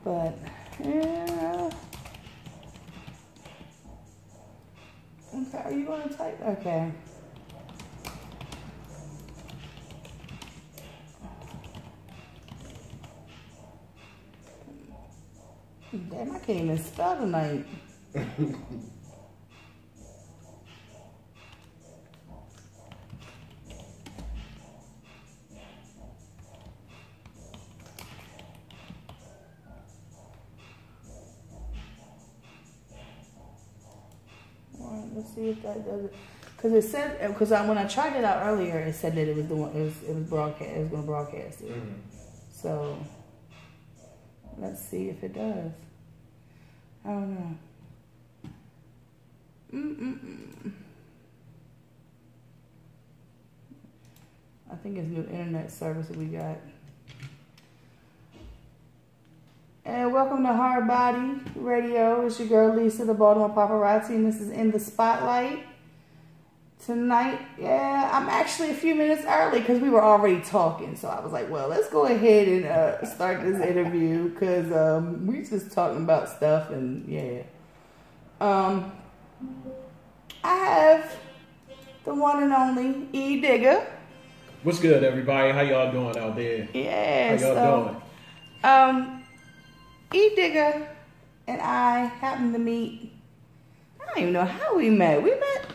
But, yeah. Okay, are you going to type? Okay. Damn, I can't even spell tonight. Let's see if that does it. Because it said, because when I tried it out earlier, it said that it was the one, it was broadcast, it was going to broadcast it. Mm-hmm. So let's see if it does. I don't know. I think it's new internet service that we got. And welcome to Hard Body Radio. It's your girl Lisa, the Baltimore Paparazzi, and this is In the Spotlight. Tonight, yeah, I'm actually a few minutes early because we were already talking. So I was like, well, let's go ahead and start this interview because we just talking about stuff and yeah. I have the one and only Digga. What's good, everybody? How y'all doing out there? Yeah, how y'all doing? Digga and I happened to meet. I don't even know how we met. We met.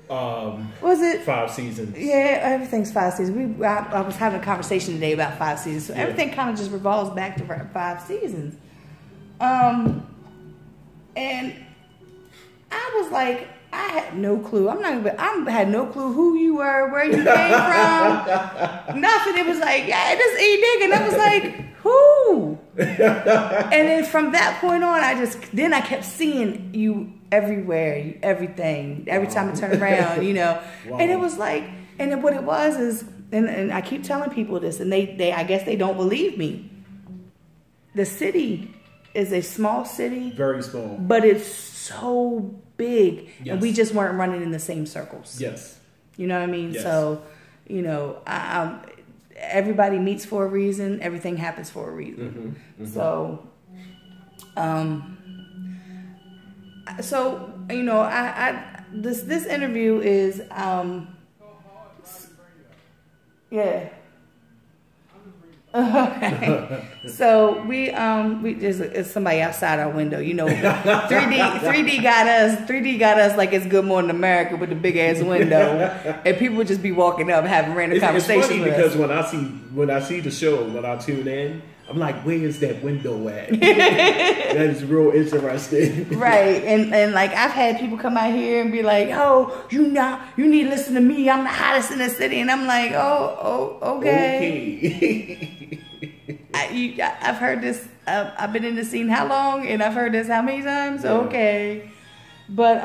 Was it 5 seasons? Yeah, everything's 5 seasons. I was having a conversation today about 5 seasons, so everything kind of just revolves back to 5 seasons. And I was like, I had no clue. I had no clue who you were, where you came from, nothing. It was like, yeah, this Digga, and I was like, who? And then from that point on, I kept seeing you everywhere, everything, every time I turn around, you know. Wow. And it was like, and then what it was is, and I keep telling people this, and they I guess they don't believe me. The city is a small city, very small, but it's so big, yes. And we just weren't running in the same circles. Yes, you know what I mean. Yes. So, you know, everybody meets for a reason. Everything happens for a reason. Mm-hmm. Mm-hmm. So, you know, this interview is yeah. Okay. So we there's somebody outside our window. You know, 3D got us like it's Good Morning America with the big ass window, and people would just be walking up having random conversations. It's funny because when I see the show, when I tune in, I'm like, where is that window at? That is real interesting. Right. And like I've had people come out here and be like, oh, you need to listen to me. I'm the hottest in the city. And I'm like, oh, okay. I've heard this. I've been in the scene how long? And I've heard this how many times? Yeah. Okay. But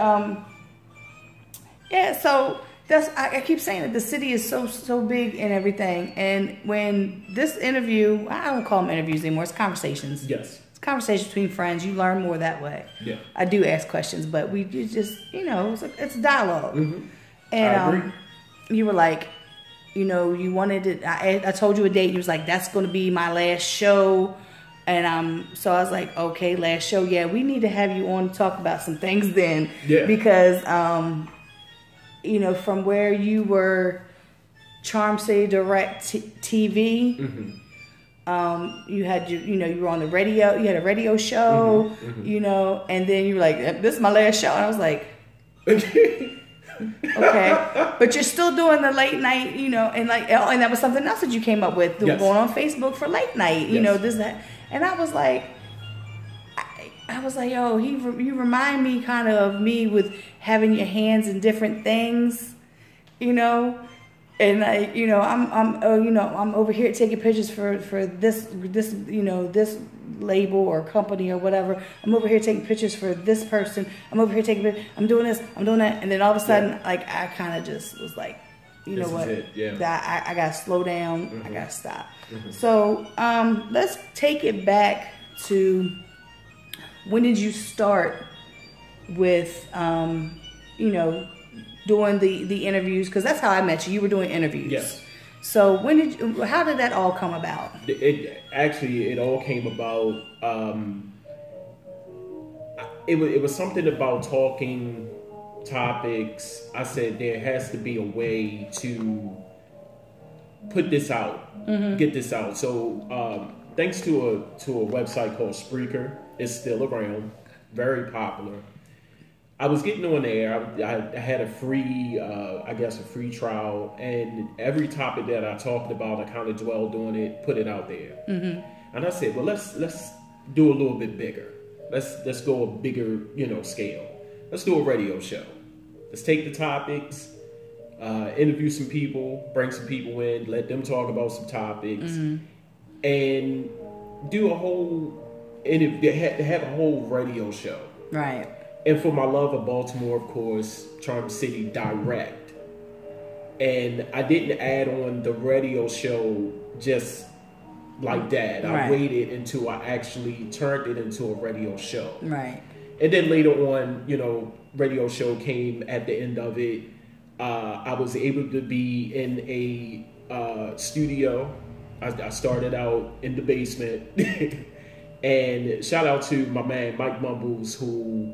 yeah, so I keep saying that the city is so big and everything. And when this interview, I don't call them interviews anymore. It's conversations. Yes. It's conversations between friends. You learn more that way. Yeah. I do ask questions, but we just, you know, it's dialogue. Mm-hmm. And I agree. You were like, you know, you wanted it. I told you a date. You was like, that's going to be my last show. And so I was like, okay, last show. Yeah, we need to have you on to talk about some things then. Yeah. Because, you know, from where you were Charm City Direct TV, mm-hmm. You had you were on the radio, you had a radio show, mm-hmm, mm-hmm. You know, and then you were like, this is my last show. And I was like, okay, but you're still doing the late night, you know, and like, and that was something else that you came up with, yes. Going on Facebook for late night, you yes. know, this, that. And I was like, yo, you remind me kind of me with having your hands in different things, you know, and I'm over here taking pictures for this you know, this label or company or whatever. I'm over here taking pictures for this person. I'm over here taking pictures. I'm doing this. I'm doing that. And then all of a sudden, yeah. Like I kind of just was like, you know what? Yeah. I gotta slow down. Mm-hmm. I gotta stop. Mm-hmm. So let's take it back to. When did you start with, you know, doing the interviews? Because that's how I met you. You were doing interviews. Yes. So how did that all come about? It all came about. It was something about talking topics. I said there has to be a way to put this out, get this out. So thanks to a website called Spreaker, it's still around, very popular. I was getting on there. I had a free, a free trial, and every topic that I talked about, I kind of dwelled on it, put it out there, and I said, well, let's do a little bit bigger. Let's go a bigger, scale. Let's do a radio show. Let's take the topics, interview some people, bring some people in, let them talk about some topics, and do a whole have a whole radio show. Right. And for my love of Baltimore, of course, Charm City Direct. And I didn't add on the radio show just like that. Right. I waited until I actually turned it into a radio show. Right. And then later on, radio show came at the end of it. I was able to be in a studio. I started out in the basement. And shout out to my man, Mike Mumbles, who...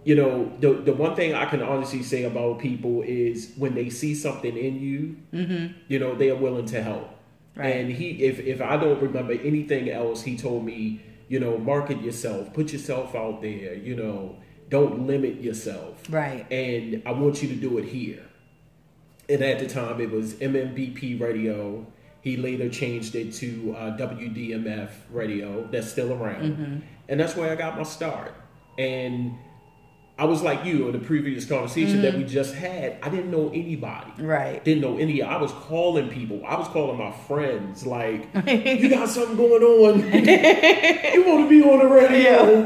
the one thing I can honestly say about people is when they see something in you, they are willing to help. Right. And if I don't remember anything else, he told me, market yourself, put yourself out there, don't limit yourself. Right. And I want you to do it here. And at the time it was MMVP Radio. He later changed it to WDMF Radio. That's still around. And that's where I got my start. And I was like you in the previous conversation that we just had. I didn't know anybody. Right. Didn't know any. I was calling people. I was calling my friends. Like, you got something going on. You want to be on the radio.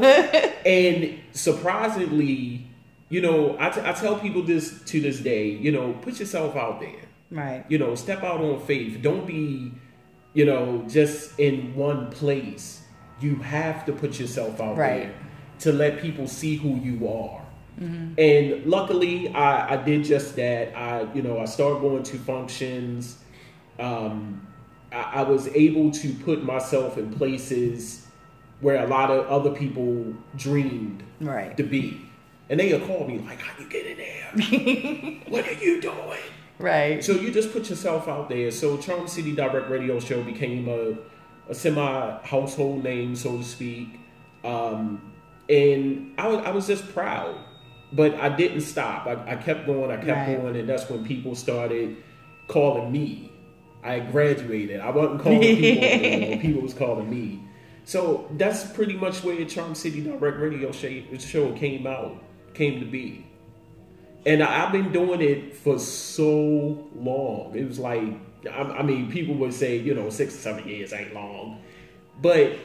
And surprisingly, I tell people this to this day, put yourself out there. Right. Step out on faith. Don't be, just in one place. You have to put yourself out there to let people see who you are. And luckily, I did just that. I started going to functions. I was able to put myself in places where a lot of other people dreamed to be. And they would call me like, how you get in there? What are you doing? Right. So you just put yourself out there. So Charm City Direct Radio Show became a semi-household name, so to speak. And I was just proud, but I didn't stop. I kept going, going, and that's when people started calling me. I graduated. I wasn't calling people anymore. People was calling me. So that's pretty much where Charm City Direct Radio show came to be. And I've been doing it for so long. It was like, people would say, 6 or 7 years ain't long. But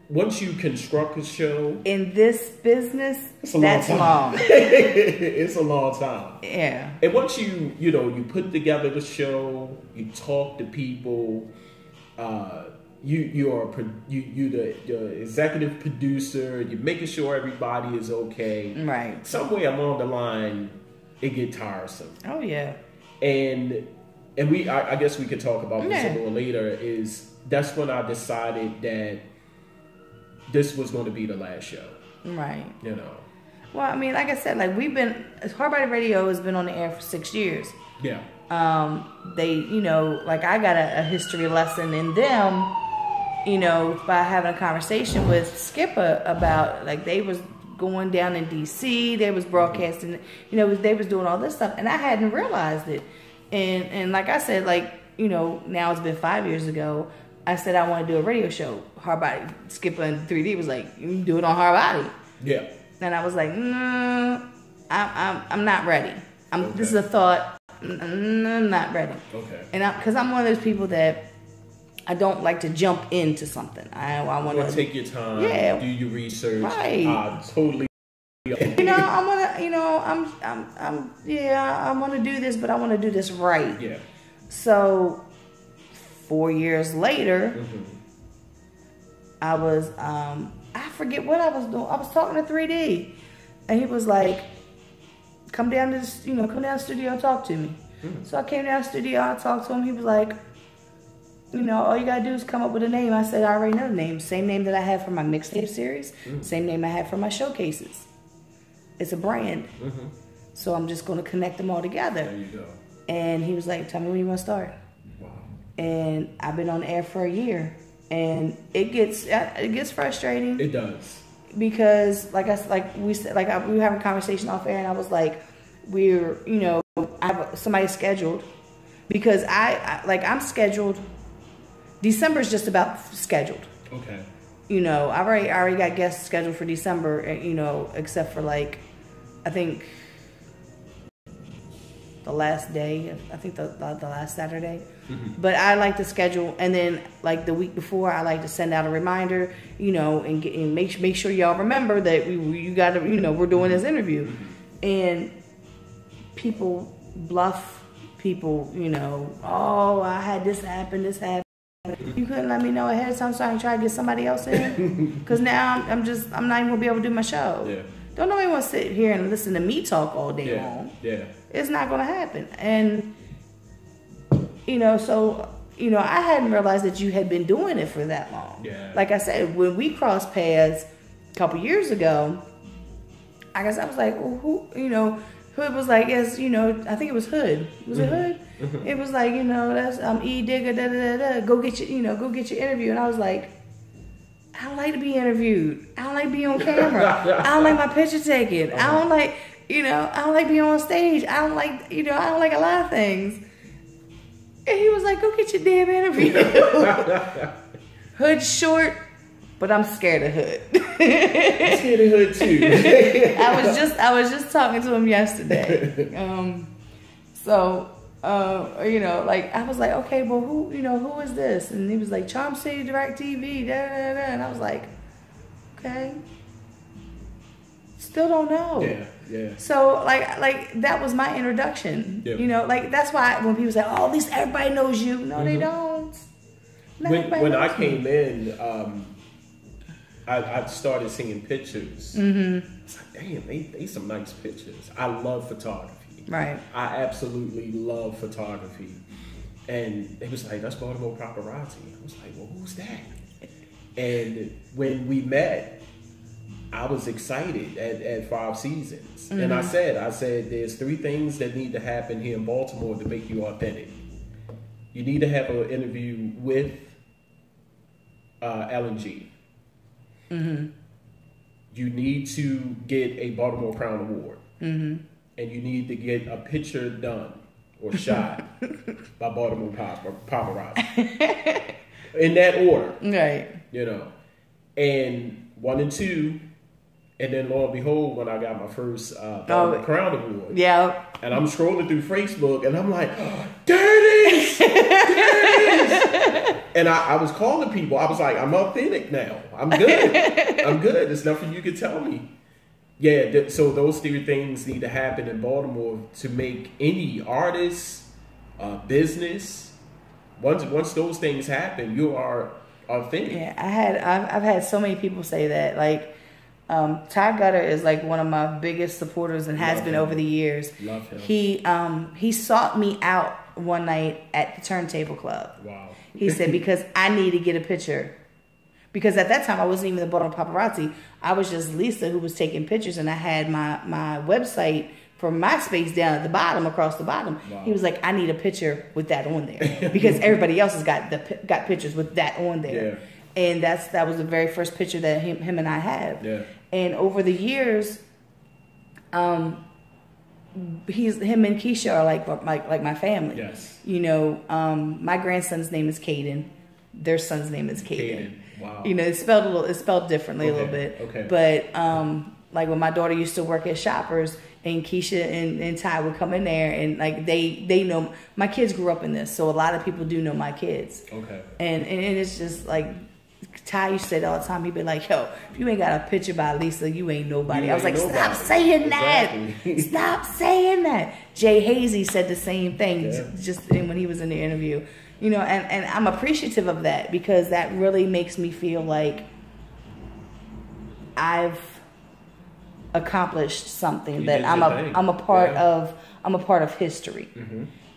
once you construct a show... In this business, that's long. It's a long time. Yeah. And once you put together the show, you talk to people, you're the executive producer, you're making sure everybody is okay. Right. Somewhere along the line, it get tiresome. Oh, yeah. And I guess we could talk about this a little later, that's when I decided that this was going to be the last show. Right. Well, like I said, Hard Body Radio has been on the air for 6 years. Yeah. They, I got a history lesson in them, by having a conversation with Skipper about, they was going down in D.C., they was broadcasting, they was doing all this stuff, and I hadn't realized it. And like I said, now it's been 5 years ago, I said I want to do a radio show. Hard Body. Skipper in 3D was like, you can do it on Hard Body. Yeah. And I was like, no, I'm not ready. This is a thought. I'm not ready. Okay. And because I'm one of those people that I don't like to jump into something. I want to take your time. Yeah. Do your research. Right. Totally. I want to do this, but I want to do this right. Yeah. So 4 years later, I was, I forget what I was doing. I was talking to 3D, and he was like, come down to the studio and talk to me. So I came down to the studio, I talked to him. He was like, you know, all you gotta do is come up with a name. I said, I already know the name. Same name that I have for my mixtape series. Same name I have for my showcases. It's a brand. So I'm just gonna connect them all together. There you go. And he was like, tell me when you want to start. Wow. And I've been on the air for a year. And it gets frustrating. It does. Because we were having a conversation off air, and I was like, I have somebody scheduled, because I'm scheduled. December's just about scheduled. Okay. You know, I already got guests scheduled for December. You know, except for I think the last day. I think the last Saturday. But I like to schedule, and then the week before, I like to send out a reminder, you know, and make sure y'all remember that you got to, you know, we're doing this interview, and people bluff people, you know, oh, I had this happen. You couldn't let me know ahead of time so I can try to get somebody else in, because now I'm not even gonna be able to do my show. Yeah. Don't nobody want to sit here and listen to me talk all day long. Yeah. It's not gonna happen, and. You know, so, you know, I hadn't realized that you had been doing it for that long. Yeah. Like I said, when we crossed paths a couple years ago, I guess I was like, well, who, you know, Hood was like, yes, you know, I think it was Hood. Was it Hood? It was like, you know, that's E Digga, da da da da. Go get your interview. And I was like, I don't like to be interviewed. I don't like to be on camera. I don't like my picture taken. I don't like, you know, I don't like being on stage. I don't like, you know, I don't like a lot of things. And he was like, go get your damn interview. Hood's short, but I'm scared of Hood. I'm scared of Hood too. I was just talking to him yesterday. You know, I was like, okay, well, who is this? And he was like, Charm City Direct TV, da da da. And I was like, okay. Still don't know. Yeah. Yeah. So that was my introduction. Yep. You know, that's why when people say, "Oh, at least everybody knows you," no, they don't. When I came in, I started seeing pictures. It's like, damn, they some nice pictures. I love photography. Right. I absolutely love photography, and it was like, that's Baltimore Paparazzi. I was like, well, who's that? And when we met, I was excited at 5 Seasons. And I said, there's 3 things that need to happen here in Baltimore to make you authentic. You need to have an interview with L&G. You need to get a Baltimore Crown Award. And you need to get a picture done or shot by Baltimore Paparazzi. In that order. Right. You know. And 1 and 2... And then, lo and behold, when I got my first Crown Award, yeah, and I'm scrolling through Facebook, and I'm like, there it is, there it is. And I was calling people. I was like, I'm authentic now. I'm good. I'm good. There's nothing you can tell me. Yeah. So those 3 things need to happen in Baltimore to make any artist, business. Once those things happen, you are authentic. Yeah, I've had so many people say that, Ty Gutter is one of my biggest supporters and has been over the years. Love him. He sought me out one night at the Turntable Club. Wow. He said, because I need to get a picture. Because at that time I wasn't even the Baltimore Paparazzi. I was just Lisa who was taking pictures, and I had my website for MySpace down at the bottom, across the bottom. Wow. He was like, I need a picture with that on there. Because everybody else has got pictures with that on there. Yeah. And that was the very first picture that him and I have. Yeah. And over the years, him and Keisha are like my family. Yes. You know, my grandson's name is Caden. Their son's name is Caden. Wow. You know, it's spelled differently a little bit. Okay. But when my daughter used to work at Shoppers, and Keisha and Ty would come in there, and they know my kids grew up in this, so a lot of people do know my kids. Okay. And it's just Ty used to say it all the time. He'd be like, yo, if you ain't got a picture by Lisa, you ain't nobody. I was like, stop saying that. Stop saying that. Jay Hazy said the same thing just when he was in the interview. You know, and I'm appreciative of that, because that really makes me feel like I've accomplished something, that I'm a part of history.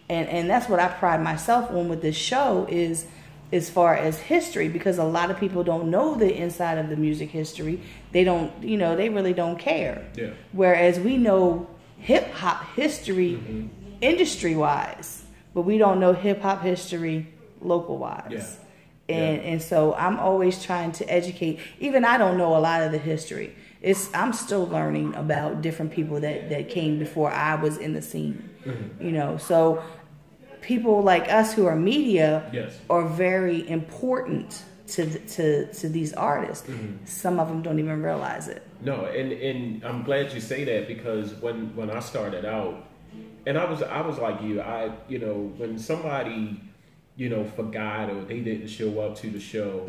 And that's what I pride myself on with this show, is as far as history, because a lot of people don't know the inside of the music history. They don't, you know, they really don't care. Yeah. Whereas we know hip hop history industry wise, but we don't know hip hop history local wise. Yeah. And so I'm always trying to educate. Even I don't know a lot of the history. I'm still learning about different people that came before I was in the scene. You know, so people like us who are media are very important to these artists. Some of them don't even realize it. No, and I'm glad you say that, because when I started out, and I was like you, you know, when somebody, you know, forgot or they didn't show up to the show,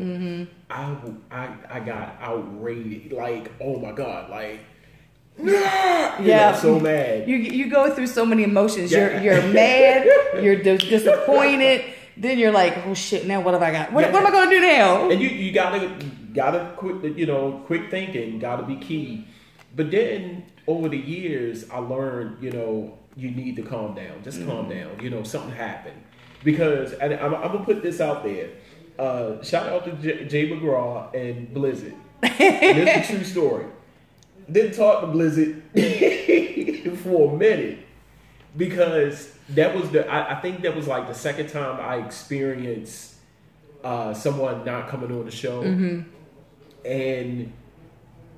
I got outraged, like, oh my God, like, yeah, you know, so mad. You go through so many emotions. You're mad, you're disappointed, then you're like, oh shit, now what have I got? What am I gonna do now? And you gotta quick, you know, quick thinking gotta be key. But then over the years, I learned, you know, you need to calm down. Just calm down. You know, something happened. Because, and I'm gonna put this out there. Shout out to Jay McGraw and Blizzard. And this is a true story. Didn't talk to Blizzard for a minute, because that was I think that was like the second time I experienced someone not coming on the show. And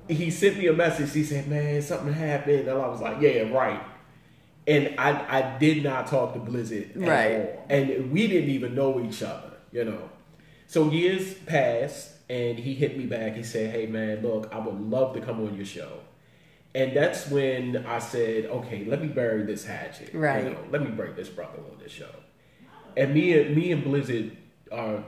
he sent me a message. He said, man, something happened. And I was like, yeah, right. And I did not talk to Blizzard at all. And we didn't even know each other, you know. So years passed, and he hit me back. He said, hey, man, look, I would love to come on your show. And that's when I said, okay, let me bury this hatchet. Right. You know, let me bring this brother on this show. And me and Blizzard are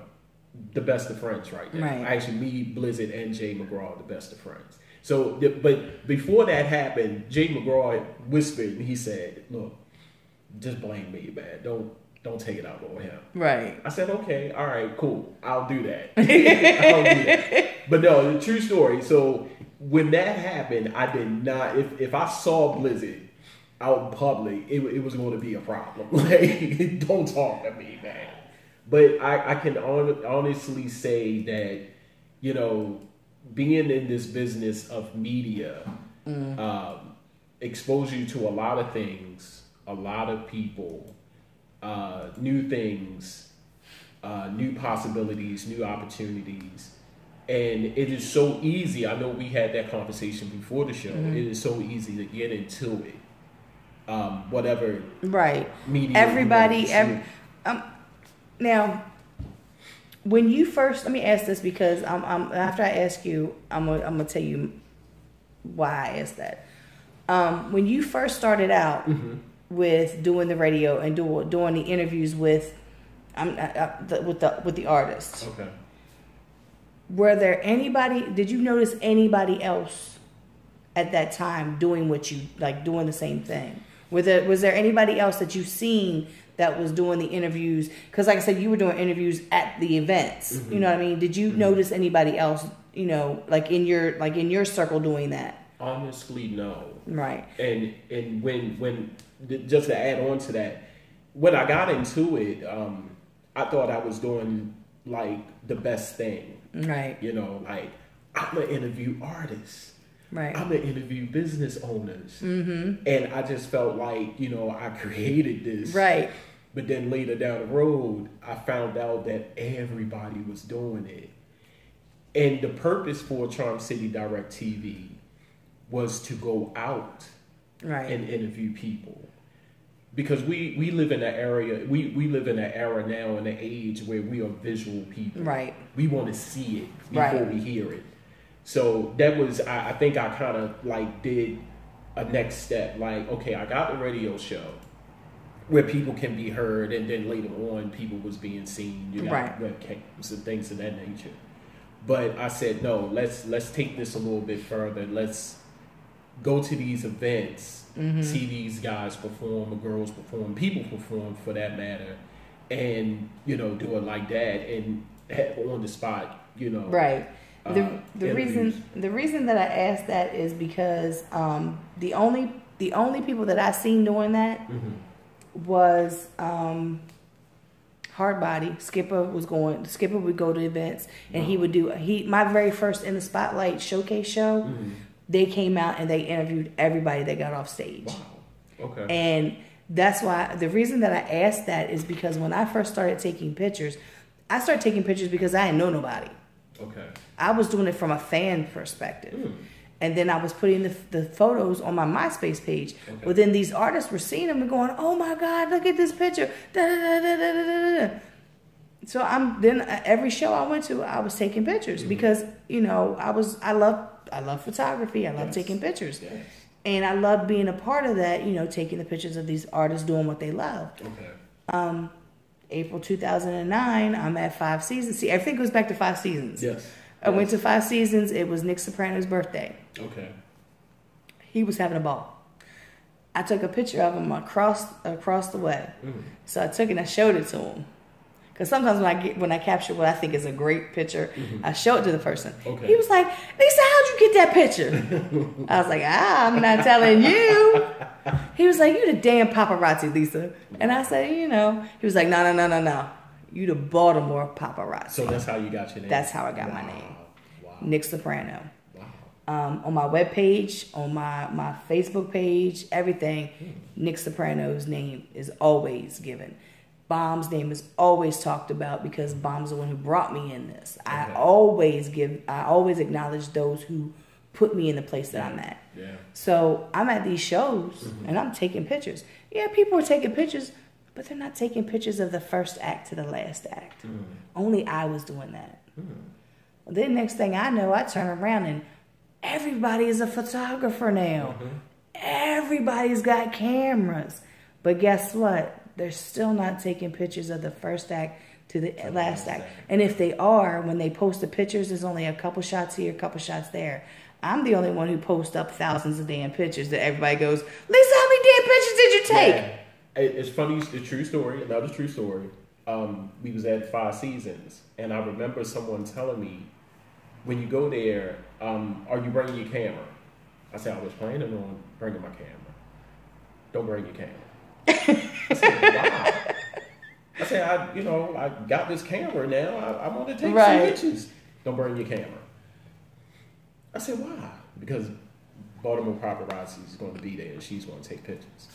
the best of friends right now. Right. Actually, me, Blizzard, and Jay McGraw are the best of friends. So, but before that happened, Jay McGraw whispered, and he said, look, just blame me, man. Don't take it out on him. Right. I said, okay, all right, cool. I'll do that. I'll do that. But no, the true story. So when that happened, I did not, if I saw Blizzard out in public, it was going to be a problem. Like, don't talk to me, man. But I can honestly say that, you know, being in this business of media expose you to a lot of things, a lot of people, new things, new possibilities, new opportunities. And it is so easy. I know we had that conversation before the show. It is so easy to get into it. Whatever. Right. Media. Everybody. Now, when you first, let me ask this, because after I ask you, I'm gonna tell you why I asked that. When you first started out with doing the radio and doing the interviews with the artists, Okay. were there anybody? Did you notice anybody else at that time doing what you like, doing the same thing? Was there anybody else that you've seen that was doing the interviews? Because like I said, you were doing interviews at the events. You know what I mean? Did you notice anybody else, you know, like in your circle doing that? Honestly, no. Right. And when just to add on to that, when I got into it, I thought I was doing like the best thing. Right. You know, like, I'm gonna interview artists. Right. I'm gonna interview business owners. And I just felt like, you know, I created this. Right. But then later down the road, I found out that everybody was doing it. And the purpose for Charm City Direct TV was to go out and interview people. Because we live in an area, we live in an era now, in an age where we are visual people. Right. We want to see it before we hear it. So that was, I think I kind of like did a next step. Like, okay, I got the radio show where people can be heard, and then later on people was being seen. You got webcams and things of that nature. But I said, no, let's take this a little bit further. Let's go to these events, see these guys perform, or girls perform, people perform for that matter, and, you know, do it like that, and have on the spot, you know. Right. The reason that I asked that is because the only people that I seen doing that was Harlem hard body. Skipper would go to events, and he would do my very first In the Spotlight showcase show. They came out and they interviewed everybody that got off stage. Wow. Okay. And that's why the reason that I asked that is because when I first started taking pictures, I started taking pictures because I didn't know nobody. Okay. I was doing it from a fan perspective. And then I was putting the photos on my MySpace page. Okay. Well, then these artists were seeing them and going, "Oh my God, look at this picture!" Da, da, da, da, da, da. So every show I went to, I was taking pictures because I love photography. I love taking pictures, and I love being a part of that. Taking the pictures of these artists doing what they love. Okay. April 2009, I'm at 5 Seasons. See, everything goes back to 5 Seasons. Yes. I went to 5 Seasons. It was Nick Soprano's birthday. Okay. He was having a ball. I took a picture of him across the way. So I took it and I showed it to him. Because sometimes when I capture what I think is a great picture, I show it to the person. Okay. He was like, "Lisa, how'd you get that picture?" I was like, "I'm not telling you." He was like, "You the damn paparazzi, Lisa." And I said, He was like, No. You the Baltimore Paparazzi. So that's how you got your name? That's how I got my name. Wow. Nick Soprano. Wow. On my webpage, on my Facebook page, everything, Nick Soprano's name is always given. Bomb's name is always talked about because Bomb's the one who brought me in this. Okay. I always acknowledge those who put me in the place that I'm at. Yeah. So I'm at these shows and I'm taking pictures. Yeah, people are taking pictures, but they're not taking pictures of the first act to the last act. Only I was doing that. Well, then next thing I know, I turn around and everybody is a photographer now. Everybody's got cameras. But guess what? They're still not taking pictures of the first act to the last act. And if they are, when they post the pictures, there's only a couple shots here, a couple shots there. I'm the only one who posts up thousands of damn pictures that everybody goes, "Lisa, how many damn pictures did you take?" Yeah. It's funny, it's a true story, another true story. We was at 5 Seasons, and I remember someone telling me, when you go there, are you bringing your camera? I said, I was planning on bringing my camera. Don't bring your camera. I said, wow. I said, I got this camera now. I want to take some pictures. Don't bring your camera. I said, why? Because Baltimore Paparazzi is going to be there and she's going to take pictures.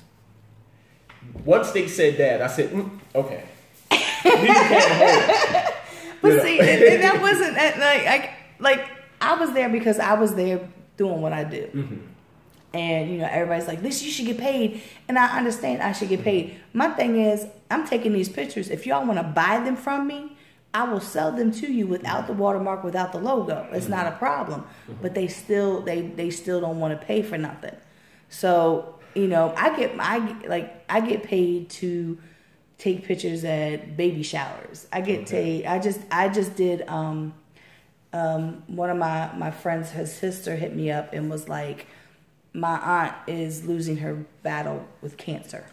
Once they said that, I said, okay. Leave the camera home. But see, and that wasn't like I was there because I was there doing what I do. And, everybody's like, "Listen, you should get paid." And I understand I should get paid. My thing is, I'm taking these pictures. If y'all want to buy them from me, I will sell them to you without the watermark, without the logo. It's not a problem. But they still don't want to pay for nothing. So, I get paid to take pictures at baby showers. I get paid. I just did one of my friends, his sister hit me up and was like, "My aunt is losing her battle with cancer.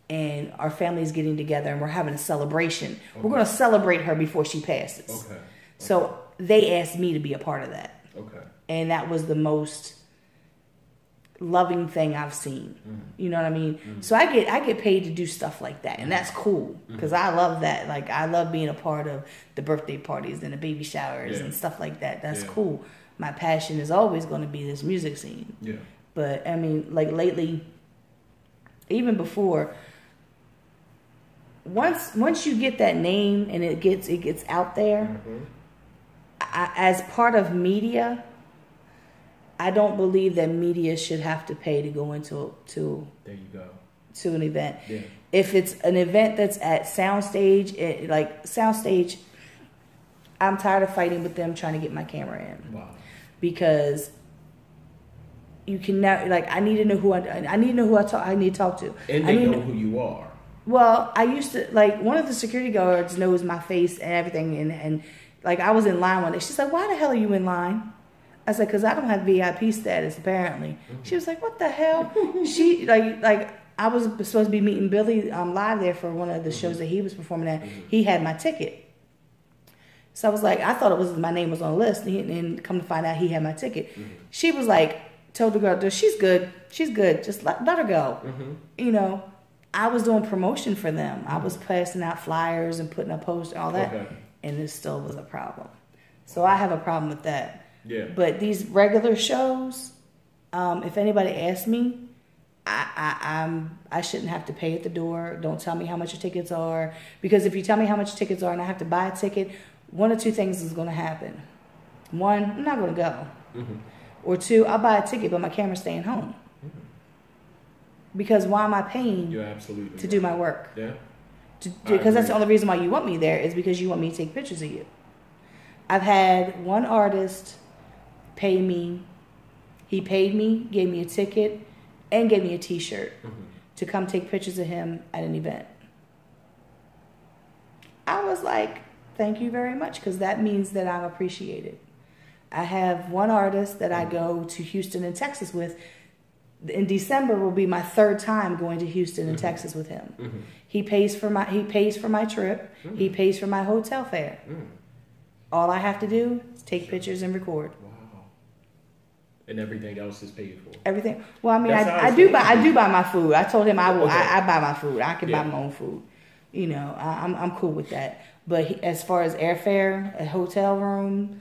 And our family is getting together and we're having a celebration. Okay. We're going to celebrate her before she passes." Okay. So they asked me to be a part of that. Okay. And that was the most loving thing I've seen. You know what I mean? So I get paid to do stuff like that. And that's cool because I love that. Like, I love being a part of the birthday parties and the baby showers and stuff like that. That's cool. My passion is always going to be this music scene. Yeah. But I mean, like lately, even before, once you get that name and it gets out there, as part of media, I don't believe that media should have to pay to go into there you go. To an event. Yeah. If it's an event that's at Soundstage, I'm tired of fighting with them trying to get my camera in. Wow. Because you can now, I need to know who I need to talk to. And they know who you are. Well, I used to, one of the security guards knows my face and everything, and I was in line one day. She's like, "Why the hell are you in line?" I said, "Because I don't have VIP status, apparently." She was like, "What the hell?" She, I was supposed to be meeting Billy live there for one of the shows that he was performing at. He had my ticket. So I was like, I thought my name was on the list, and come to find out he had my ticket. She was like, told the girl, "She's good. She's good. Just let her go." I was doing promotion for them. I was passing out flyers and putting up posters, all that, and it still was a problem. So I have a problem with that. Yeah. But these regular shows, if anybody asks me, I shouldn't have to pay at the door. Don't tell me how much your tickets are, because if you tell me how much your tickets are and I have to buy a ticket, one of two things is going to happen. One, I'm not going to go. Mm-hmm. Or two, I'll buy a ticket, but my camera's staying home. Mm-hmm. Because why am I paying to do my work? Yeah. Because that's the only reason why you want me there, is because you want me to take pictures of you. I've had one artist pay me. He paid me, gave me a ticket, and gave me a T-shirt to come take pictures of him at an event. I was like, thank you very much, because that means that I'm appreciated. I have one artist that I go to Houston and Texas with. In December will be my third time going to Houston and Texas with him. Mm-hmm. He pays for my trip. Mm-hmm. He pays for my hotel fare. Mm. All I have to do is take pictures and record. Wow. And everything else is paid for. Everything. Well, I mean, I do buy my food. I told him I will. Okay. I buy my food. I can buy my own food. You know, I'm cool with that. But as far as airfare, a hotel room,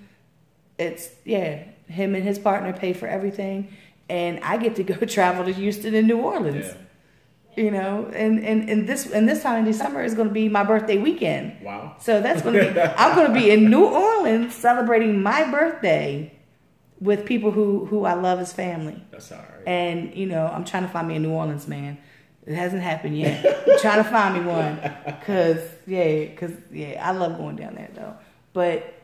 it's him and his partner pay for everything. And I get to go travel to Houston and New Orleans, you know, and this time in December is going to be my birthday weekend. Wow! So that's going to be I'm going to be in New Orleans celebrating my birthday with people who I love as family. That's all right. And you know, I'm trying to find me a New Orleans man. It hasn't happened yet. I'm trying to find me one, cause I love going down there though, but.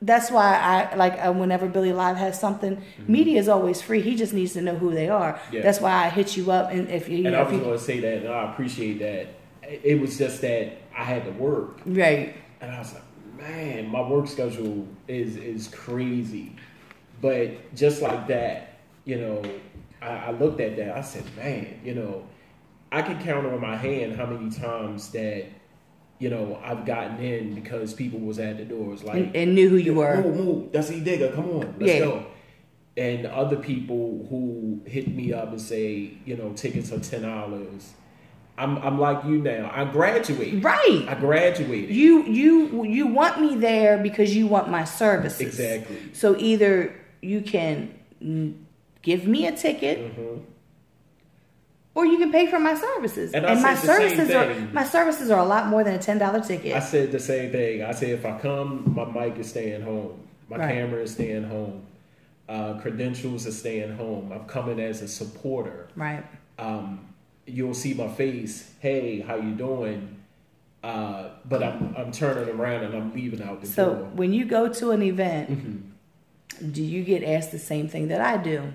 That's why I like whenever Billy Live has something, media is always free. He just needs to know who they are. Yeah. That's why I hit you up. And if you, I was going to say that, and I appreciate that. It was just that I had to work, right? And I was like, man, my work schedule is crazy. But just like that, you know, I looked at that. I said, man, you know, I can count on my hand how many times that. You know, I've gotten in because people was at the doors like and knew who you were. Move, that's Digga. Come on, let's go. And other people who hit me up and say, you know, tickets are $10. I'm like you now. I graduated. Right. I graduated. You want me there because you want my services. Exactly. So either you can give me a ticket. Mm-hmm. Or you can pay for my services, and my services are a lot more than a $10 ticket. I said the same thing. I said if I come, my mic is staying home, my camera is staying home, credentials are staying home. I'm coming as a supporter. Right. You'll see my face. Hey, how you doing? But I'm turning around and I'm leaving out the door. So when you go to an event, do you get asked the same thing that I do?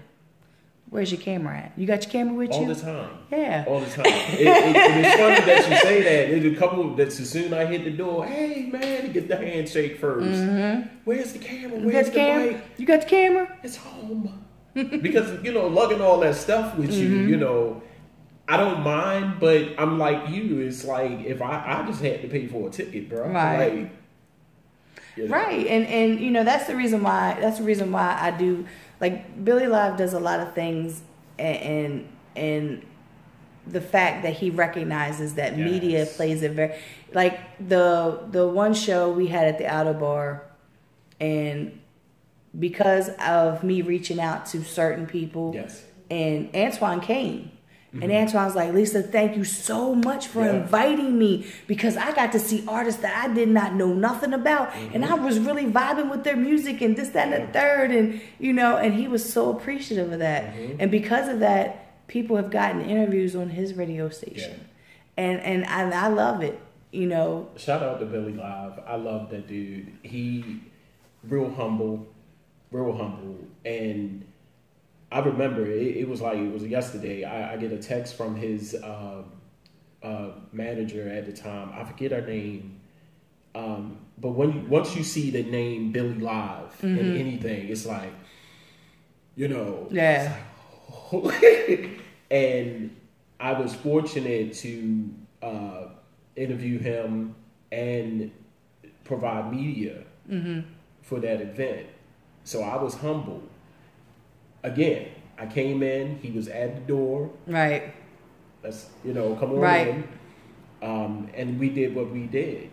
Where's your camera at? You got your camera with you? All the time. Yeah. All the time. It's funny that you say that. There's a couple that as soon as I hit the door, hey, man, to get the handshake first. Mm-hmm. Where's the camera? Where's the mic? You got the camera? It's home. Because, you know, lugging all that stuff with you, you know, I don't mind, but I'm like you. It's like if I just had to pay for a ticket, bro. Right. Like, you know. Right. And you know, that's the reason why I do. Like, Billy Live does a lot of things, and the fact that he recognizes that media plays a very, like the one show we had at the Outer Bar, and because of me reaching out to certain people, and Antoine came. And Antoine's like, Lisa, thank you so much for inviting me, because I got to see artists that I did not know nothing about. And I was really vibing with their music and this, that, and the third. And, you know, and he was so appreciative of that. And because of that, people have gotten interviews on his radio station. And I love it, you know. Shout out to Billy Live. I love that dude. He real humble. And I remember it was yesterday. I get a text from his manager at the time. I forget her name. But once you see the name Billy Live in anything, it's like, you know. Yeah. Like, and I was fortunate to interview him and provide media for that event. So I was humbled. Again, I came in, he was at the door. Right. let's, come on Right. in. And we did what we did.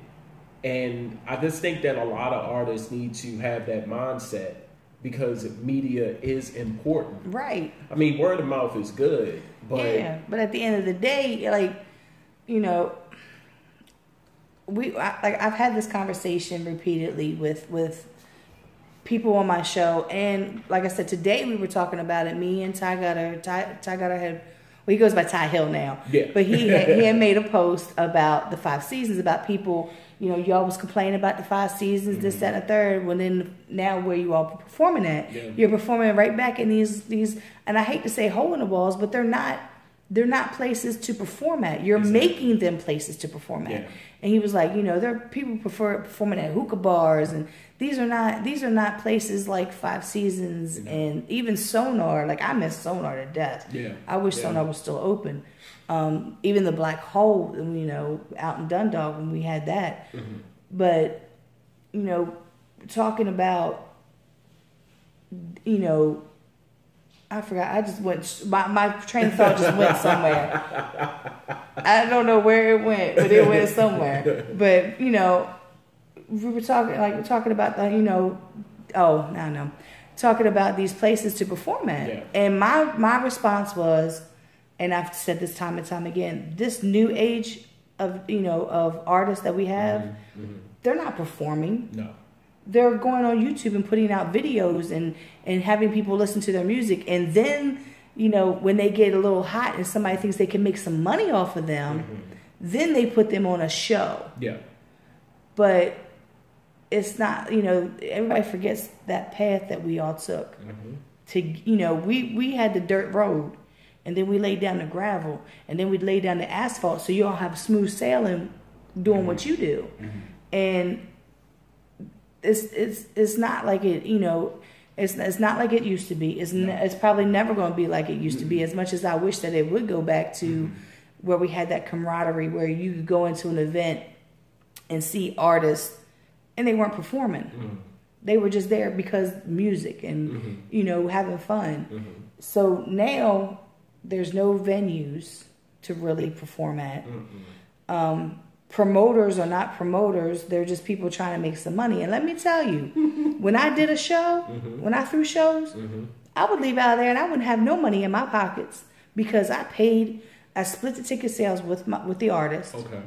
And I just think that a lot of artists need to have that mindset because media is important. Right. I mean, word of mouth is good, but but at the end of the day, like, I've had this conversation repeatedly with people on my show, and like I said, today we were talking about it. Me and Ty Gutter had, well, he goes by Ty Hill now, but he had made a post about the 5 seasons, about people, y'all was complaining about the 5 seasons, this, that, and the third. When then now where you all performing at, you're performing right back in these, and I hate to say hole in the walls, but they're not places to perform at. You're making them places to perform at. Yeah. And he was like, there are people prefer performing at hookah bars, and these are not places like 5 Seasons and even Sonar. Like, I miss Sonar to death. Yeah. I wish Sonar was still open. Even the Black Hole, out in Dundalk when we had that. Mm-hmm. But, talking about, I forgot. I just went. My train of thought just went somewhere. I don't know where it went, but it went somewhere. But we were talking about the talking about these places to perform at. Yeah. And my response was, and I've said this time and time again, this new age of of artists that we have, they're not performing. No. They're going on YouTube and putting out videos and having people listen to their music. And then, when they get a little hot and somebody thinks they can make some money off of them, then they put them on a show. Yeah. But it's not, everybody forgets that path that we all took. To, we had the dirt road, and then we laid down the gravel, and then we laid down the asphalt, so you all have smooth sailing doing what you do. And it's not like it, it's not like it used to be. It's probably never going to be like it used to be, as much as I wish that it would go back to where we had that camaraderie, where you could go into an event and see artists and they weren't performing. They were just there because music and, having fun. So now there's no venues to really perform at. Promoters are not promoters. They're just people trying to make some money. And let me tell you, when I did a show, when I threw shows, I would leave out of there and I wouldn't have no money in my pockets because I split the ticket sales with the artist. Okay.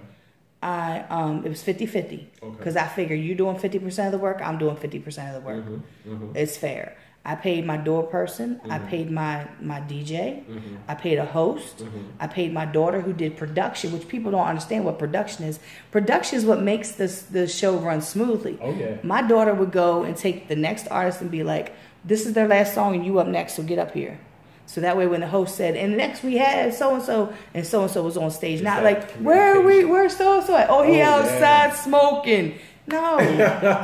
It was 50-50 because I figured you doing 50% of the work, I'm doing 50% of the work. It's fair. I paid my door person. I paid my DJ. I paid a host. I paid my daughter who did production, which people don't understand what production is. Production is what makes the show run smoothly. Oh, yeah. My daughter would go and take the next artist and be like, this is their last song and you up next, so get up here. So that way when the host said, and next we had so-and-so, and so-and-so was on stage. Not like, where's so-and-so at? Oh, he outside smoking. No.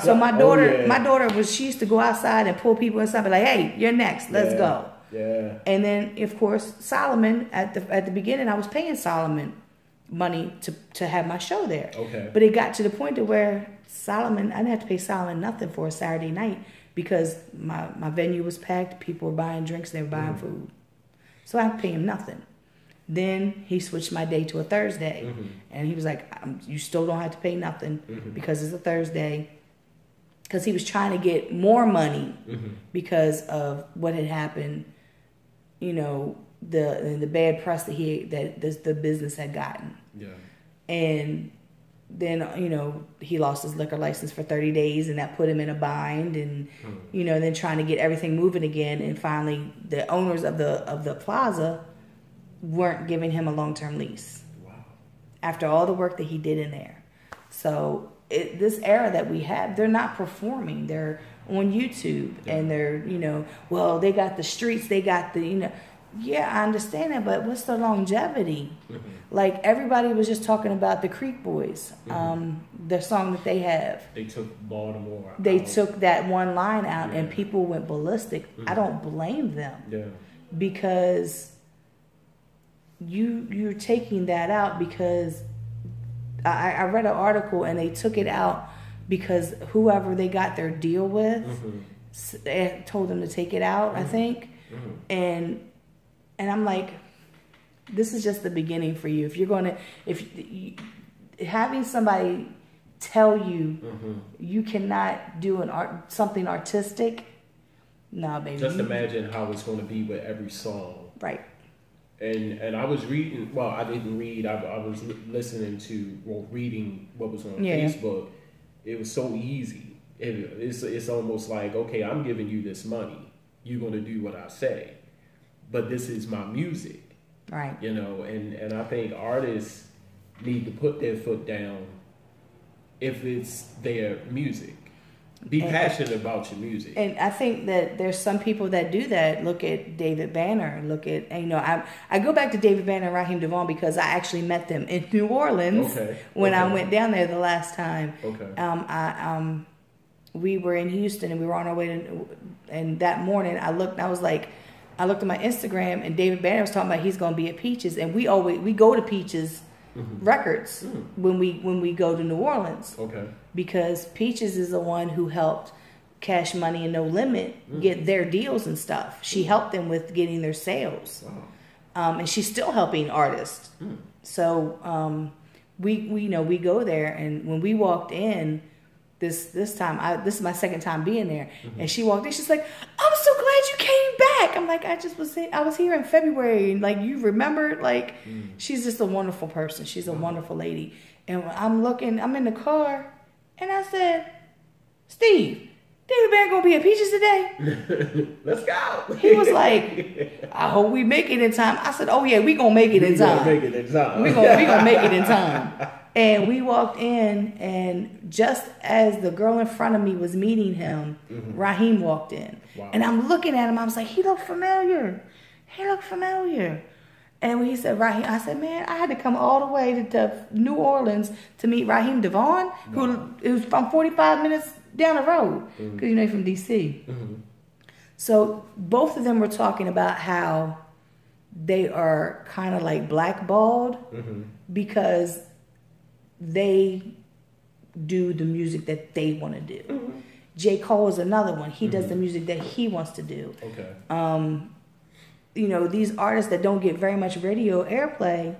So my daughter she used to go outside and pull people inside, be like, hey, you're next, let's go. Yeah. And then of course Solomon at the beginning, I was paying Solomon money to have my show there. Okay. But it got to the point to where I didn't have to pay Solomon nothing for a Saturday night because my venue was packed, people were buying drinks, they were buying food. So I didn't pay him nothing. Then he switched my day to a Thursday. And he was like, you still don't have to pay nothing because it's a Thursday. Because he was trying to get more money because of what had happened, the bad press that the business had gotten. Yeah. And then, he lost his liquor license for 30 days and that put him in a bind and, then trying to get everything moving again. And finally, the owners of the plaza weren't giving him a long-term lease. Wow. After all the work that he did in there. So this era that we have, they're not performing. They're on YouTube and they're, they got the streets, they got the, yeah, I understand that, but what's the longevity? Like everybody was just talking about the Creek Boys, the song that they have. They took Baltimore. They took that one line out and people went ballistic. I don't blame them because you're taking that out because I read an article and they took it out because whoever they got their deal with told them to take it out, I think. And I'm like, This is just the beginning for you. If you're going to, having somebody tell you you cannot do something artistic, nah, baby. Just imagine how it's going to be with every song. Right. And I was reading, well, I didn't read, I was listening to, reading what was on Facebook. It was so easy. It's almost like, okay, I'm giving you this money. You're going to do what I say. But this is my music. Right. You know, and I think artists need to put their foot down if it's their music. Be passionate about your music. And I think that there's some people that do that. Look at David Banner. Look at, you know, I go back to David Banner and Raheem DeVaughn because I actually met them in New Orleans when I went down there the last time. We were in Houston and we were on our way to, and that morning I looked at my Instagram and David Banner was talking about he's going to be at Peaches, and we go to Peaches Records when we go to New Orleans. Because Peaches is the one who helped Cash Money and No Limit get their deals and stuff. She helped them with getting their sales. And she's still helping artists. So we go there, and when we walked in this time, this is my second time being there, and she walked in, she's like, "I'm so glad you came back." I'm like, I was here in February, and like, you remembered, like, she's just a wonderful person. She's a wonderful lady. And I'm in the car, and I said, "Steve, David Banner gonna be at Peaches today?" Let's go. He was like, "I hope we make it in time." I said, "Oh yeah, we gonna make it in time. We gonna make it in time." And we walked in, and just as the girl in front of me was meeting him, Raheem walked in. And I'm looking at him. I was like, he looked familiar. And when he said Raheem, I said, man, I had to come all the way to New Orleans to meet Raheem DeVaughn, who's from 45 minutes down the road, because you know he's from D.C. So both of them were talking about how they are kind of like blackballed because they do the music that they want to do. J. Cole is another one. He does the music that he wants to do. You know, these artists that don't get very much radio airplay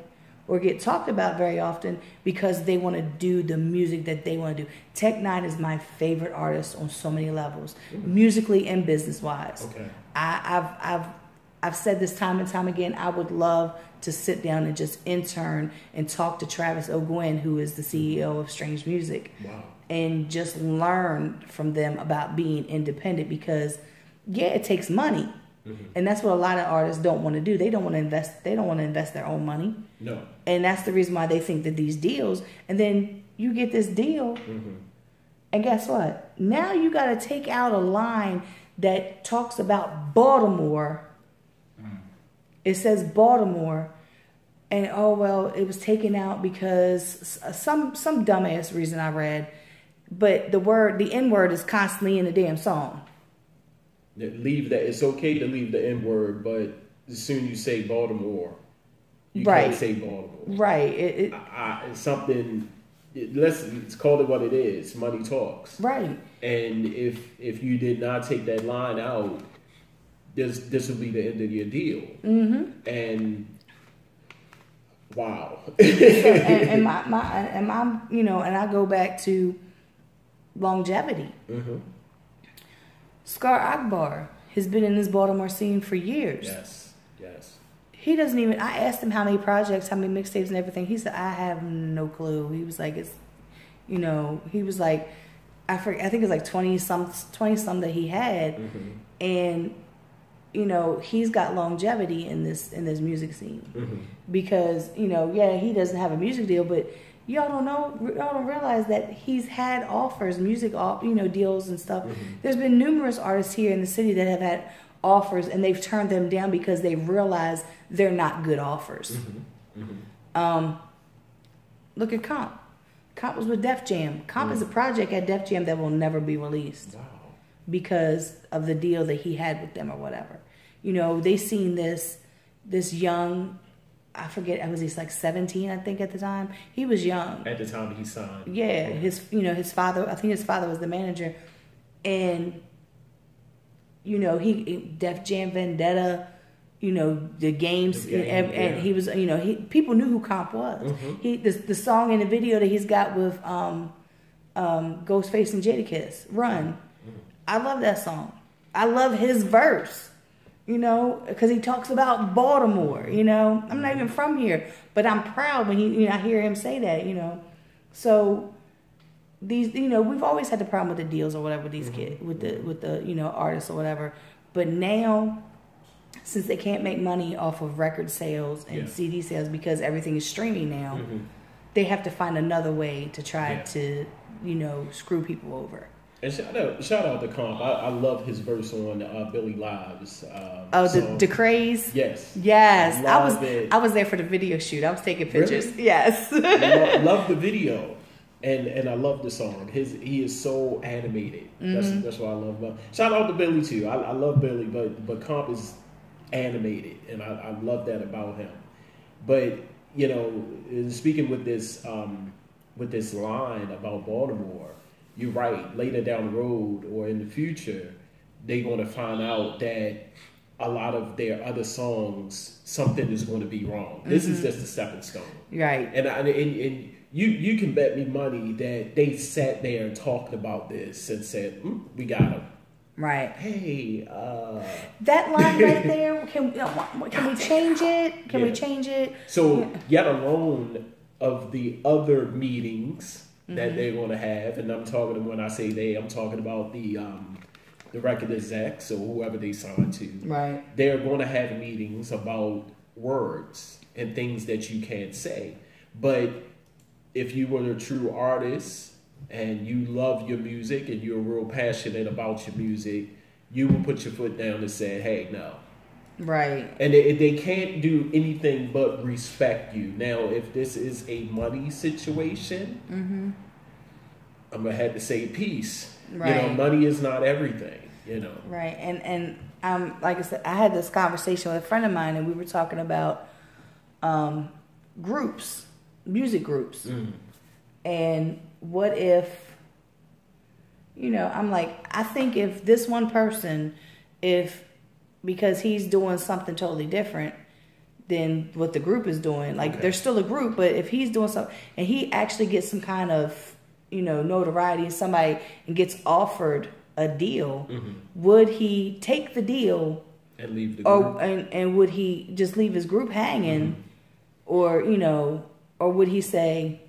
or get talked about very often because they want to do the music that they want to do. Tech Nine is my favorite artist on so many levels, musically and business-wise. I've said this time and time again, I would love to sit down and just intern and talk to Travis O'Gwen, who is the CEO of Strange Music, and just learn from them about being independent, because it takes money. And that's what a lot of artists don't want to do. They don't want to invest. They don't want to invest their own money. No. And that's the reason why they think that these deals, and then you get this deal, and guess what? Now you got to take out a line that talks about Baltimore. It says Baltimore, and oh well, it was taken out because some dumbass reason I read, but the N word is constantly in the damn song. Leave that. It's okay to leave the N word, but as soon as you say Baltimore, you can't say Baltimore. Right. It's something. Let's call it what it is. Money talks. Right. And if you did not take that line out, this will be the end of your deal. And wow. and my you know, and I go back to longevity. Scar Akbar has been in this Baltimore scene for years. Yes. He doesn't even, I asked him how many projects, how many mixtapes and everything. He said, I have no clue. He was like, it's, you know, he was like, I think it was like 20 some that he had. And, you know, he's got longevity in this music scene. Because, you know, he doesn't have a music deal, but y'all don't realize that he's had offers, deals and stuff. There's been numerous artists here in the city that have had offers, and they've turned them down because they realize they're not good offers. Look at Comp. Comp was with Def Jam. Comp is a project at Def Jam that will never be released because of the deal that he had with them or whatever. You know, they seen this young, I forget, was he like 17, I think, at the time? He was young. At the time he signed. Yeah, his father, I think his father was the manager. And, you know, Def Jam Vendetta, you know, the games, and he was, you know, people knew who Comp was. The song in the video that he's got with Ghostface and Jadakiss, Run. I love that song. I love his verse, you know, because he talks about Baltimore, you know. I'm not even from here, but I'm proud when I hear him say that, you know. So these, you know, we've always had the problem with the deals or whatever with these kids, with the you know, artists or whatever. But now, since they can't make money off of record sales and CD sales because everything is streaming now, they have to find another way to try to, you know, screw people over. And shout out to Comp. I love his verse on Billy Lives. The craze. Yes. I was there for the video shoot. I was taking pictures. Really? Yes. love the video. And I love the song. He is so animated. That's what I love about. Shout out to Billy too. I love Billy, but Comp is animated, and I love that about him. But you know, speaking with this line about Baltimore, you're right. Later down the road or in the future, they're going to find out that a lot of their other songs, something is going to be wrong. This is just a stepping stone, right? And you can bet me money that they sat there and talked about this and said, "We got him." Right. Hey, that line right there. Can we change it? Can we change it? So, yet alone of the other meetings that they're going to have, and I'm talking, when I say they, I'm talking about the record execs or whoever they signed to. Right. They're going to have meetings about words and things that you can't say. But if you were a true artist and you love your music and you're real passionate about your music, you will put your foot down and say, hey, no. Right. And they can't do anything but respect you. Now, if this is a money situation, I'm going to have to say peace. Right. You know, money is not everything, you know. Right. And like I said, I had this conversation with a friend of mine, and we were talking about groups, music groups. And what if, you know, I'm like, I think if this one person, because he's doing something totally different than what the group is doing, like they're still a group, but if he's doing something and he actually gets some kind of, you know, notoriety, somebody, and gets offered a deal, would he take the deal and leave the group? And would he just leave his group hanging, or, you know, or would he say,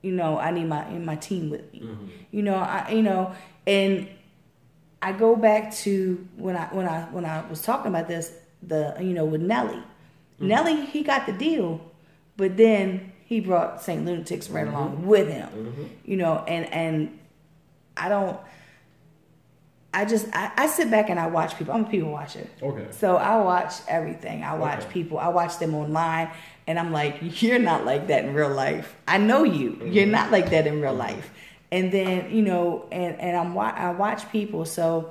you know, I need my team with me, you know, and I go back to when I was talking about this, you know, with Nelly. Nelly, he got the deal, but then he brought St. Lunatics right along with him, you know, and I sit back and I watch people. I'm a people watcher. Okay. So I watch everything. I watch people. I watch them online, and I'm like, you're not like that in real life. I know you. You're not like that in real life. And then, you know, and I watch people. So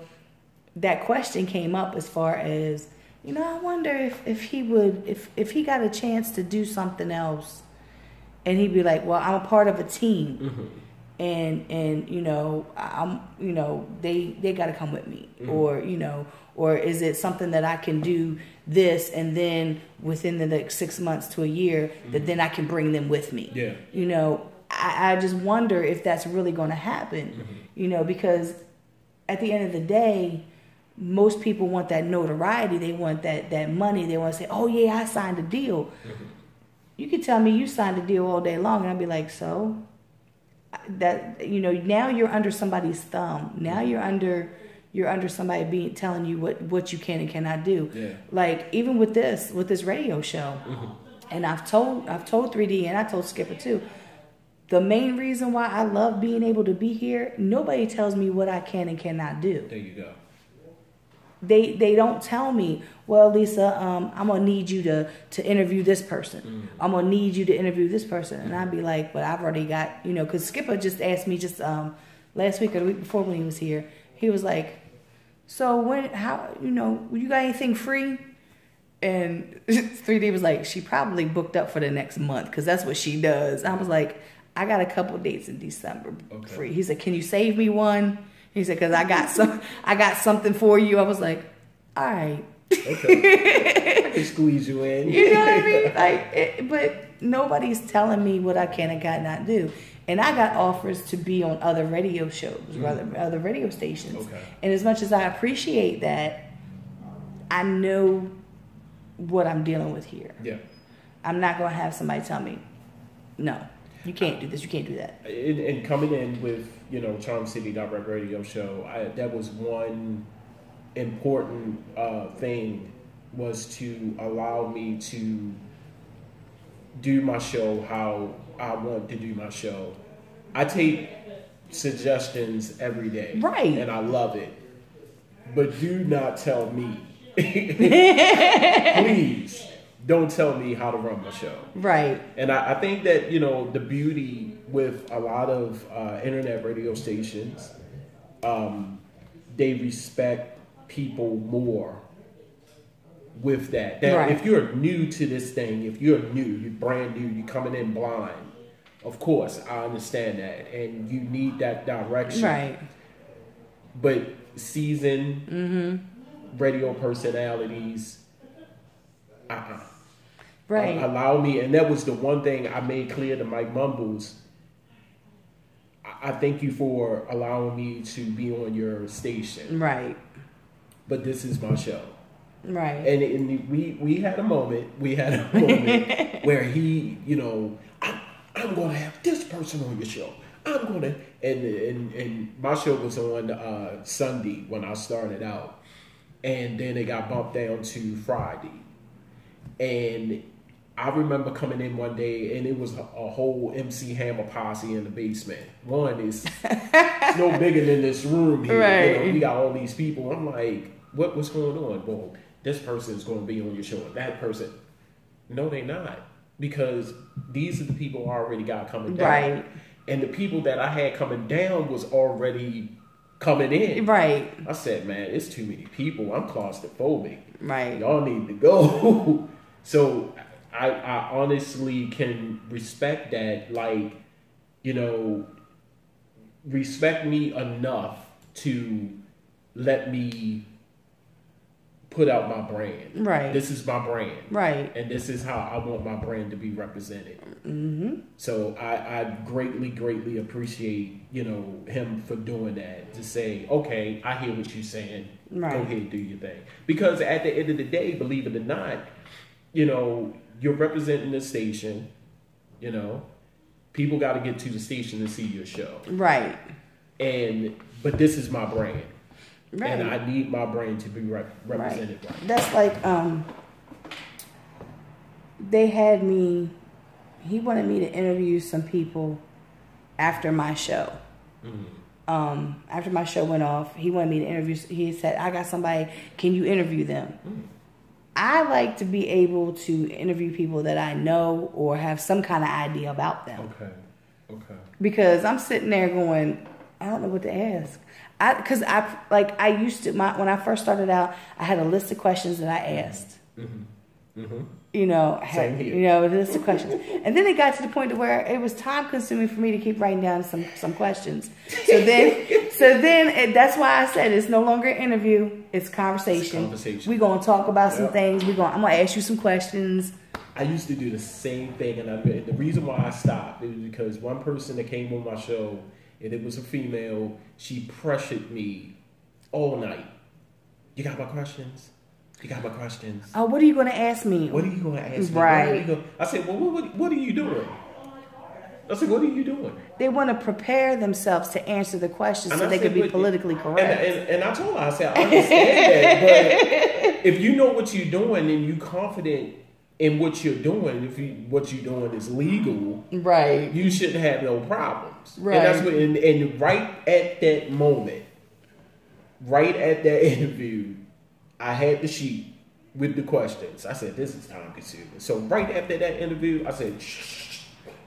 that question came up as far as, you know, I wonder if he got a chance to do something else, and he'd be like, well, I'm a part of a team. And you know, they got to come with me, or, you know, or is it something that I can do this, and then within the next 6 months to a year, that then I can bring them with me. Yeah. You know, I just wonder if that's really going to happen. You know, because at the end of the day, most people want that notoriety. They want that money. They want to say, oh yeah, I signed a deal. You could tell me you signed a deal all day long, and I'd be like, so. That, you know, now you're under somebody's thumb. Now you're under somebody telling you what you can and cannot do. Yeah. Like even with this radio show, and I've told 3D and I told Skipper too. The main reason why I love being able to be here, nobody tells me what I can and cannot do. There you go. They don't tell me, well, Lisa, I'm gonna need you to interview this person. I'm gonna need you to interview this person, and I'd be like, but I've already got, you know, because Skipper just asked me last week or the week before when he was here. He was like, so you know, you got anything free? And 3D was like, she probably booked up for the next month because that's what she does. I was like, I got a couple dates in December free. He said, can you save me one? He said, because I got something for you. I was like, all right. Okay. I can squeeze you in. You know what I mean? Like, but nobody's telling me what I can and cannot do. And I got offers to be on other radio shows, other radio stations. Okay. And as much as I appreciate that, I know what I'm dealing with here. Yeah. I'm not going to have somebody tell me, no, you can't do this, you can't do that. And coming in with, Charm City Direct Radio Show, that was one important thing, was to allow me to do my show how I want to do my show. I take suggestions every day. Right. And I love it. But do not tell me. Please don't tell me how to run my show. Right. And I think that, the beauty with a lot of internet radio stations, they respect people more with that. Right. If you're new to this thing, you're brand new, you're coming in blind, of course, I understand that. And you need that direction. Right. But seasoned radio personalities, right. Allow me, and that was the one thing I made clear to Mike Mumbles. I thank you for allowing me to be on your station. Right. But this is my show. Right. And we had a moment. We had a moment where he, I'm going to have this person on your show. I'm going to, and my show was on Sunday when I started out, and then it got bumped down to Friday. And I remember coming in one day, and it was a whole MC Hammer posse in the basement. One is it's no bigger than this room here. Right. We got all these people. I'm like, what's going on? Well, this person is going to be on your show. That person, no, they're not, because these are the people I already got coming down. Right. And the people that I had coming down was already coming in. Right. I said, man, it's too many people. I'm claustrophobic. Right. Y'all need to go. So I honestly can respect that. Like, respect me enough to let me put out my brand. Right. This is my brand. Right. And this is how I want my brand to be represented. Mm-hmm. So I greatly, greatly appreciate, him for doing that. To say, okay, I hear what you're saying. Right. Go ahead and do your thing. Because at the end of the day, believe it or not, you're representing the station. People got to get to the station to see your show. Right. But this is my brand. Right. And I need my brand to be represented right. That's like, they had me, he wanted me to interview some people after my show. Mm-hmm. After my show went off, he wanted me to interview, he said, I got somebody, can you interview them? Mm-hmm. I like to be able to interview people that I know or have some kind of idea about them. Okay. Because I'm sitting there going, I don't know what to ask. Because I used to, when I first started out, I had a list of questions that I asked. Mm-hmm. Mm-hmm. A list of questions. And then it got to the point where it was time consuming for me to keep writing down some questions. So then that's why I said it's no longer an interview, it's conversation. We're going to talk about some things. I'm going to ask you some questions. I used to do the same thing, and the reason why I stopped is because one person that came on my show, and it was a female, she pressured me all night. You got my questions? You got my questions? Oh, what are you going to ask me? What are you going to ask me? Right. I said, well, what are you doing? I said, what are you doing? They want to prepare themselves to answer the questions so they could be politically correct. And I told her, I said, I understand that, but if you know what you're doing and you're confident in what you're doing, what you're doing is legal, right, you shouldn't have no problems. Right. And that's what, and right at that moment, right at that interview, I had the sheet with the questions. I said, this is time consuming. So right after that interview, I said,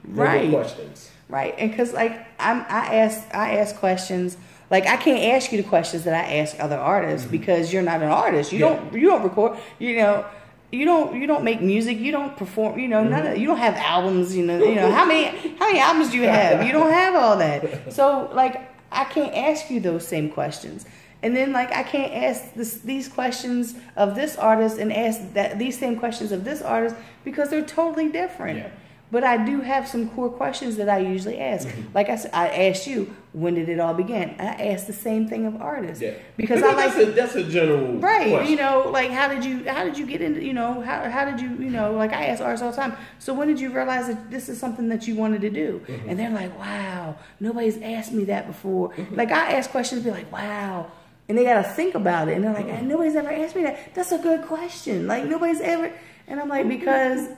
right, questions. Right. And because I ask questions. Like, I can't ask you the questions that I ask other artists because you're not an artist. You don't record, you don't make music, you don't perform, none of, you don't have albums, how many albums do you have? You don't have all that. So like, I can't ask you those same questions. And then like I can't ask these questions of this artist and ask these same questions of this artist because they're totally different. Yeah. But I do have some core questions that I usually ask. Like I said, I asked you, when did it all begin? I asked the same thing of artists. Yeah. Because I like that's a general right. question. You know, like how did you get into, you know, how did you, you know, like I ask artists all the time. So when did you realize that this is something that you wanted to do? And they're like, wow, nobody's asked me that before. Like I ask questions, be like, wow. And they got to think about it. And they're like, nobody's ever asked me that. That's a good question. Like nobody's ever. And I'm like, because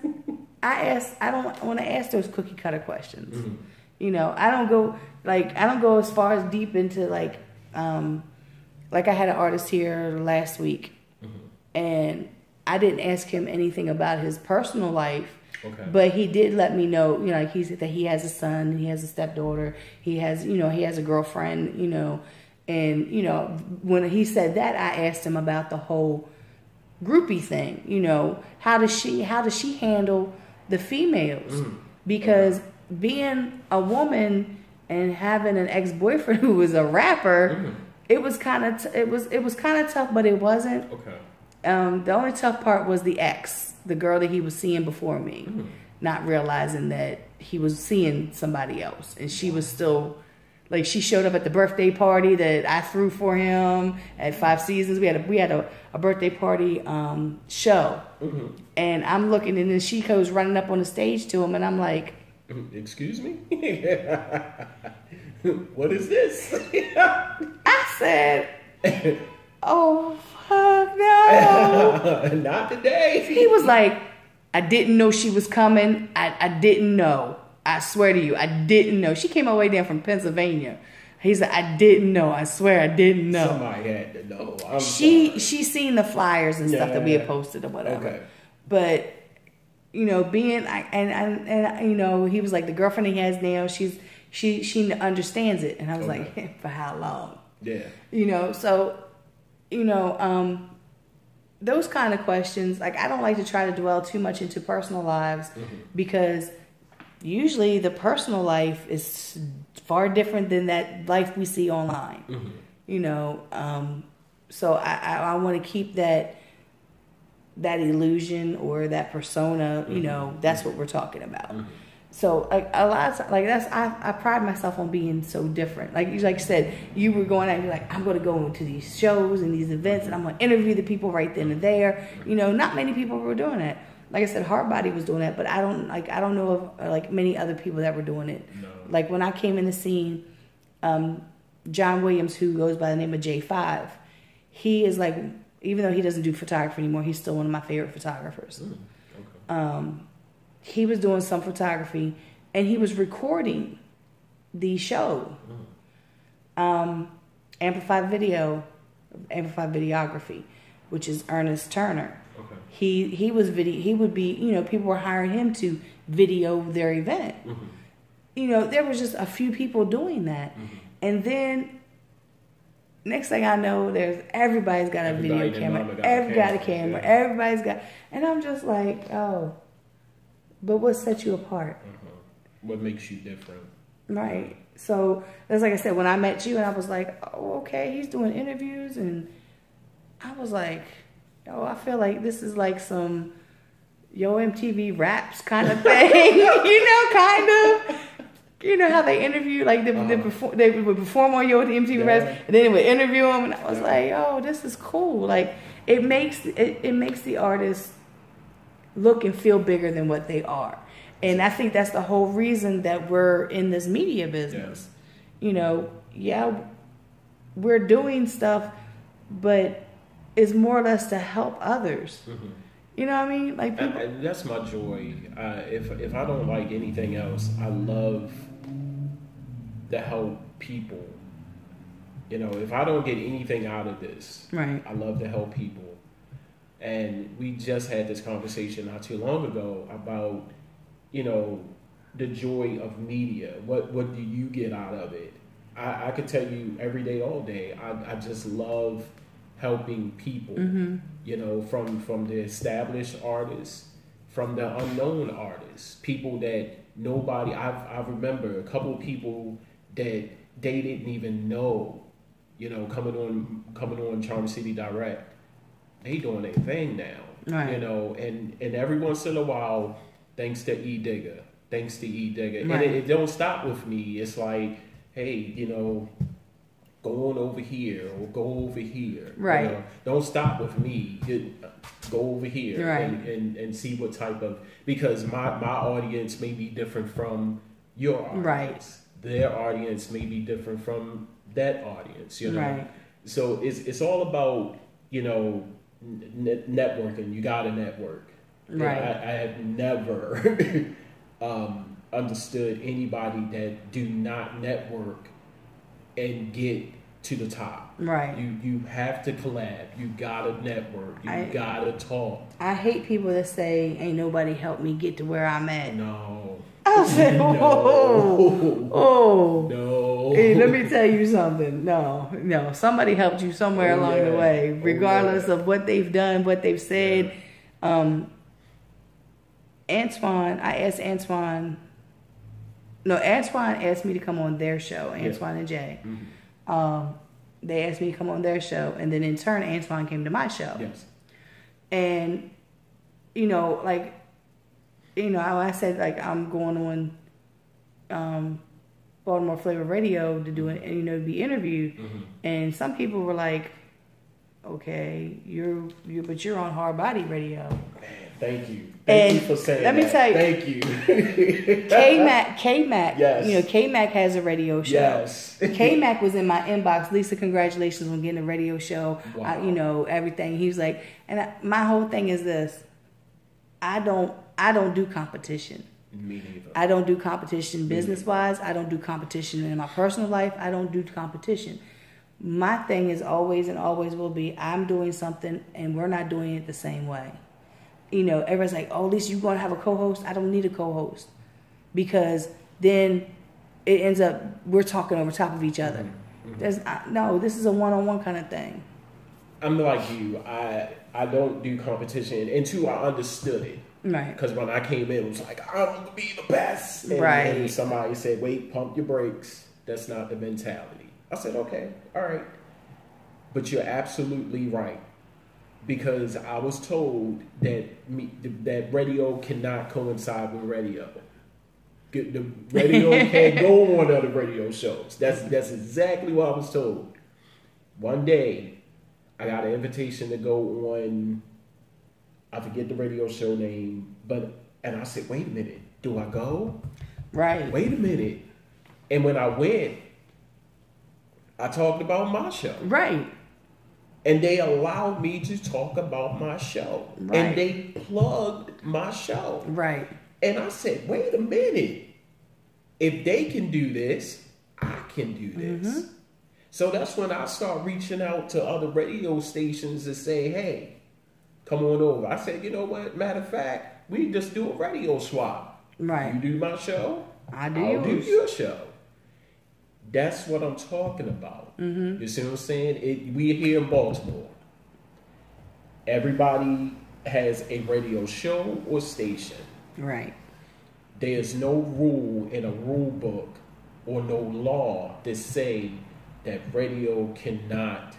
I don't want to ask those cookie cutter questions. You know, I don't go as far as deep into like I had an artist here last week and I didn't ask him anything about his personal life. Okay. But he did let me know, you know, like that he has a son, he has a stepdaughter, he has a girlfriend, you know, and you know, when he said that, I asked him about the whole groupie thing. You know, how does she handle the females? Because being a woman and having an ex-boyfriend who was a rapper, it was kind of tough, but it wasn't. Okay. The only tough part was the ex, the girl that he was seeing before me, not realizing that he was seeing somebody else, and she was still. Like she showed up at the birthday party that I threw for him at 5 Seasons. We had a birthday party show, and I'm looking, and then she goes running up on the stage to him, and I'm like, "Excuse me, what is this?" I said, "Oh fuck no, not today." He was like, "I didn't know she was coming. I didn't know. I swear to you, I didn't know." She came all the way down from Pennsylvania. He's like, "I didn't know. I swear I didn't know." Somebody had to know. She seen the flyers and stuff that we had posted or whatever. Okay. But you know, being and you know, he was like, the girlfriend he has now, she understands it, and I was like, for how long? Yeah. You know, so you know, those kind of questions. Like, I don't like to try to dwell too much into personal lives because. Usually the personal life is far different than that life we see online. You know, so I want to keep that illusion or that persona, you know, that's what we're talking about. So like a lot of times, like I pride myself on being so different. Like you said, you were going out and you're like, I'm going to go to these shows and these events and I'm going to interview the people right then and there. You know, not many people were doing that. Like I said, Hardbody was doing that, but I don't know of like many other people that were doing it. No. Like when I came in the scene, John Williams, who goes by the name of J5, he is like, even though he doesn't do photography anymore, he's still one of my favorite photographers. Okay. He was doing some photography and he was recording the show. Amplified Videography, which is Ernest Turner. Okay. He would be, you know, people were hiring him to video their event. You know, there was just a few people doing that. And then next thing I know, everybody's got a video camera. Everybody's got a camera. Yeah. Everybody's got, and I'm just like, oh, but what sets you apart? What makes you different? Right. So that's like I said, when I met you and I was like, oh, okay, he's doing interviews, and I was like, oh, I feel like this is like some Yo MTV Raps kind of thing, you know, kind of. You know how they interview, like they would perform on Yo MTV Raps, and then they would interview them, and I was like, oh, this is cool. Like it makes the artist look and feel bigger than what they are, and I think that's the whole reason that we're in this media business. Yeah. You know, we're doing stuff, but it's more or less to help others. You know what I mean? Like people, that's my joy. If I don't like anything else, I love to help people. You know, if I don't get anything out of this, right, I love to help people. And we just had this conversation not too long ago about, you know, the joy of media. What do you get out of it? I could tell you every day, all day. I just love helping people. You know, from the established artists, from the unknown artists, people that nobody. I remember a couple of people that they didn't even know you know, coming on Charm City Direct, they doing their thing now. Right. You know, and every once in a while, thanks to Digga. Right. And it don't stop with me. It's like, hey, you know, go on over here or go over here. Right. You know, don't stop with me. Go over here right. and see what type of, because my audience may be different from your audience. Right. Their audience may be different from that audience, you know. Right. So it's all about, you know, networking. You got to network. Right. I have never understood anybody that do not network and get to the top. Right. You have to collab. You gotta network. You gotta talk. I hate people that say, "Ain't nobody helped me get to where I'm at." No. I said, "Oh, no." Hey, let me tell you something. No. Somebody helped you somewhere along the way, regardless of what they've done, what they've said. Antoine, I asked Antoine. No, Antoine asked me to come on their show. Antoine and Jay. Mm-hmm. They asked me to come on their show, and then in turn, Antoine came to my show. Yes. And you know, like, you know, I said like I'm going on Baltimore Flavor Radio to do it, and you know, be interviewed. Mm-hmm. And some people were like, "Okay, but you're on Hard Body Radio." Man, thank you. Thank you for saying that. Let me tell you. Thank you. K-Mac, yes. You know, K-Mac has a radio show. Yes. K-Mac was in my inbox. Lisa, congratulations on getting a radio show. Wow. You know, everything. He was like, my whole thing is this. I don't do competition. Me neither. I don't do competition business-wise. I don't do competition in my personal life. I don't do competition. My thing is always and always will be, I'm doing something and we're not doing it the same way. You know, everyone's like, "Oh, Lisa, you're going to have a co-host?" I don't need a co-host, because then it ends up we're talking over top of each other. Mm-hmm. No, this is a one-on-one kind of thing. I'm like you. I don't do competition, and two, I understood it. Right. Because when I came in, it was like, I'm going to be the best. And, right. And somebody said, wait, pump your brakes. That's not the mentality. I said, okay, all right. But you're absolutely right. Because I was told that that radio cannot coincide with radio. The radio can't go on other radio shows. That's exactly what I was told. One day, I got an invitation to go on, I forget the radio show name, and I said, wait a minute, do I go? Right. Wait a minute. And when I went, I talked about my show. Right. And they allowed me to talk about my show. Right. And they plugged my show. Right. And I said, wait a minute. If they can do this, I can do this. Mm-hmm. So that's when I start reaching out to other radio stations to say, hey, come on over. I said, you know what? Matter of fact, we just do a radio swap. Right. You do my show, I'll do your show. That's what I'm talking about. Mm-hmm. You see what I'm saying? We're here in Baltimore. Everybody has a radio show or station. Right. There's no rule in a rule book or no law that say that radio cannot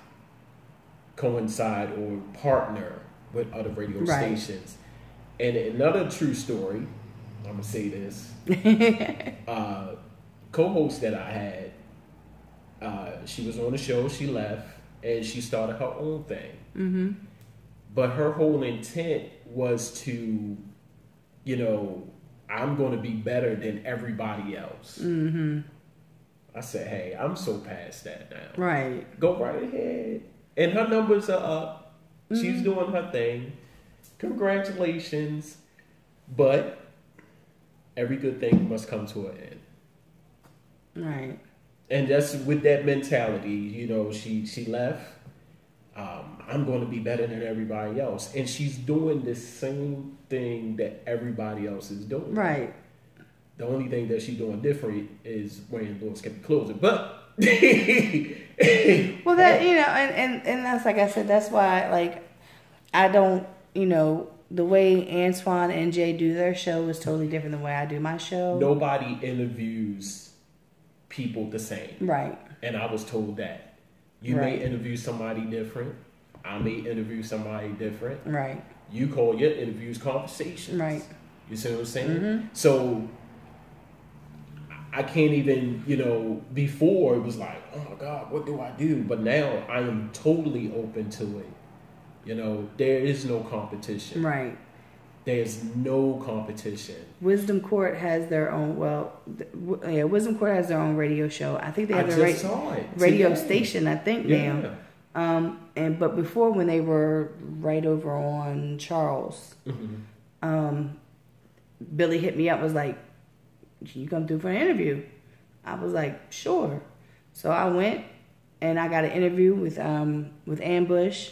coincide or partner with other radio stations. And another true story, I'm going to say this, co-host that I had, she was on the show, she left, and she started her own thing. Mm-hmm. But her whole intent was to, you know, I'm going to be better than everybody else. Mm-hmm. I said, hey, I'm so past that now. Right. Go right ahead. And her numbers are up. Mm-hmm. She's doing her thing. Congratulations. But every good thing must come to an end. Right. And that's with that mentality, you know, she left. I'm going to be better than everybody else. And she's doing the same thing that everybody else is doing. Right. The only thing that she's doing different is wearing doors kept closing. But well, that, you know, and that's, like I said, that's why, like, I don't, you know, the way Antoine and Jay do their show is totally different than the way I do my show. Nobody interviews people the same. Right. And I was told that. You may interview somebody different. I may interview somebody different. Right. You call your interviews conversations. Right. You see what I'm saying? So I can't even, before it was like, oh my God, what do I do? But now I am totally open to it. There is no competition. Right. There's no competition. Wisdom Court has their own. Wisdom Court has their own radio show. I think they have a radio station. I think now. But before, when they were right over on Charles, Billy hit me up, was like, "Can you come through for an interview?" I was like, "Sure." So I went and I got an interview with Ambush,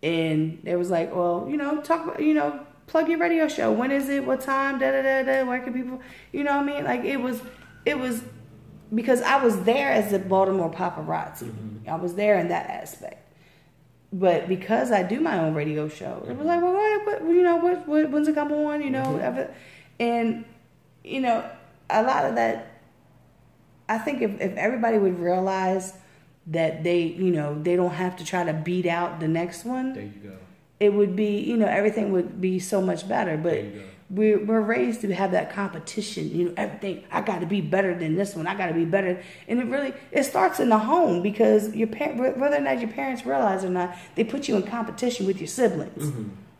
and they was like, "Well, talk about, plug your radio show. When is it? What time? Da da da da. Where can people? You know what I mean? Like it was because I was there as the Baltimore Paparazzi. I was there in that aspect. But because I do my own radio show, it was like, well, when's it come on? And a lot of that. I think if everybody would realize that they don't have to try to beat out the next one. There you go. It would be, everything would be so much better. But we're raised to have that competition. Everything, I got to be better than this one. I got to be better. And it starts in the home, because whether or not your parents realize or not, they put you in competition with your siblings.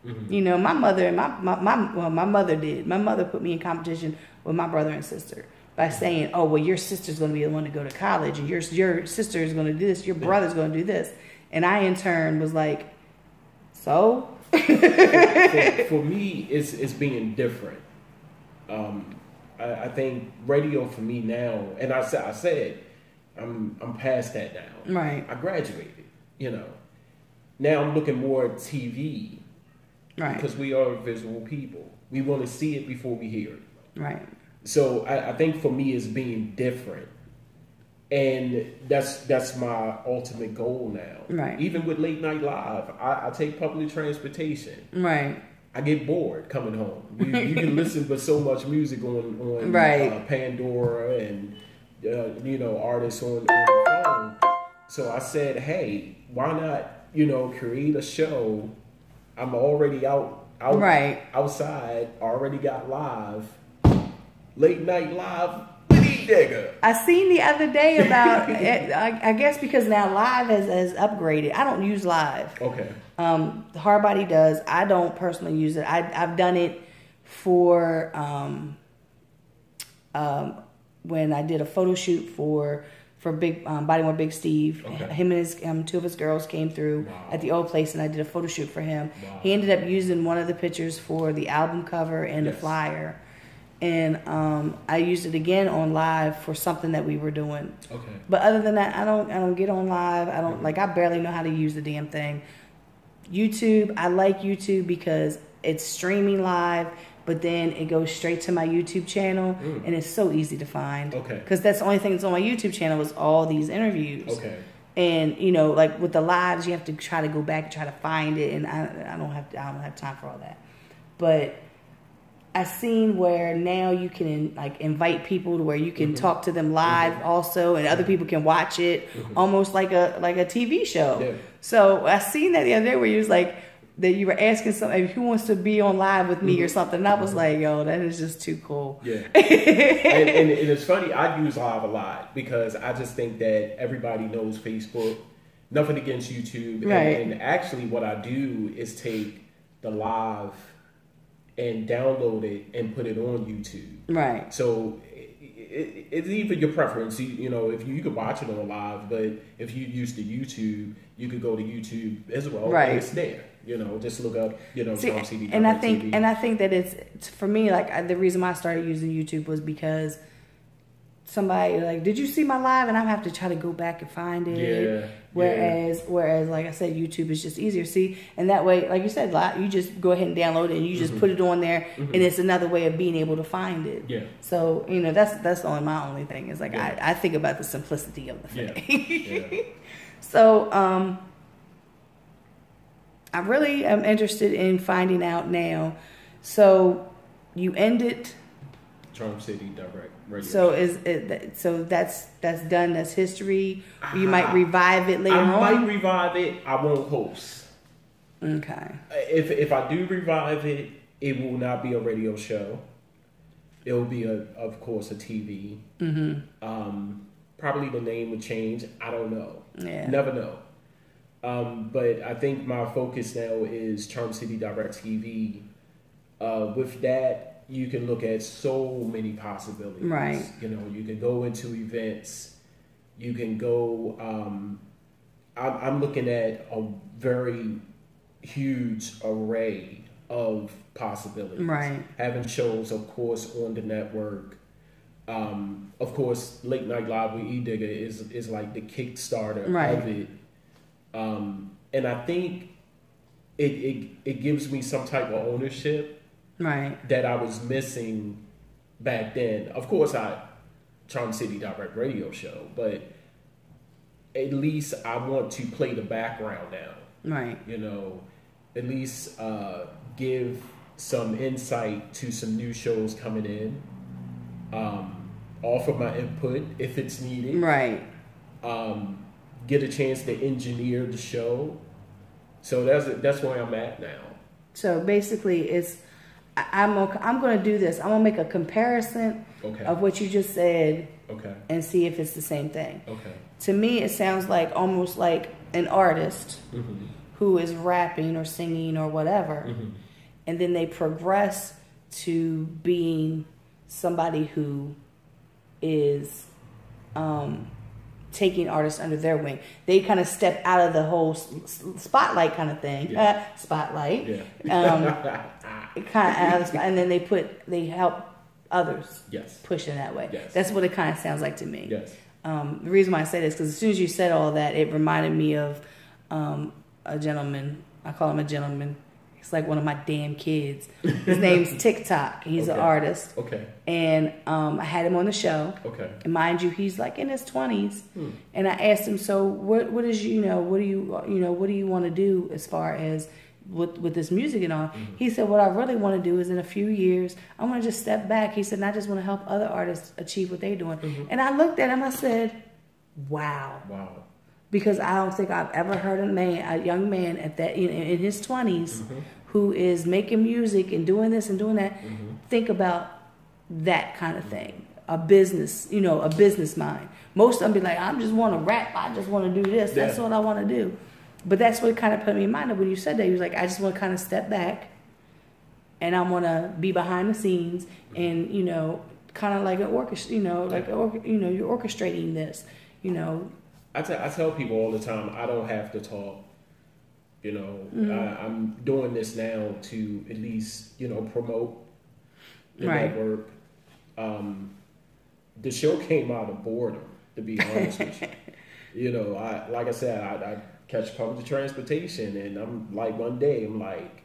My mother and my mother did. My mother put me in competition with my brother and sister by saying, "Oh, well, your sister's going to be the one to go to college, and your sister is going to do this. Your brother's going to do this." And I, in turn, was like, so for me, it's being different. I think radio for me now, and I said I'm past that now. Right. I graduated. Now I'm looking more at TV. Right. Because we are visual people. We want to see it before we hear it. Right. So I think for me it's being different. And that's my ultimate goal now. Right. Even with Late Night Live, I take public transportation. Right. I get bored coming home. You can listen to so much music on right. Pandora and artists on the phone. So I said, hey, why not create a show? I'm already outside. Already got live. Late Night Live. Digga. I seen the other day about I guess because now Live has upgraded. I don't use Live. Okay. Hardbody does. I don't personally use it. I've done it for when I did a photo shoot for Big Baltimore Big Steve. Okay. Him and his two of his girls came through at the old place, and I did a photo shoot for him. Wow. He ended up using one of the pictures for the album cover and the flyer. And I used it again on Live for something that we were doing. Okay. But other than that, I don't get on Live. I don't I barely know how to use the damn thing. YouTube, I like YouTube because it's streaming live, but then it goes straight to my YouTube channel, and it's so easy to find. Okay. Because that's the only thing that's on my YouTube channel is all these interviews. Okay. And with the lives, you have to try to go back and try to find it, and I don't have time for all that. But I've seen where now you can invite people to where you can talk to them live also, and other people can watch it almost like a TV show. Yeah. So I seen that the other day where you was like that you were asking somebody who wants to be on live with me or something, and I was like, yo, that is just too cool. Yeah. and it's funny, I use Live a lot because I just think that everybody knows Facebook. Nothing against YouTube. Right. And actually what I do is take the Live and download it and put it on YouTube. Right. So it's even your preference. If you could watch it on Live, but if you used to YouTube, you could go to YouTube as well. Right. And it's there. Just look up, Tom CD. And I think that it's for me, the reason why I started using YouTube was because somebody did you see my live? And I have to try to go back and find it. Yeah. Whereas, like I said, YouTube is just easier. See, and that way, like you said, you just go ahead and download it and you just put it on there, and it's another way of being able to find it. Yeah. So that's my only thing is I think about the simplicity of the thing. Yeah. So I really am interested in finding out now. So you ended Charm City Direct Radio. So so that's done. That's history. You might revive it later on. I might revive it. I won't host. Okay. If I do revive it, it will not be a radio show. It will be of course a TV. Mm-hmm. Probably the name would change. I don't know. Yeah. Never know. But I think my focus now is Charm City Direct TV. With that, you can look at so many possibilities. Right. You know, you can go into events. You can go. I'm looking at a very huge array of possibilities. Right. Having shows, of course, on the network. Of course, Late Night Live with Digga is like the Kickstarter of it. And I think it gives me some type of ownership that I was missing back then. Of course, Charm City Direct Radio Show, but at least I want to play the background now. Right. You know, at least give some insight to some new shows coming in. Offer my input if it's needed. Right. Get a chance to engineer the show. So that's where I'm at now. So basically, I'm going to do this. I'm going to make a comparison of what you just said, and see if it's the same thing. Okay. To me, it sounds like almost like an artist who is rapping or singing or whatever, and then they progress to being somebody who is taking artists under their wing. They kind of step out of the whole spotlight kind of thing. Spotlight. Yeah. Kind of out of the spot, and then they help others push in that way. Yes. That's what it kind of sounds like to me. Yes. The reason why I say this, because as soon as you said all that, it reminded me of a gentleman. I call him a gentleman. He's like one of my damn kids. His name's TikTok. He's an artist. Okay. And I had him on the show. Okay. And mind you, he's like in his 20s. And I asked him, so what do you want to do as far as with this music and all? He said, what I really want to do is in a few years, I want to just step back. He said, and I just want to help other artists achieve what they're doing. And I looked at him, I said, wow. Wow. Because I don't think I've ever heard a young man at that in his 20s who is making music and doing this and doing that, think about that kind of thing. A business, a business mind. Most of them be like, I just want to rap. I just want to do this. That's what I want to do. But that's what kind of put me in mind of when you said that. He was like, I just want to kind of step back, and I want to be behind the scenes, and kind of like an orchestra. You're orchestrating this. I tell people all the time, I don't have to talk. I'm doing this now to at least promote the network. The show came out of boredom, to be honest with you. Like I said, I catch public transportation, and I'm like, one day I'm like,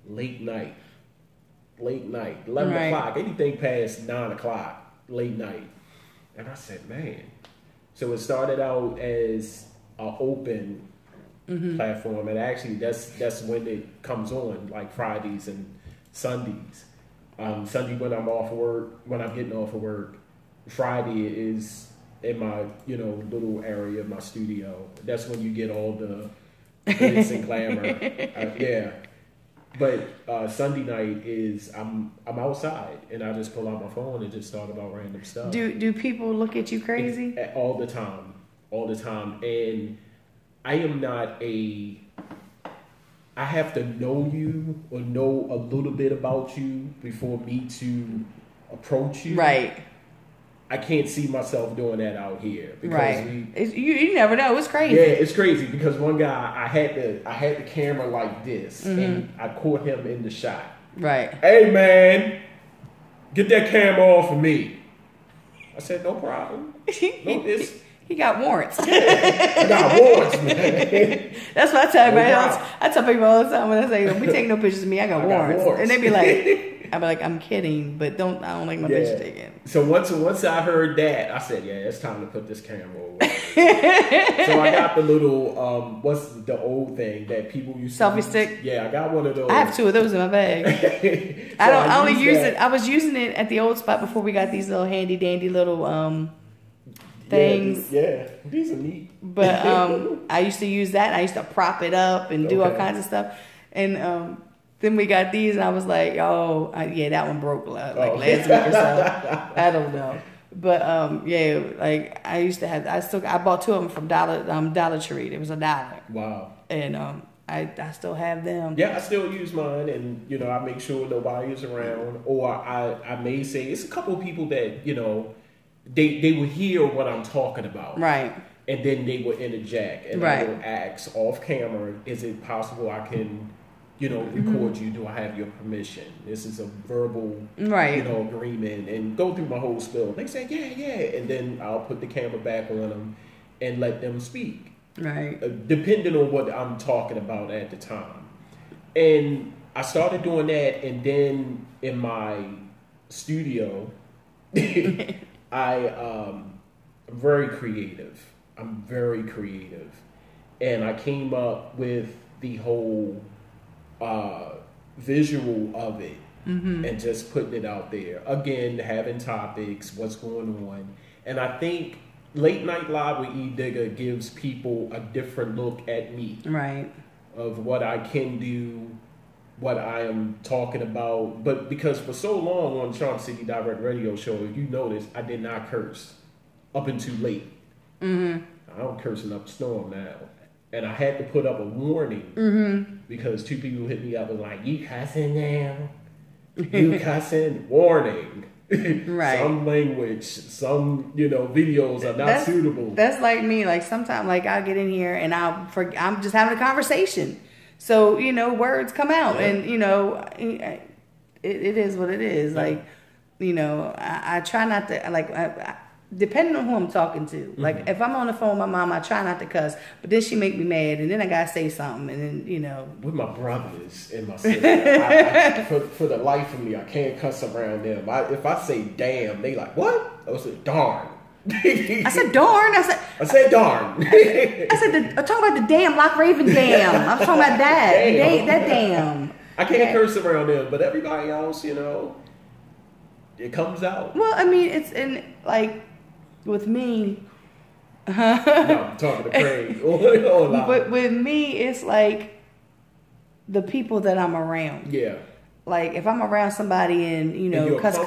late night, 11 o'clock, anything past 9 o'clock, late night. And I said, man. So it started out as an open platform, and actually that's when it comes on, like Fridays and Sundays. Sunday when I'm getting off of work. Friday is in my little area of my studio. That's when you get all the glitz and glamour. But Sunday night is I'm outside, and I just pull out my phone and just talk about random stuff. Do people look at you crazy? All the time. And I am not I have to know you or know a little bit about you before me to approach you. Right. I can't see myself doing that out here. Because you never know. It's crazy. Yeah, it's crazy because one guy, I had the camera like this, and I caught him in the shot. Right. Hey, man, get that camera off of me. I said, no problem. He got warrants. I got warrants, man. That's what I tell everybody else. I tell people all the time when I say, don't be taking no pictures of me. I got warrants. And they be like, I'd be like, I'm kidding, but I don't like my picture taken. So once I heard that, I said, yeah, it's time to put this camera away. So I got the little, what's the old thing that people used to selfie use? stick? Yeah, I got one of those. I have 2 of those in my bag. So I only use it. I was using it at the old spot before we got these little handy dandy little things. Yeah, these are neat. But I used to use that. I used to prop it up and do all kinds of stuff. And then we got these, and I was like, oh, yeah, that one broke like last week or so. I don't know. But yeah, like I used to have. I bought 2 of them from Dollar Tree. It was $1. Wow. And I still have them. Yeah, I still use mine, and I make sure nobody is around, or I may say it's a couple of people that they will hear what I'm talking about, right? And then they will interject, and I will ask off camera, is it possible I can record you? Do I have your permission? This is a verbal, agreement, and go through my whole spiel. They say, yeah, and then I'll put the camera back on them and let them speak, right? Depending on what I'm talking about at the time. And I started doing that, and then in my studio, I'm very creative. And I came up with the whole visual of it, and just putting it out there. Again, having topics, what's going on. And I think Late Night Live with Digga gives people a different look at me. Right. Of what I can do, what I am talking about. But because for so long on Charm City Direct Radio Show, if you notice, I did not curse up until late. I'm cursing up a storm now. And I had to put up a warning because 2 people hit me up and like, you cussing now? You cussing? Warning. Right. Some language, some, videos are not suitable. That's like me. Like sometimes, like I'll get in here and I'm just having a conversation. So, words come out and, it is what it is. Like, I try not to, depending on who I'm talking to. Like, if I'm on the phone with my mom, I try not to cuss. But then she make me mad, and then I got to say something, and then, With my brothers and my sister, for the life of me, I can't cuss around them. If I say damn, they like, what? I said, darn. I said darn. I said darn. I said, I'm talking about the damn Loch Raven dam. I'm talking about that. That damn. I can't curse around them, but everybody else, it comes out. Well, I mean, it's in, like, with me. No, I'm talking to Craig. But with me, it's like the people that I'm around. Yeah. Like, if I'm around somebody and, cuss,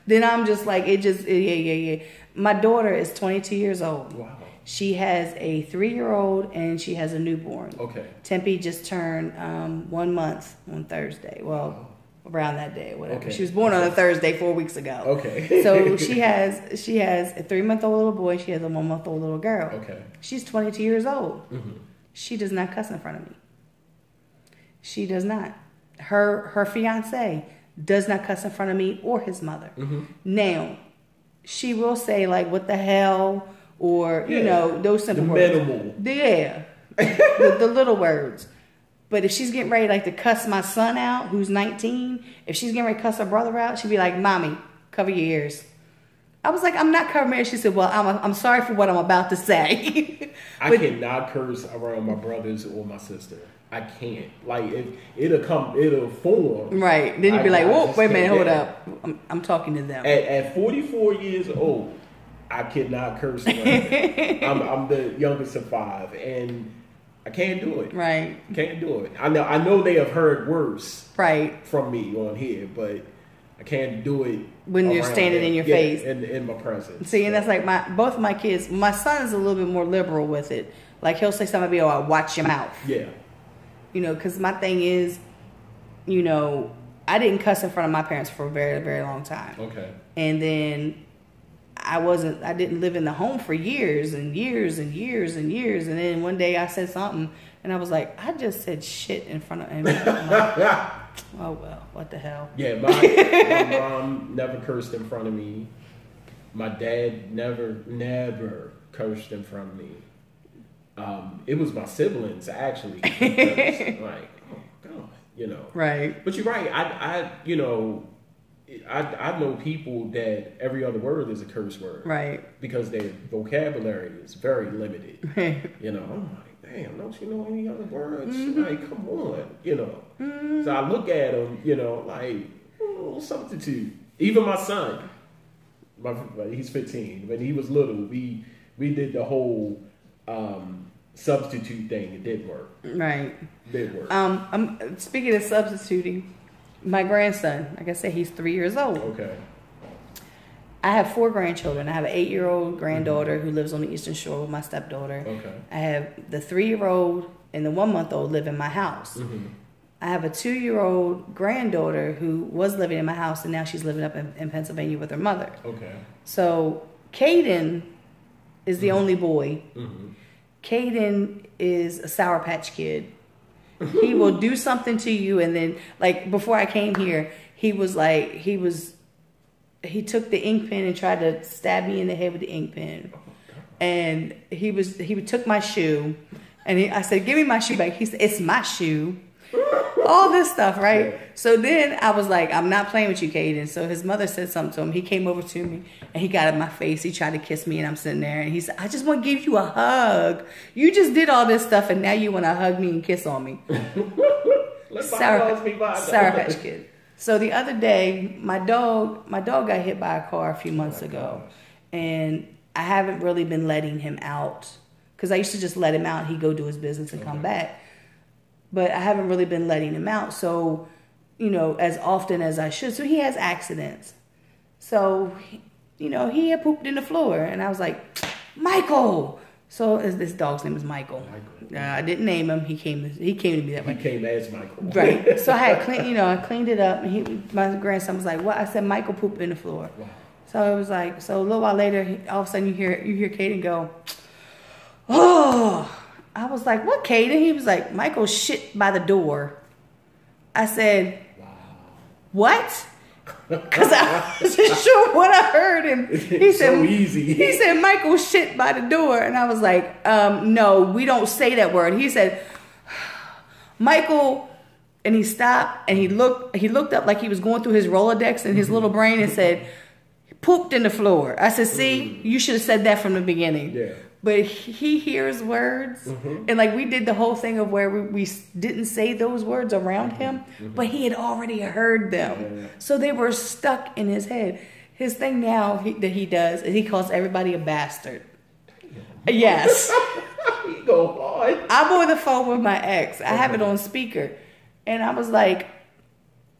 then I'm just like, yeah. My daughter is 22 years old. Wow. She has a 3-year-old and she has a newborn. Okay. Tempe just turned 1 month on Thursday. Well, around that day, whatever. Okay. She was born on a Thursday 4 weeks ago. Okay. So she has a 3-month-old little boy. She has a 1-month-old little girl. Okay. She's 22 years old. She does not cuss in front of me. She does not. Her fiance does not cuss in front of me or his mother. Now, she will say like, what the hell? Or, those simple words. Minimal. Yeah. the little words. But if she's getting ready like to cuss my son out, who's 19, if she's getting ready to cuss her brother out, she'd be like, Mommy, cover your ears. I was like, I'm not covering my ears. She said, well, I'm sorry for what I'm about to say. I cannot curse around my brothers or my sister. I can't. Like, it'll form. Right. Then you'd be like, whoa, wait a minute, hold up. I'm talking to them. At 44 years old, I cannot curse around them. I'm the youngest of 5, and I can't do it. Right. Can't do it. I know they have heard worse from me on here, but I can't do it when you're standing in your face. In my presence. See, and that's like both of my kids. My son is a little bit more liberal with it. Like, he'll say something, I'll watch your mouth. Yeah. Because my thing is, I didn't cuss in front of my parents for a very, very long time. Okay. And then I didn't live in the home for years and years and years and years. And then one day I said something and I was like, I just said shit in front of him. Like, oh, well, what the hell? Yeah, my mom never cursed in front of me. My dad never cursed in front of me. It was my siblings, actually. Like, oh, God. you know. Right. But you're right. I know people that every other word is a curse word. Right. Because their vocabulary is very limited. Right. You know, I'm like, damn, don't you know any other words? Like, come on, you know. So I look at them, you know, like, substitute. Even my son, he's 15. When he was little, we did the whole substitute thing. It did work. Right. Did work. I'm speaking of substituting. My grandson, like I said, he's 3 years old. Okay. I have 4 grandchildren. I have an 8-year-old granddaughter who lives on the Eastern Shore with my stepdaughter. Okay. I have the 3-year-old and the 1-month-old live in my house. I have a 2-year-old granddaughter who was living in my house, and now she's living up in Pennsylvania with her mother. Okay. So Caden is the only boy. Caden is a Sour Patch Kid. He will do something to you, and then, like, before I came here, he took the ink pen and tried to stab me in the head with the ink pen. And he took my shoe, and I said, "Give me my shoe back." He said, "It's my shoe." All this stuff, right? Yeah. So then I was like, "I'm not playing with you, Caden." So his mother said something to him. He came over to me, and he got in my face. He tried to kiss me, and I'm sitting there, and he said, "I just want to give you a hug. You just did all this stuff, and now you want to hug me and kiss on me." Sour Patch Kid. So the other day, my dog got hit by a car a few months ago, and I haven't really been letting him out because I used to just let him out. He'd go do his business and come back. But I haven't really been letting him out, so, you know, as often as I should. So he has accidents. So, you know, he had pooped in the floor, and I was like, "Michael!" So this dog's name is Michael. I didn't name him. He came to me that way. He came as Michael. Right. So I had I cleaned it up, and my grandson was like, "What?" I said, "Michael pooped in the floor." Wow. So it was like, so a little while later, all of a sudden you hear Caden go, "Oh." I was like, "What, Caden?" He was like, "Michael shit by the door." I said, "Wow. What?" Because I wasn't sure what I heard him. He said, so easy. He said, "Michael shit by the door." And I was like, "No, we don't say that word." He said, "Michael," and he stopped and he looked up like he was going through his Rolodex in his little brain and said, "Pooped in the floor." I said, "See, you should have said that from the beginning." Yeah. But he hears words, and like we did the whole thing of where we didn't say those words around him, but he had already heard them. Yeah. So they were stuck in his head. His thing now that he does is he calls everybody a bastard. Yes. He go hard. I'm on the phone with my ex. I have it on speaker. And I was like,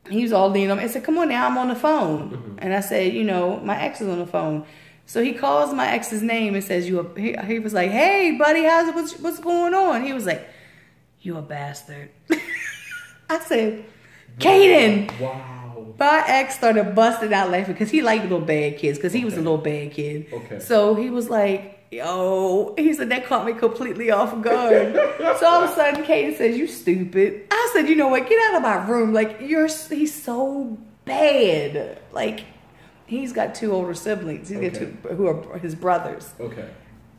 he was all leaning on me. I said, "Come on now, I'm on the phone." And I said, "You know, my ex is on the phone." So he calls my ex's name and says, he was like, "Hey, buddy, what's going on?" He was like, "You a bastard." I said, "Caden." Wow. My ex started busting out laughing because he liked little bad kids because he was a little bad kid. Okay. So he was like, "Yo," he said, that caught me completely off guard. So all of a sudden, Caden says, "You stupid." I said, "You know what? Get out of my room. Like, he's so bad. Like, he's got 2 older siblings. He's got 2 who are his brothers." Okay.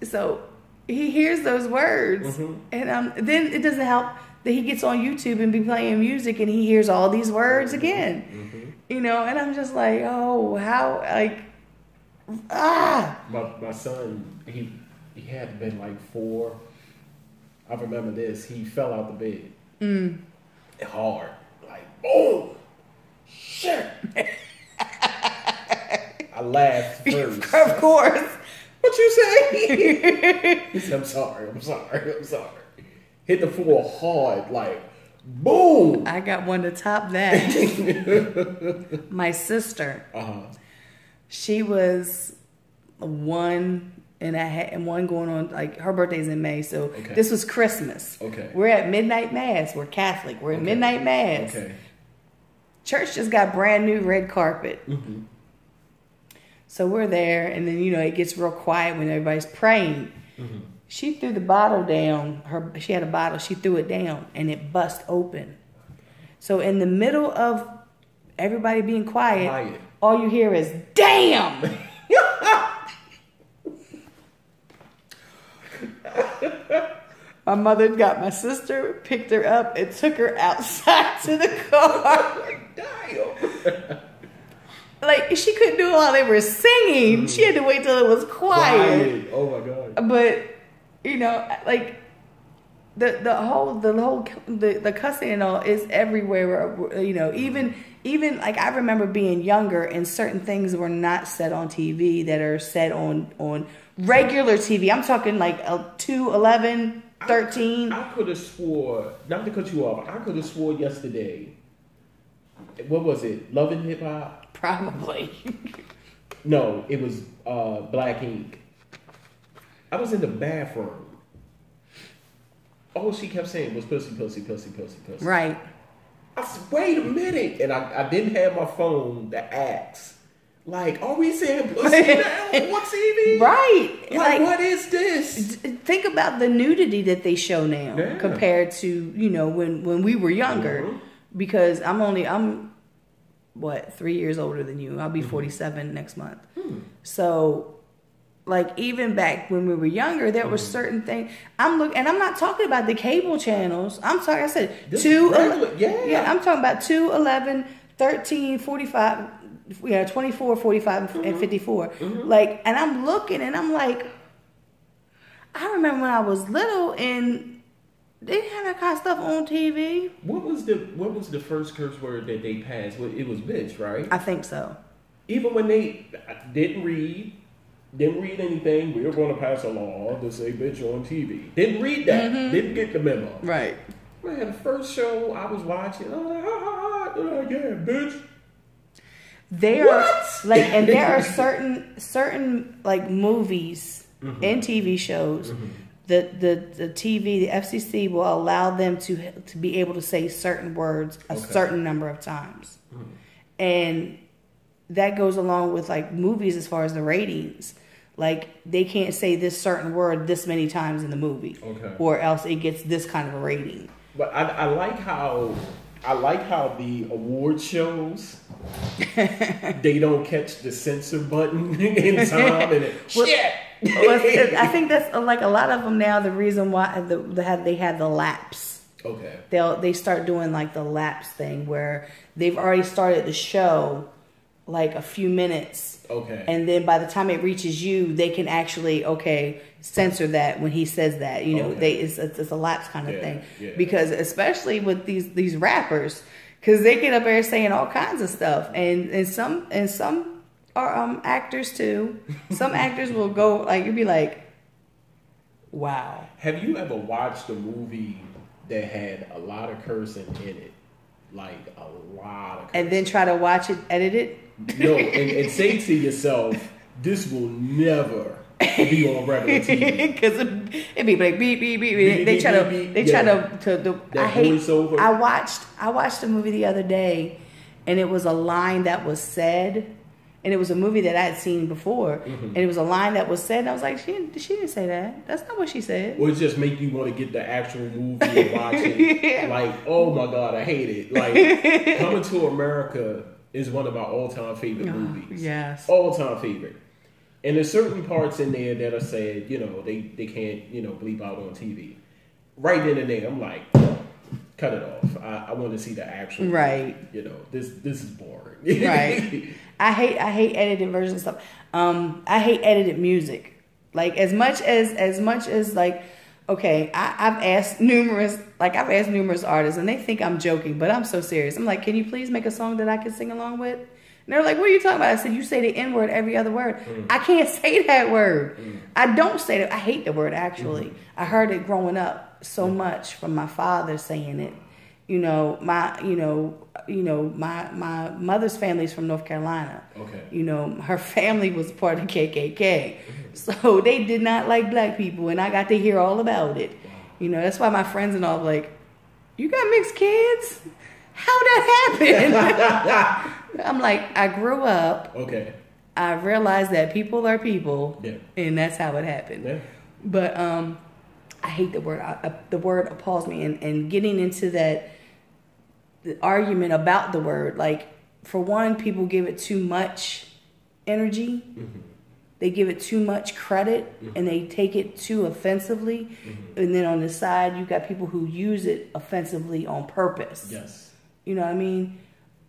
So he hears those words, and then it doesn't help that he gets on YouTube and be playing music, and he hears all these words again. You know, and I'm just like, oh, how, like, My son, he had been like 4. I remember this. He fell out the bed. Hard. Like, boom. Shit. I laughed first. Of course. What you say? He said, I'm sorry. Hit the floor hard, like, boom. I got one to top that. My sister. She was 1 and 1 going on, like, her birthday's in May, so this was Christmas. Okay. We're at midnight mass. We're Catholic. We're at midnight mass. Okay. Church just got brand new red carpet. So we're there, and then, you know, it gets real quiet when everybody's praying. She threw the bottle down. She had a bottle. She threw it down, and it bust open. So in the middle of everybody being quiet, all you hear is, "Damn!" My mother got my sister, picked her up, and took her outside to the car. Damn. Like, she couldn't do it while they were singing. She had to wait till it was quiet. Oh my God. But, you know, like, the cussing and all is everywhere. You know, even like, I remember being younger and certain things were not said on TV that are said on regular TV. I'm talking like 2, 11, 13. I could have swore, not to cut you off, I could have swore yesterday. What was it? Love and Hip Hop? Probably. No, it was Black Ink. I was in the bathroom. All she kept saying was pussy, pussy, pussy, pussy, pussy. Right. I said, wait a minute. And I didn't have my phone to ask. Like, are we saying pussy now on TV? Right. Like, what is this? Think about the nudity that they show now compared to, you know, when we were younger. Mm-hmm. Because I'm 3 years older than you. I'll be 47 next month. So, like, even back when we were younger, there were certain things. I'm not talking about the cable channels. I'm talking, I said, I'm talking about 2, 11, 13, 45, 24, 45, and 54. Like, and I'm looking and I'm like, I remember when I was little and they didn't have that kind of stuff on TV. What was the first curse word that they passed? It was bitch, right? I think so. Even when they didn't read anything, we were going to pass a law to say bitch on TV. Didn't read that. Didn't get the memo. Right. Man, the first show I was watching, I was like, yeah, bitch. There are certain like movies and TV shows. The TV, the FCC will allow them to be able to say certain words a certain number of times. And that goes along with like movies as far as the ratings. Like, they can't say this certain word this many times in the movie. Or else it gets this kind of a rating. But I like how the award shows, they don't catch the censor button in time and shit. I think that's like a lot of them now. The reason why they have the lapse. Okay. They start doing like the lapse thing where they've already started the show like a few minutes. Okay. And then by the time it reaches you, they can actually censor that when he says that. You know, it's a lapse kind of thing. Yeah. Because especially with these rappers, because they get up there saying all kinds of stuff, and some are actors too. Some actors will go like, you'll be like, wow. Have you ever watched a movie that had a lot of cursing in it? Like a lot of cursing. And then try to watch it, edit it? No, and say to yourself, this will never be on regular TV. Because it'd be like beep, beep, beep. They try to I hate voiceover. I watched a movie the other day, and it was a line that was said. And it was a movie that I had seen before. And it was a line that was said. And I was like, she didn't say that. That's not what she said. Or it just make you want to get the actual movie and watch it. Like, oh my God, I hate it. Like, Coming to America is one of my all-time favorite movies. Yes. All-time favorite. And there's certain parts in there that are said, you know, they can't, you know, bleep out on TV. Right then and there, I'm like, cut it off. I want to see the actual movie. You know, this is boring. Right. I hate edited versions of stuff. I hate edited music. Like, as much as like, okay, I've asked numerous artists, and they think I'm joking, but I'm so serious. I'm like, can you please make a song that I can sing along with? And they're like, what are you talking about? I said, you say the N-word every other word. I can't say that word. I don't say that. I hate the word, actually. I heard it growing up so much from my father saying it. You know, my mother's family's from North Carolina. Okay. You know, her family was part of KKK. So they did not like black people, and I got to hear all about it. You know, that's why my friends and all were like, you got mixed kids? How'd that happen? I'm like, I grew up. Okay. I realized that people are people, and that's how it happened. Yeah. But I hate the word. The word appalls me, and getting into the argument about the word. Like, for one, people give it too much energy. they give it too much credit and they take it too offensively. And then on the side, you got people who use it offensively on purpose. Yes. You know what I mean?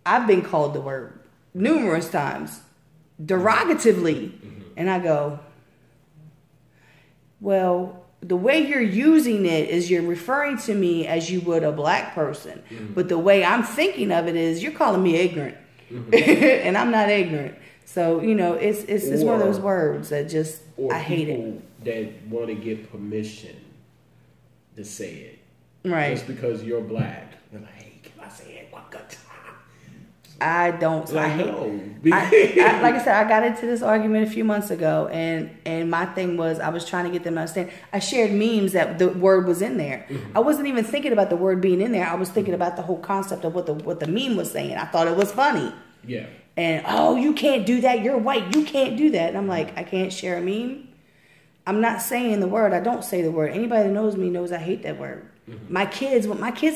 I've been called the word numerous times, derogatively. And I go, well, the way you're using it is you're referring to me as you would a black person. But the way I'm thinking of it is you're calling me ignorant. And I'm not ignorant. So, you know, it's one of those words that just, I hate it. That want to get permission to say it. Right. Just because you're black. They're like, hey, can I say it one good time? I don't. Like, I hate no. like I said, I got into this argument a few months ago, and my thing was I was trying to get them to understand. I shared memes that the word was in there. I wasn't even thinking about the word being in there. I was thinking about the whole concept of what the meme was saying. I thought it was funny. Yeah. And, oh, you can't do that. You're white. You can't do that. And I'm like, I can't share a meme. I'm not saying the word. I don't say the word. Anybody that knows me knows I hate that word. My kids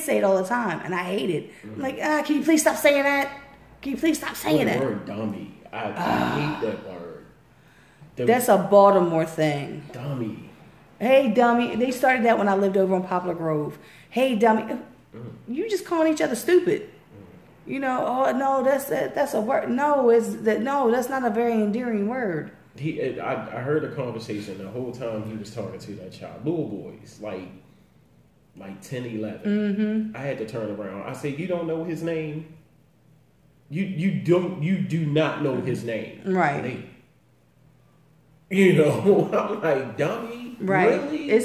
say it all the time, and I hate it. I'm like, can you please stop saying that? Can you please stop saying that? The word dummy. I hate that word. That's a Baltimore thing. Dummy. Hey, dummy. They started that when I lived over on Poplar Grove. Hey, dummy. You just calling each other stupid. You know, oh, no, that's a word. No, that's not a very endearing word. I heard a conversation the whole time he was talking to that child. Little boys, like 10, 11. I had to turn around. I said, you don't know his name? You do not know his name. Right. You know, I'm like, dummy? Right. Really?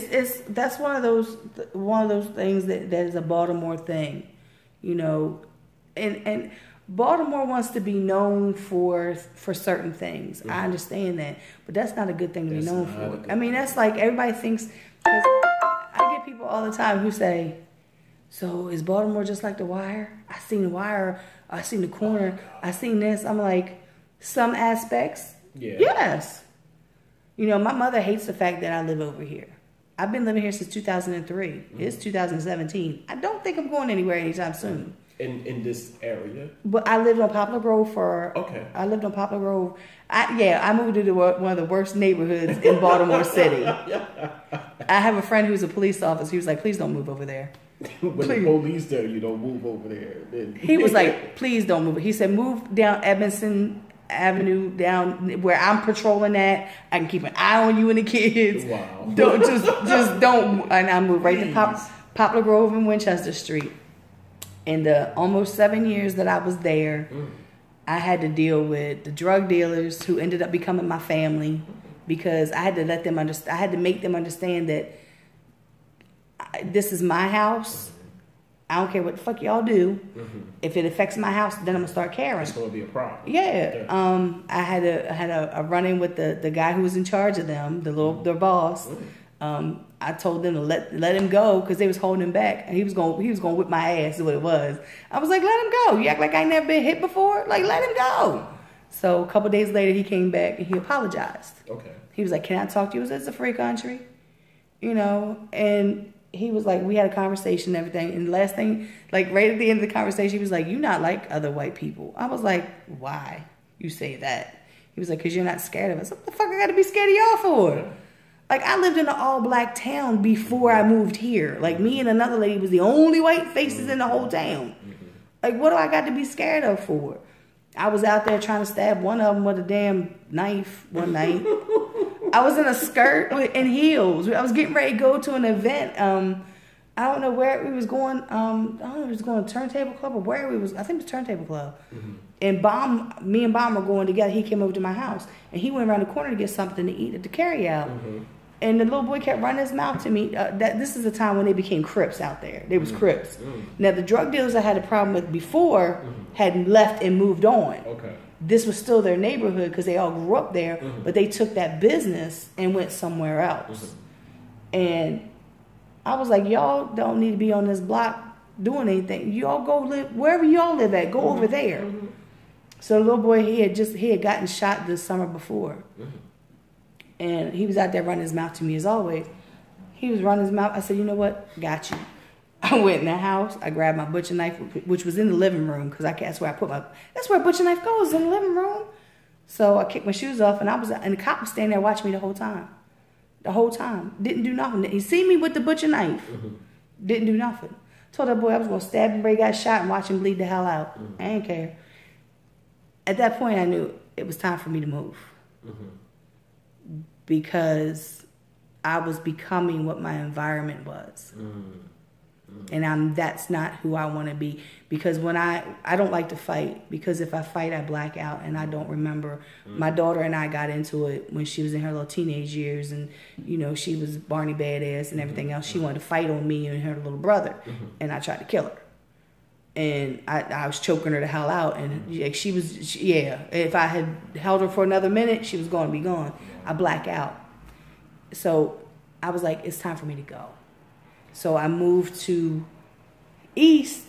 That's one of those things that is a Baltimore thing. You know, and Baltimore wants to be known for certain things. I understand that, but that's not a good thing to be known for. I mean, that's like everybody thinks. Cause I get people all the time who say, "So is Baltimore just like The Wire? I seen The Wire. I seen The Corner. I seen this." I'm like, some aspects, yes. You know, my mother hates the fact that I live over here. I've been living here since 2003. It's 2017. I don't think I'm going anywhere anytime soon. In this area? But I lived on Poplar Grove I lived on Poplar Grove. I moved into one of the worst neighborhoods in Baltimore City. I have a friend who's a police officer. He was like, please don't move over there. When the police tell you don't move over there. Then. He was like, please don't move. He said, move down Edmondson Avenue, down where I'm patrolling at. I can keep an eye on you and the kids. Wow. Don't just don't. And I moved right to Poplar Grove and Winchester Street. In the almost 7 years that I was there, I had to deal with the drug dealers who ended up becoming my family because I had to let them understand. I had to make them understand that this is my house. I don't care what the fuck y'all do. If it affects my house, then I'm gonna start caring. It's gonna be a problem. Yeah. I had a run-in with the guy who was in charge of them, their boss. I told them to let him go because they was holding him back, and he was gonna whip my ass. Is what it was. I was like, let him go. You act like I ain't never been hit before. Like, let him go. So a couple days later, he came back and he apologized. Okay. He was like, can I talk to you? He was, it's a free country, you know. And he was like, we had a conversation and everything. And the last thing, like right at the end of the conversation, he was like, you not like other white people. I was like, why you say that? He was like, because you're not scared of us. What the fuck I got to be scared of y'all for? Like, I lived in an all-black town before I moved here. Like, me and another lady was the only white faces in the whole town. Like, what do I got to be scared of for? I was out there trying to stab one of them with a damn knife one night. I was in a skirt and heels. I was getting ready to go to an event. I don't know where we was going. I don't know if it was going to Turntable Club or where we was. I think it was Turntable Club. And me and Bomb were going together. He came over to my house. And he went around the corner to get something to eat at the carry-out. And the little boy kept running his mouth to me. This is the time when they became Crips out there. They was Crips. Now, the drug dealers I had a problem with before had left and moved on. Okay. This was still their neighborhood because they all grew up there. But they took that business and went somewhere else. And I was like, y'all don't need to be on this block doing anything. Y'all go live wherever y'all live at. Go over there. So the little boy, he had gotten shot the summer before. And he was out there running his mouth to me as always. He was running his mouth. I said, you know what? Got you. I went in the house. I grabbed my butcher knife, which was in the living room, because that's where I put that's where a butcher knife goes, in the living room. So I kicked my shoes off, and the cop was standing there watching me the whole time. The whole time. Didn't do nothing. He seen me with the butcher knife. Didn't do nothing. Told that boy I was going to stab him, he got shot, and watch him bleed the hell out. I didn't care. At that point, I knew it was time for me to move. Because I was becoming what my environment was. And that's not who I want to be. Because when I don't like to fight, because if I fight, I black out and I don't remember. My daughter and I got into it when she was in her little teenage years, and you know, she was Barney badass and everything else. She wanted to fight on me and her little brother, and I tried to kill her. And I was choking her the hell out, and if I had held her for another minute, she was going to be gone. I black out. So I was like, it's time for me to go. So I moved to East,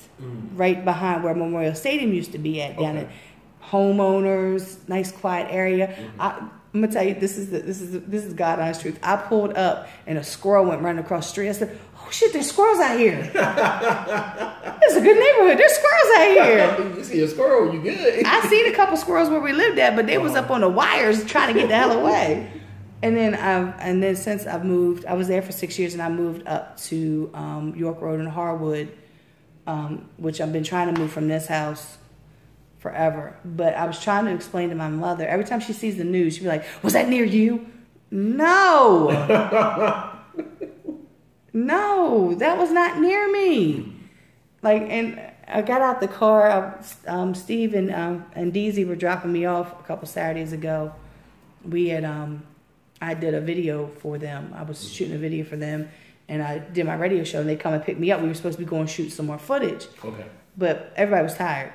right behind where Memorial Stadium used to be at, down at homeowners, nice quiet area. I'm gonna tell you, this is God honest truth. I pulled up and a squirrel went running across the street. I said, "Oh shit, there's squirrels out here. It's a good neighborhood. There's squirrels out here." You see a squirrel, you good. I seen a couple squirrels where we lived at, but they was up on the wires trying to get the hell away. And then since I've moved, I was there for 6 years, and I moved up to York Road in Harwood, which I've been trying to move from this house forever. But I was trying to explain to my mother, every time she sees the news, she'd be like, "Was that near you?" No. No, that was not near me. Like, and I got out the car. Steve and Deezy were dropping me off a couple Saturdays ago. We had I did a video for them. I was shooting a video for them, and I did my radio show, and they come and pick me up. We were supposed to be going to shoot some more footage. Okay. But everybody was tired.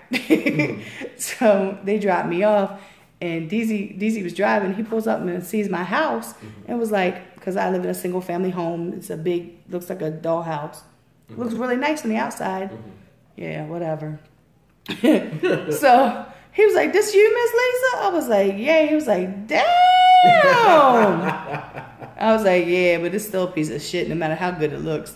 So they dropped me off, and Deezy was driving. He pulls up and sees my house and was like, because I live in a single family home. It's a big, looks like a dollhouse. Looks really nice on the outside. Yeah, whatever. So he was like, "This you, Miss Lisa?" I was like, "Yeah." He was like, "Damn." I was like, "Yeah, but it's still a piece of shit no matter how good it looks."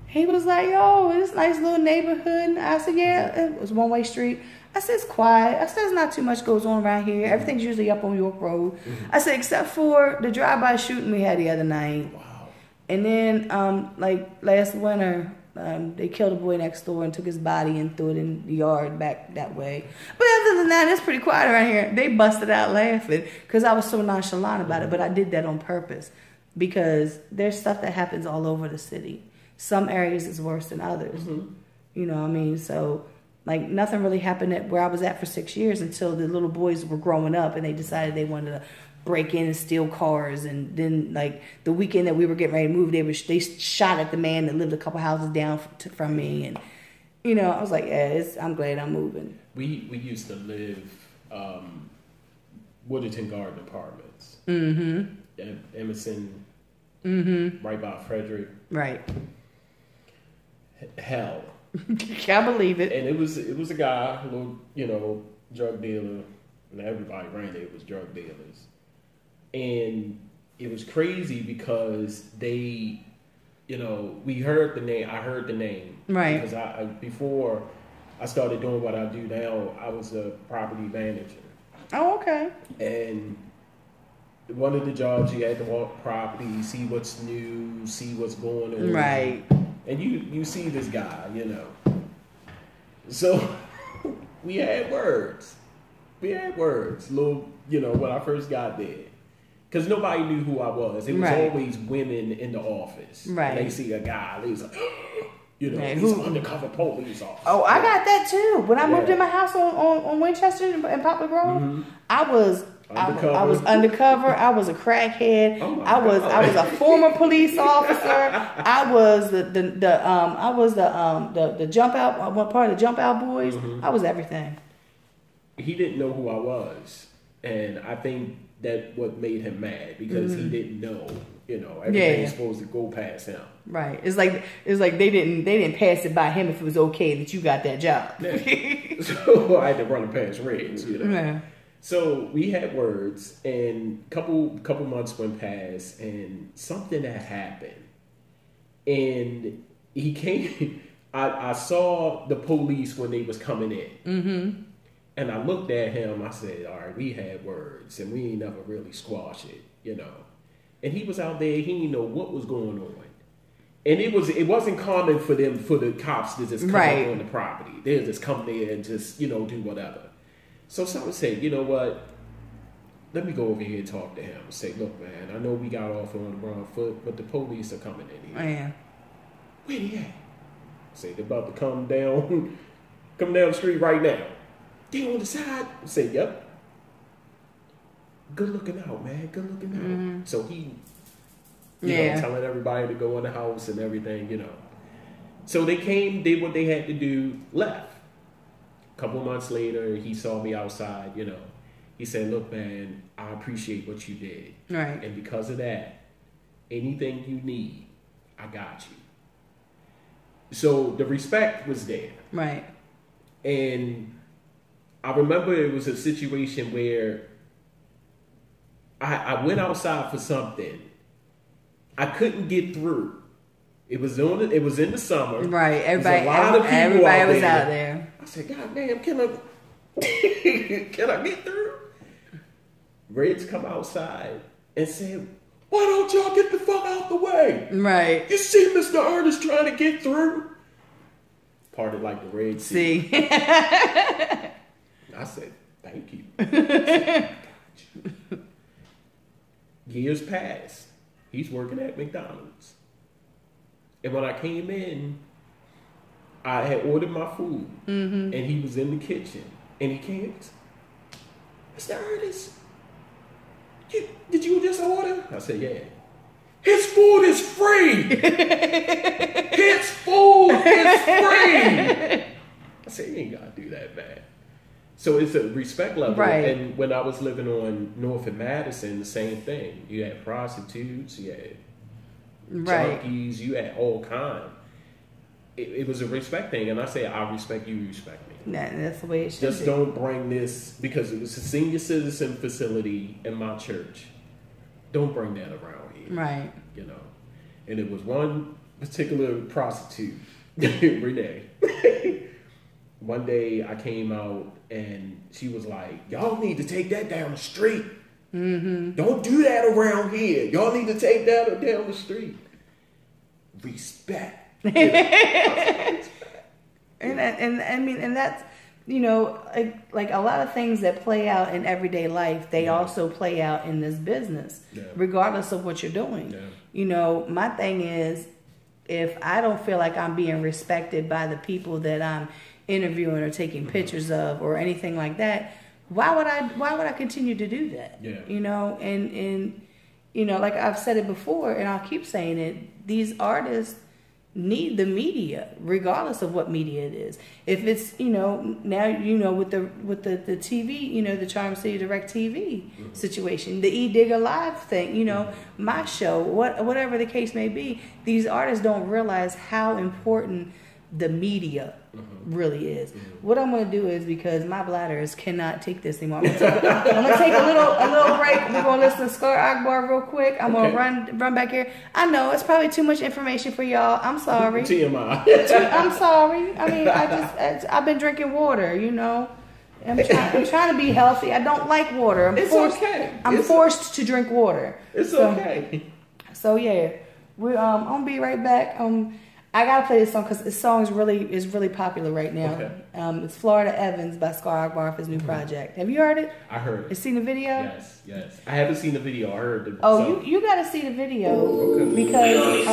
He was like, "Yo, it's a nice little neighborhood." I said, "Yeah, it was one-way street." I said, "It's quiet." I said, "There's not too much goes on around here. Everything's usually up on York Road." I said, "Except for the drive-by shooting we had the other night." Wow. And then, like last winter, they killed a boy next door and took his body and threw it in the yard back that way. But other than that, it's pretty quiet around here. They busted out laughing because I was so nonchalant about it. But I did that on purpose because there's stuff that happens all over the city. Some areas is worse than others. You know what I mean? So, like, nothing really happened at where I was at for 6 years until the little boys were growing up and they decided they wanted to break in and steal cars. And then, like, the weekend that we were getting ready to move, they shot at the man that lived a couple houses down from me. And, you know, I was like, yeah, I'm glad I'm moving. We used to live Woodington Garden Apartments. Emerson, right by Frederick. Right. Hell. Can't believe it. And it was a guy, a little, you know, drug dealer, and everybody around there was drug dealers. And it was crazy because they, you know, we heard the name. I heard the name, right? Because I before I started doing what I do now, I was a property manager. Oh, okay. And one of the jobs, you had to walk property, see what's new, see what's going on, right? And you see this guy, you know. So we had words. Little, you know, when I first got there. Because nobody knew who I was. It was always women in the office. Right. And they see a guy, they was like, you know, he's an undercover police officer. Oh, I got that too. When I moved in my house on Winchester in Poplar Grove, I was undercover. I was a crackhead. Oh I was a former police officer. I was the jump out, one part of the jump out boys. I was everything. He didn't know who I was, and I think that what made him mad because he didn't know. You know, everything's supposed to go past him. Right. It's like they didn't pass it by him if it was okay that you got that job. Yeah. So I had to run it past Reds, you know. Yeah. So we had words, and couple months went past, and something had happened, and he came. I saw the police when they was coming in, And I looked at him, I said, all right, we had words and we ain't never really squashed it, you know. And he was out there, he didn't know what was going on. And it wasn't common for the cops to just come up on the property. They'll just come there and just, you know, do whatever. So someone said, you know what? Let me go over here and talk to him and say, look, man, I know we got off on the wrong foot, but the police are coming in here. Oh, yeah. Where they at? I say, they're about to come down the street right now. They on the side? I say, yep. Good looking out, man. Good looking out. Mm-hmm. So he, you know, telling everybody to go in the house and everything, you know. So they came, did what they had to do, left. A couple months later, he saw me outside, you know. He said, look, man, I appreciate what you did. Right. And because of that, anything you need, I got you. So the respect was there. Right. And I remember it was a situation where I went outside for something. I couldn't get through. It was in the summer. Right. Everybody was out there. I said, God damn, can I get through? Reds come outside and said, why don't y'all get the fuck out the way? Right. You see Mr. Ernest trying to get through? Parted like the Red Sea. I said, thank you. Years passed. He's working at McDonald's. And when I came in, I had ordered my food. Mm-hmm. And he was in the kitchen. And he came, Mr. Ernest, did you just order? I said, yeah. His food is free. His food is free. I said, you ain't got to do that, man. So it's a respect level. Right. And when I was living on North and Madison, the same thing. You had prostitutes, you had junkies, you had all kinds. It was a respect thing. And I say, I respect you, respect me. That's the way it should Just be. don't bring this, because it was a senior citizen facility in my church. Don't bring that around here. Right. You know. And it was one particular prostitute, Renee. One day I came out and she was like, y'all need to take that down the street. Mm-hmm. Don't do that around here. Y'all need to take that down the street. Respect. You know? And that's, you know, like a lot of things that play out in everyday life, they also play out in this business, regardless of what you're doing. Yeah. You know, my thing is, if I don't feel like I'm being respected by the people that I'm interviewing or taking pictures of or anything like that, why would I continue to do that? Yeah. You know, and you know, like I've said it before, and I'll keep saying it, these artists need the media, regardless of what media it is. If it's, you know, now, you know, with the TV, you know, the Charm City Direct TV situation, the Digga Live thing, you know, my show, whatever the case may be, these artists don't realize how important the media really is. What I'm going to do is, because my bladders cannot take this anymore, I'm going to take a little break. We're going to listen to Scar Akbar real quick. I'm going to run back here. I know it's probably too much information for y'all. I'm sorry. TMI. I'm sorry. I mean, I've been drinking water, you know. I'm trying to be healthy. I don't like water. I'm forced to drink water. It's okay. So yeah, I'm gonna be right back. I gotta play this song because this song is really popular right now. Okay. It's Florida Evans by Scar Akbar, his new project. Have you heard it? I heard it. You seen the video? Yes. I haven't seen the video. I heard the song. You gotta see the video because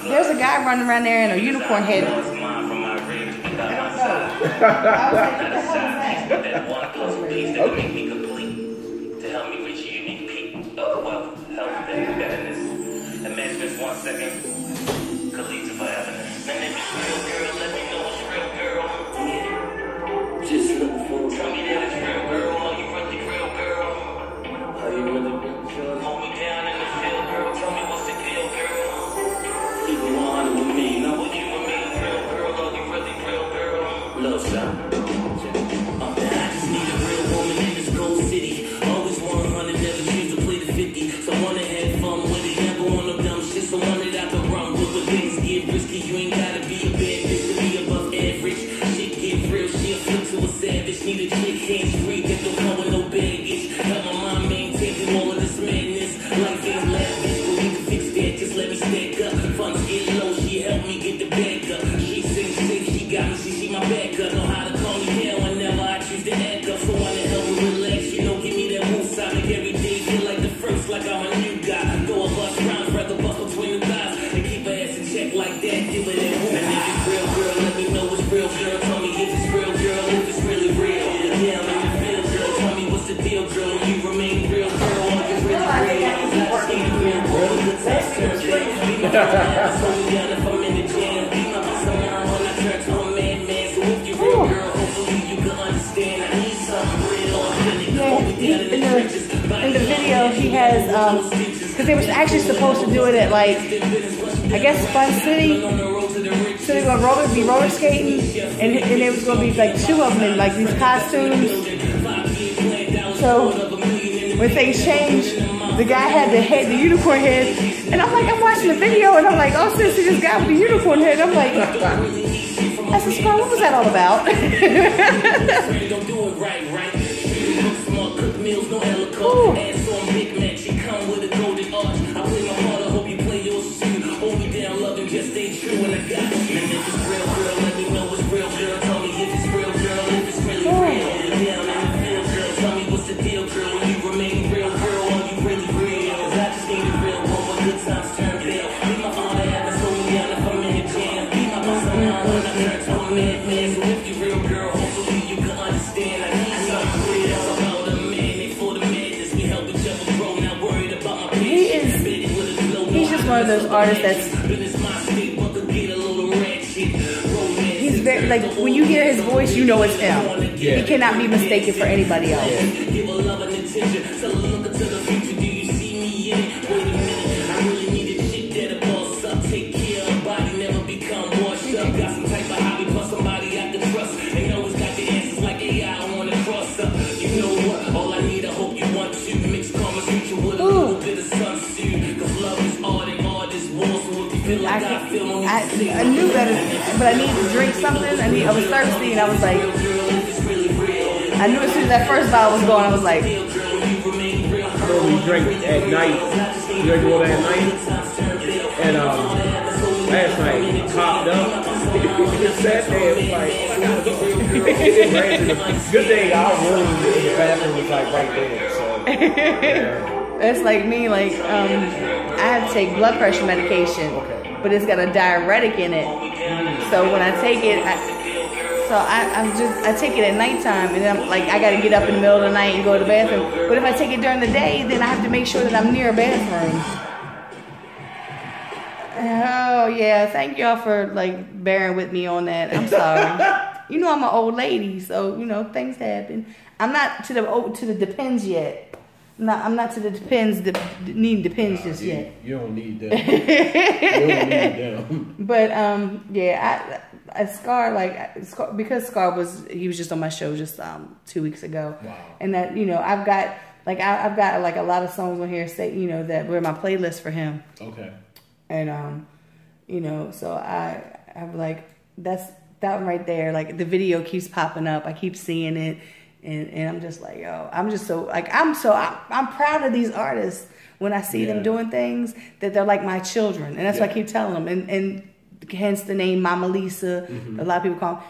there's a guy running around there in a unicorn head. I don't know. I was like, what the hell is that? That one puzzle piece that make me complete to help me reach a unique peak of wealth, health, and togetherness. Imagine this 1 second could lead to forever. And if it's real, girl, let me know it's real, girl. Just look for it. Tell me that it's real, girl. Are you really real, girl? Are you really real, girl? Hold me down in the field, girl. Tell me what's the deal, girl. Keep it on with me. Now what you and me, real, girl? Are you really real, girl? Love sound. I just need a real woman in this cold city. Always 100, never choose to play the 50. So wanna have fun with it, never on no dumb shit. So one that I can run with when things get risky. You ain't gotta be a bad bitch to be above average. Shit get real, shit flip to a sad the chick can't freak and don't come with no baggage. Help my mom maintain through all of this madness. Life ain't lavish, but we can fix that. Just let me stack up. Funds get low, she helped me get the bag up. She sings sick, she got me, she my back up. Know how to calm me down whenever I choose to act up. So I can help me relax, you know, give me that woosah. Make every day feel like the first, like I'm a new guy. Throw a bus round, rather buckle between the thighs. And keep her ass in check like that, give her that woo. And if it's real, girl, let me know it's real, girl. Tell me if it's real, girl, if it's really real. Yeah, let me feel, girl. Tell me what's the deal, girl. You remain real, girl. If it's really real, I just need a real girl. Good times turn real. Be my friend, slow me down if I'm in the jam. Be my boss of mine when I turn to a madman. So if you're real, girl, hopefully you can understand. I need something real. In the video, he has, because they were actually supposed to do it at, like, I guess Fun City. So they were going to be roller skating, and it was going to be like two of them in like these costumes. So when things changed, the guy had the unicorn head, and I'm like, I'm watching the video, and I'm like, oh, sis, he just got the unicorn head. And I'm like, I said, Scar, what was that all about? Ooh. Ass on Big Mac, she come with a golden arch. I play my part, I hope you play yours too. Hold me down, love and just stay true. And I got you. And if it's real, girl, let me know it's real, girl. Tell me if it's real, girl, if it's really real. Down in the field, girl, tell me what's the deal, girl. When you remain real, girl, are you really real? Cause I just need a real one when good times turn real. Be my all I have and slow me down if I'm in the jam. Be my boss of mine when I turn to a madman. So if you're real, girl, hopefully you can understand. I need something real. About a man, they for the madness. We help each other grow, not worried about my He's just one of those artists that's, he's very, like, when you hear his voice, you know it's him. Yeah. He cannot be mistaken for anybody else. Give a love and attention. Tell her look into the future. Do you see me in it? Wait a minute. I really need a chick that'll boss up. Take care of her body, never become washed up. Got some type of hobby, plus somebody I can trust. And always got the answers like AI. I want to cross up. You know what? All I need, I hope you want to. Mix karma's future with a little bit of sunsuit. Cause love is art and art is war. So if you feel like I feel on I knew better, but I needed to drink something. I was thirsty, and I was like, I knew as soon as that first bottle was going, I was like, So we drink at night. We drink water at night. And last night, popped up. Sat there, it was like, good thing our room in the bathroom was like right there. So yeah. That's like me. Like, I have to take blood pressure medication, but it's got a diuretic in it. So when I take it, I take it at nighttime, and then I'm like, I got to get up in the middle of the night and go to the bathroom. But if I take it during the day, then I have to make sure that I'm near a bathroom. Oh yeah, thank y'all for like bearing with me on that. I'm sorry. You know I'm an old lady, so you know things happen. I'm not to the depends yet. I'm not to the depends needing depends just yet. You don't need that. You don't need them. But yeah, I Scar, because Scar was just on my show just 2 weeks ago. Wow. And that, you know, I've got like a lot of songs on here say, you know, that were in my playlist for him. Okay. And you know, so I'm like, that's that one right there. Like the video keeps popping up. I keep seeing it. And I'm just like, yo, I'm just so like I'm proud of these artists when I see them doing things that they're like my children, and that's what I keep telling them. And hence the name Mama Lisa. A lot of people call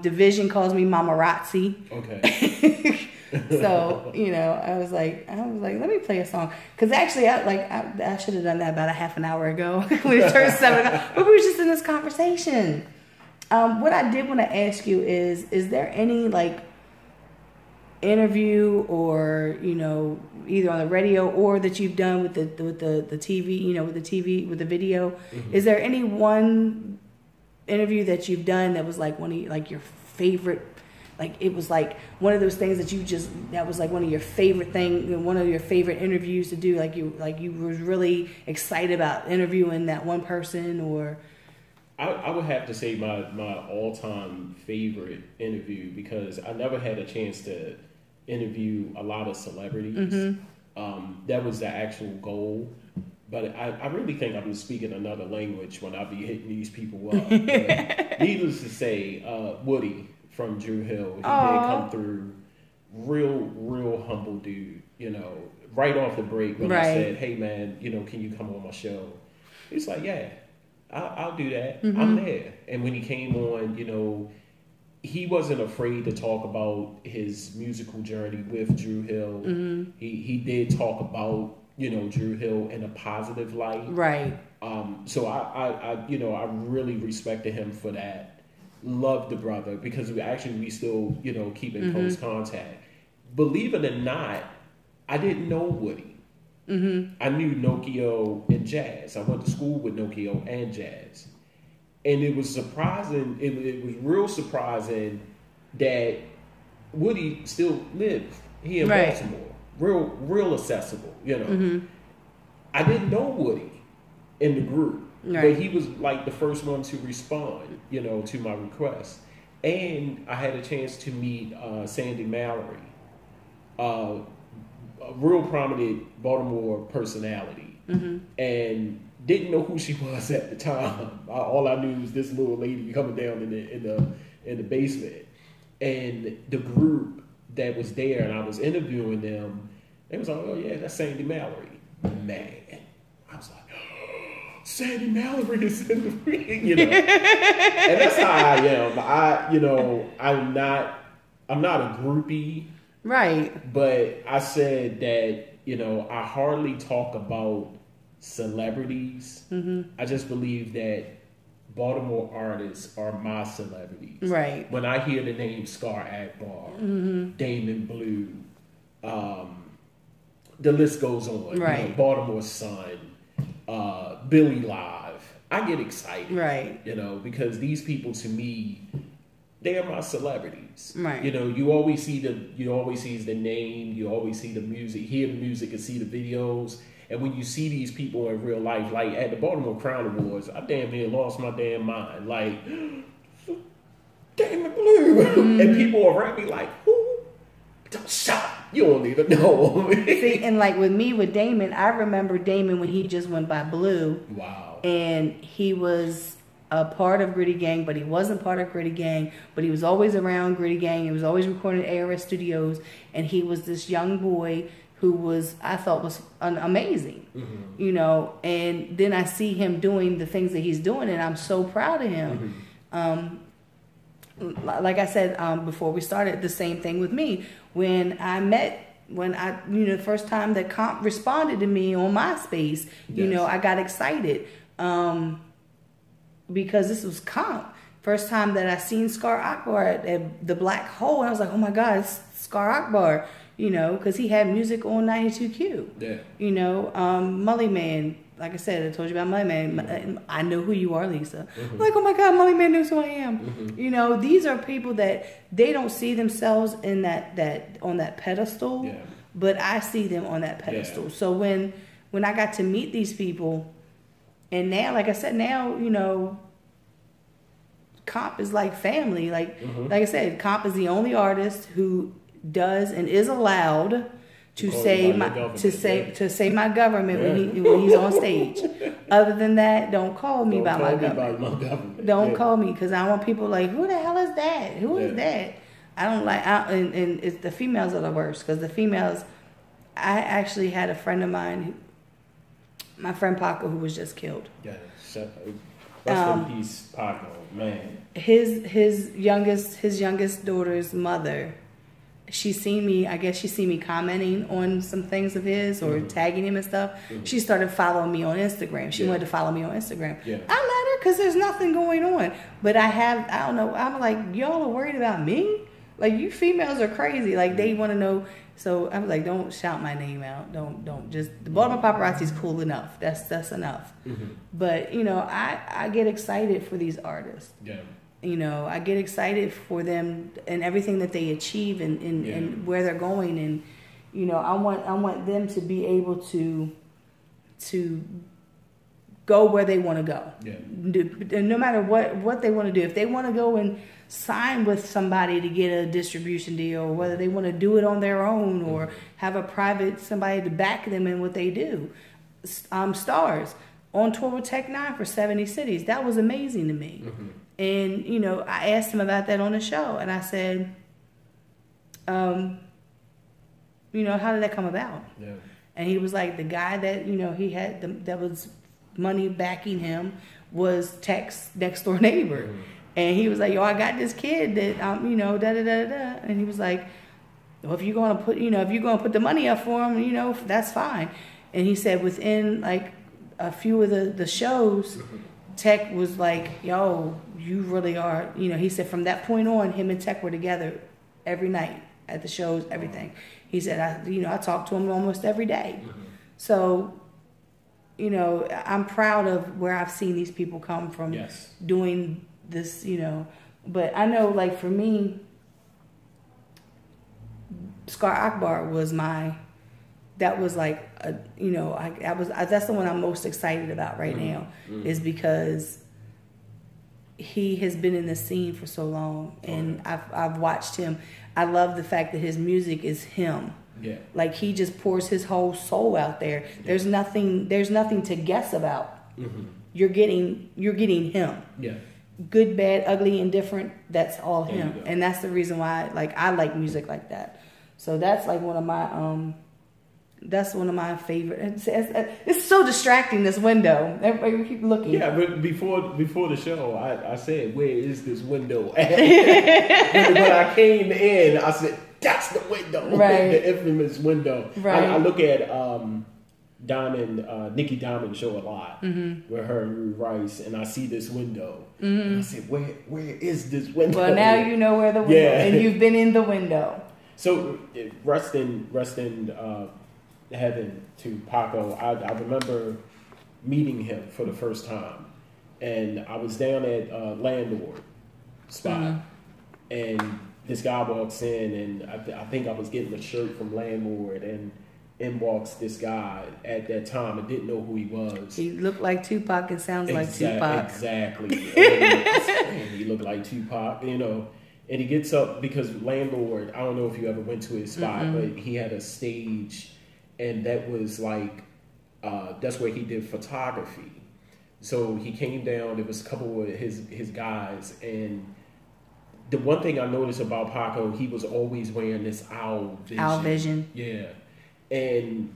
Division calls me Paparazzi. Okay. So you know, I was like, let me play a song because actually, I should have done that about a half an hour ago when it turned 7 o'clock. But we were just in this conversation. What I did want to ask you is there any like interview or you know either on the radio or that you've done with the TV, you know, with the video, is there any one interview that you've done that was like one of like your favorite, like it was like one of those things that was like one of your favorite one of your favorite interviews to do, like you were really excited about interviewing that one person? Or I would have to say my all-time favorite interview, because I never had a chance to interview a lot of celebrities. That was the actual goal. But I really think I'm speaking another language when I be hitting these people up. Needless to say, Woody from Drew Hill. He did come through. Real humble dude. You know, right off the break when I said, "Hey man, you know, can you come on my show?" He's like, "Yeah, I'll do that. I'm there." And when he came on, you know, he wasn't afraid to talk about his musical journey with Drew Hill. He did talk about, you know, Drew Hill in a positive light. Right. So I you know, I really respected him for that. Loved the brother because we still, you know, keep in close contact. Believe it or not, I didn't know Woody. I knew Nokio and Jazz. I went to school with Nokio and Jazz. And it was surprising, it was real surprising that Woody still lived here in Baltimore. Real accessible, you know. I didn't know Woody in the group. But he was like the first one to respond, you know, to my request. And I had a chance to meet Sandy Mallory, a real prominent Baltimore personality, and didn't know who she was at the time. All I knew was this little lady coming down in the basement, and the group that was there, and I was interviewing them. They was like, "Oh yeah, that's Sandy Mallory." Man, I was like, oh, Sandy Mallory is in the ring, you know. And that's how I am. You know, I'm not a groupie. Right. But I said that, you know, I hardly talk about celebrities. I just believe that Baltimore artists are my celebrities. Right. When I hear the name Scar Akbar, Damon Blue, the list goes on. Right. You know, Baltimore Sun, Billy Live, I get excited. Right. You know, because these people to me, they are my celebrities. Right. You know, you always see the name, you always see the music, hear the music and see the videos. And when you see these people in real life, like at the Baltimore Crown Awards, I damn near lost my damn mind. Like, Damon Blue. And people around me like, who? Don't shut. You don't even know. See, and like with me, with Damon, I remember Damon when he just went by Blue. Wow. And he was a part of Gritty Gang, but he wasn't part of Gritty Gang, but he was always around Gritty Gang. He was always recording at ARS Studios, and he was this young boy who I thought was amazing, you know, and then I see him doing the things that he's doing, and I'm so proud of him. Like I said before we started, the same thing with me. When the first time that Comp responded to me on MySpace, you know, I got excited. Because this was Comp. First time that I seen Scar Akbar at the Black Hole, I was like, oh my God, it's Scar Akbar, you know, because he had music on 92Q. Yeah. You know, Mully Man, like I said, I told you about Mully Man. I know who you are, Lisa. I'm like, oh my God, Mully Man knows who I am. You know, these are people that they don't see themselves in on that pedestal, but I see them on that pedestal. Yeah. So when I got to meet these people, and now, like I said, now, you know, Comp is like family. Like I said, Comp is the only artist who does and is allowed to say my government when he's on stage. Other than that, don't call me by my government. Don't call me, because I want people like, who the hell is that? Who is that? I don't like. And it's the females are the worst, because the females. I actually had a friend of mine. My friend Paco, who was just killed. Yeah, rest in peace, Paco, man. His youngest daughter's mother, she seen me commenting on some things of his or tagging him and stuff. She started following me on Instagram. She wanted to follow me on Instagram. Yeah. I let her because there's nothing going on. But I don't know, I'm like, y'all are worried about me? Like, you females are crazy. Like, they want to know. So I was like, don't shout my name out. Don't just, the Baltimore Paparazzi is cool enough. That's enough. But, you know, I get excited for these artists. Yeah. You know, I get excited for them and everything that they achieve and where they're going. And, you know, I want them to be able to go where they want to go. Yeah. No matter what they want to do. If they want to go and sign with somebody to get a distribution deal, or whether they want to do it on their own or have a private somebody to back them in what they do. Stars on tour with Tech 9 for 70 cities. That was amazing to me. And, you know, I asked him about that on the show. And I said, you know, how did that come about? Yeah. And he was like, the guy that, you know, he had, that was money backing him was Tech's next door neighbor. Mm-hmm. And he was like, yo, I got this kid that, you know, da-da-da-da. And he was like, well, if you're going to put, you know, if you're going to put the money up for him, you know, that's fine. And he said within, like, a few of the shows, mm-hmm. Tech was like, yo, you really are, you know, he said from that point on, him and Tech were together every night at the shows, everything. He said, I talk to him almost every day. Mm-hmm. So, you know, I'm proud of where I've seen these people come from. Yes. Doing this, you know. But I know, like, for me, Scar Akbar was that was like, you know, that's the one I'm most excited about right mm-hmm. now, mm-hmm. is because he has been in the scene for so long, and I've watched him. I love the fact that his music is him. Yeah. Like, he just pours his whole soul out there. Yeah. There's nothing to guess about. Mm-hmm. You're getting him. Yeah. Good, bad, ugly, indifferent, that's all him. And that's the reason why, like, I like music like that. So that's like one of my favorite. It's so distracting, this window. Everybody keep looking. Yeah, but before the show, I said, where is this window at? when I came in, I said, that's the window. Right. The infamous window. Right. I look at Nikki Diamond show a lot, mm-hmm. with her and Ruth Rice, and I see this window. Mm-hmm. And I said, where is this window? Well, now you know where the window is, and you've been in the window. So, rest in heaven to Paco. I remember meeting him for the first time, and I was down at Landlord spot, mm-hmm. and this guy walks in, and I think I was getting a shirt from Landlord, and in walks this guy at that time. I didn't know who he was. He looked like Tupac and sounds like Tupac. Exactly. And he looked like Tupac, you know. And he gets up because Landlord, I don't know if you ever went to his spot, mm-hmm. but he had a stage, and that was like, that's where he did photography. So he came down, there was a couple of his guys, and the one thing I noticed about Paco, he was always wearing this owl vision. Owl vision. Yeah. And,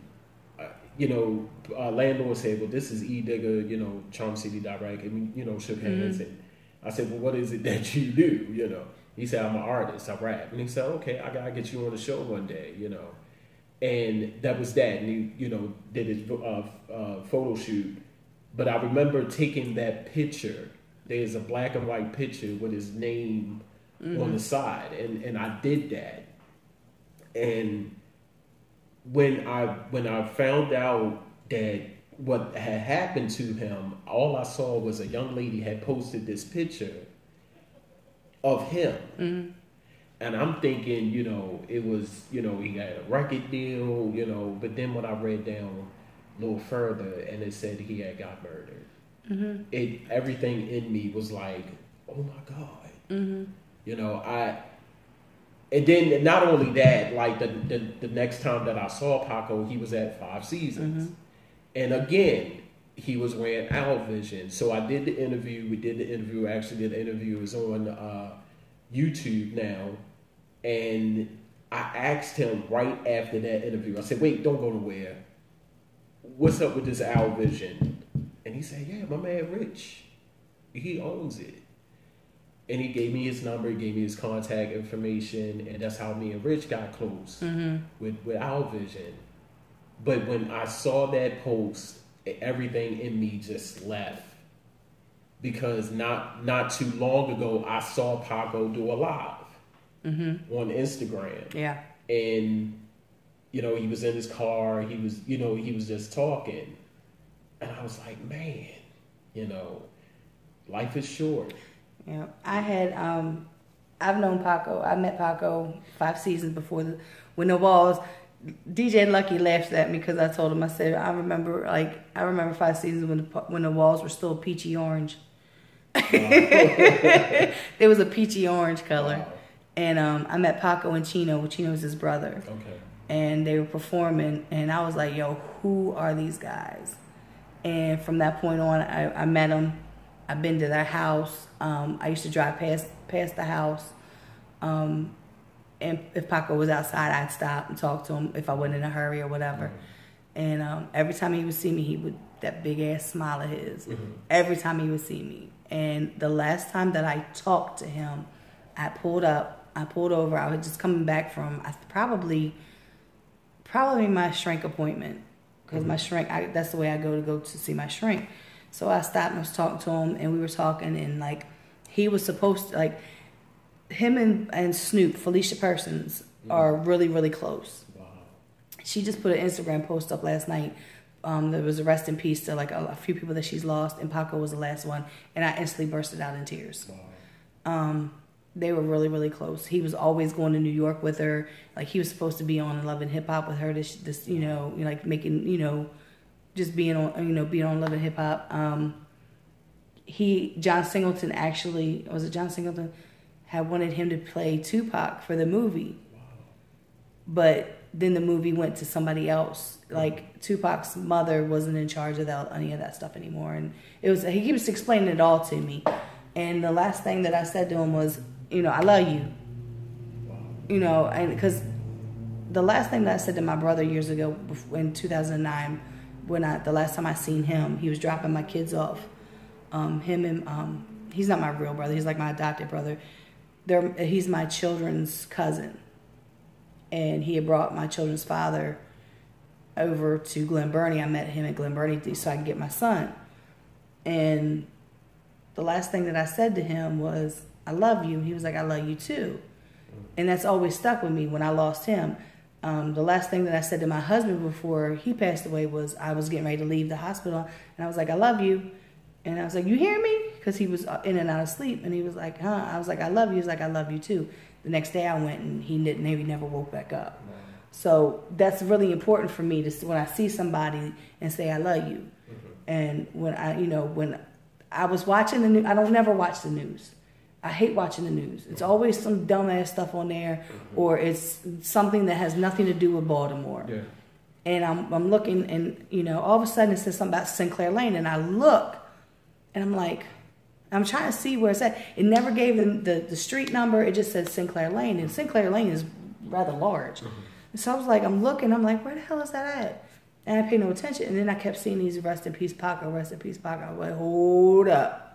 you know, Landlord said, well, this is E. Digga, you know, Charm City Direct, and we, you know, shook hands, mm-hmm. and I said, well, what is it that you do, you know? He said, I'm an artist, I rap. And he said, okay, I gotta get you on the show one day, you know. And that was that. And he, you know, did his photo shoot. But I remember taking that picture. There's a black and white picture with his name mm-hmm. on the side. And I did that. And when I found out that what had happened to him, all I saw was a young lady had posted this picture of him. Mm-hmm. And I'm thinking, you know, it was, you know, he had a record deal, you know, but then when I read down a little further and it said he had got murdered, mm-hmm. Everything in me was like, oh my God. Mm-hmm. You know, and then not only that, like the next time that I saw Paco, he was at 5 Seasons. Mm-hmm. And again, he was wearing owl vision. So I did the interview. Actually did the interview. It was on YouTube now. And I asked him right after that interview, I said, wait, don't go nowhere. What's up with this owl vision? And he said, yeah, my man Rich, he owns it. And he gave me his number, he gave me his contact information, and that's how me and Rich got close mm-hmm. with Owl Vision. But when I saw that post, everything in me just left. Because not too long ago, I saw Paco do a live mm-hmm. on Instagram. Yeah. And, you know, he was in his car, he was just talking. And I was like, man, you know, life is short. Yeah, I had, I've known Paco. I met Paco 5 seasons before when the Walls. DJ Lucky laughs at me because I told him, I said, I remember 5 seasons when the Walls were still peachy orange. Wow. There was a peachy orange color. Wow. And I met Paco and Chino. Chino's his brother. Okay. And they were performing, and I was like, yo, who are these guys? And from that point on, I met them. I've been to their house. I used to drive past the house. And if Paco was outside, I'd stop and talk to him if I wasn't in a hurry or whatever. And every time he would see me, he would, that big ass smile of his, every time he would see me. And the last time that I talked to him, I pulled over. I was just coming back from probably my shrink appointment. Because my shrink, that's the way I go to see my shrink. So I stopped and was talking to him, and we were talking, and like, he was supposed to, like, him and Snoop, Felicia Persons, are really, really close. Wow. She just put an Instagram post up last night. There was a rest in peace to like a few people that she's lost, and Paco was the last one, and I instantly bursted out in tears. Wow. They were really, really close. He was always going to New York with her. Like, he was supposed to be on Love and Hip Hop with her. This, you know, like making, you know, just being on, you know, being on Love and Hip Hop. John Singleton actually, was it John Singleton, had wanted him to play Tupac for the movie. Wow. But then the movie went to somebody else. Like, Tupac's mother wasn't in charge of any of that stuff anymore. And it was, he was explaining it all to me. And the last thing that I said to him was, you know, I love you. Wow. You know, and because the last thing that I said to my brother years ago, in 2009, the last time I seen him, he was dropping my kids off. He's not my real brother. He's like my adopted brother. He's my children's cousin. And he had brought my children's father over to Glen Burnie. I met him at Glen Burnie so I could get my son. And the last thing that I said to him was, I love you. He was like, I love you too. And that's always stuck with me when I lost him. The last thing that I said to my husband before he passed away was, I was getting ready to leave the hospital, and I was like, I love you. And I was like, you hear me? Because he was in and out of sleep. And he was like, huh? I was like, I love you. He was like, I love you too. The next day I went, and he never woke back up. Wow. So that's really important for me when I see somebody and say, I love you. And when I was watching the news, I don't never watch the news. I hate watching the news. It's always some dumbass stuff on there, or it's something that has nothing to do with Baltimore. Yeah. And I'm looking, and you know, all of a sudden it says something about Sinclair Lane, and I look, and I'm like, I'm trying to see where it's at. It never gave them the street number. It just said Sinclair Lane, and Sinclair Lane is rather large. So I was like, I'm looking, I'm like, where the hell is that at? And I paid no attention, and then I kept seeing these rest in peace Paco, rest in peace Paco. I was like, hold up.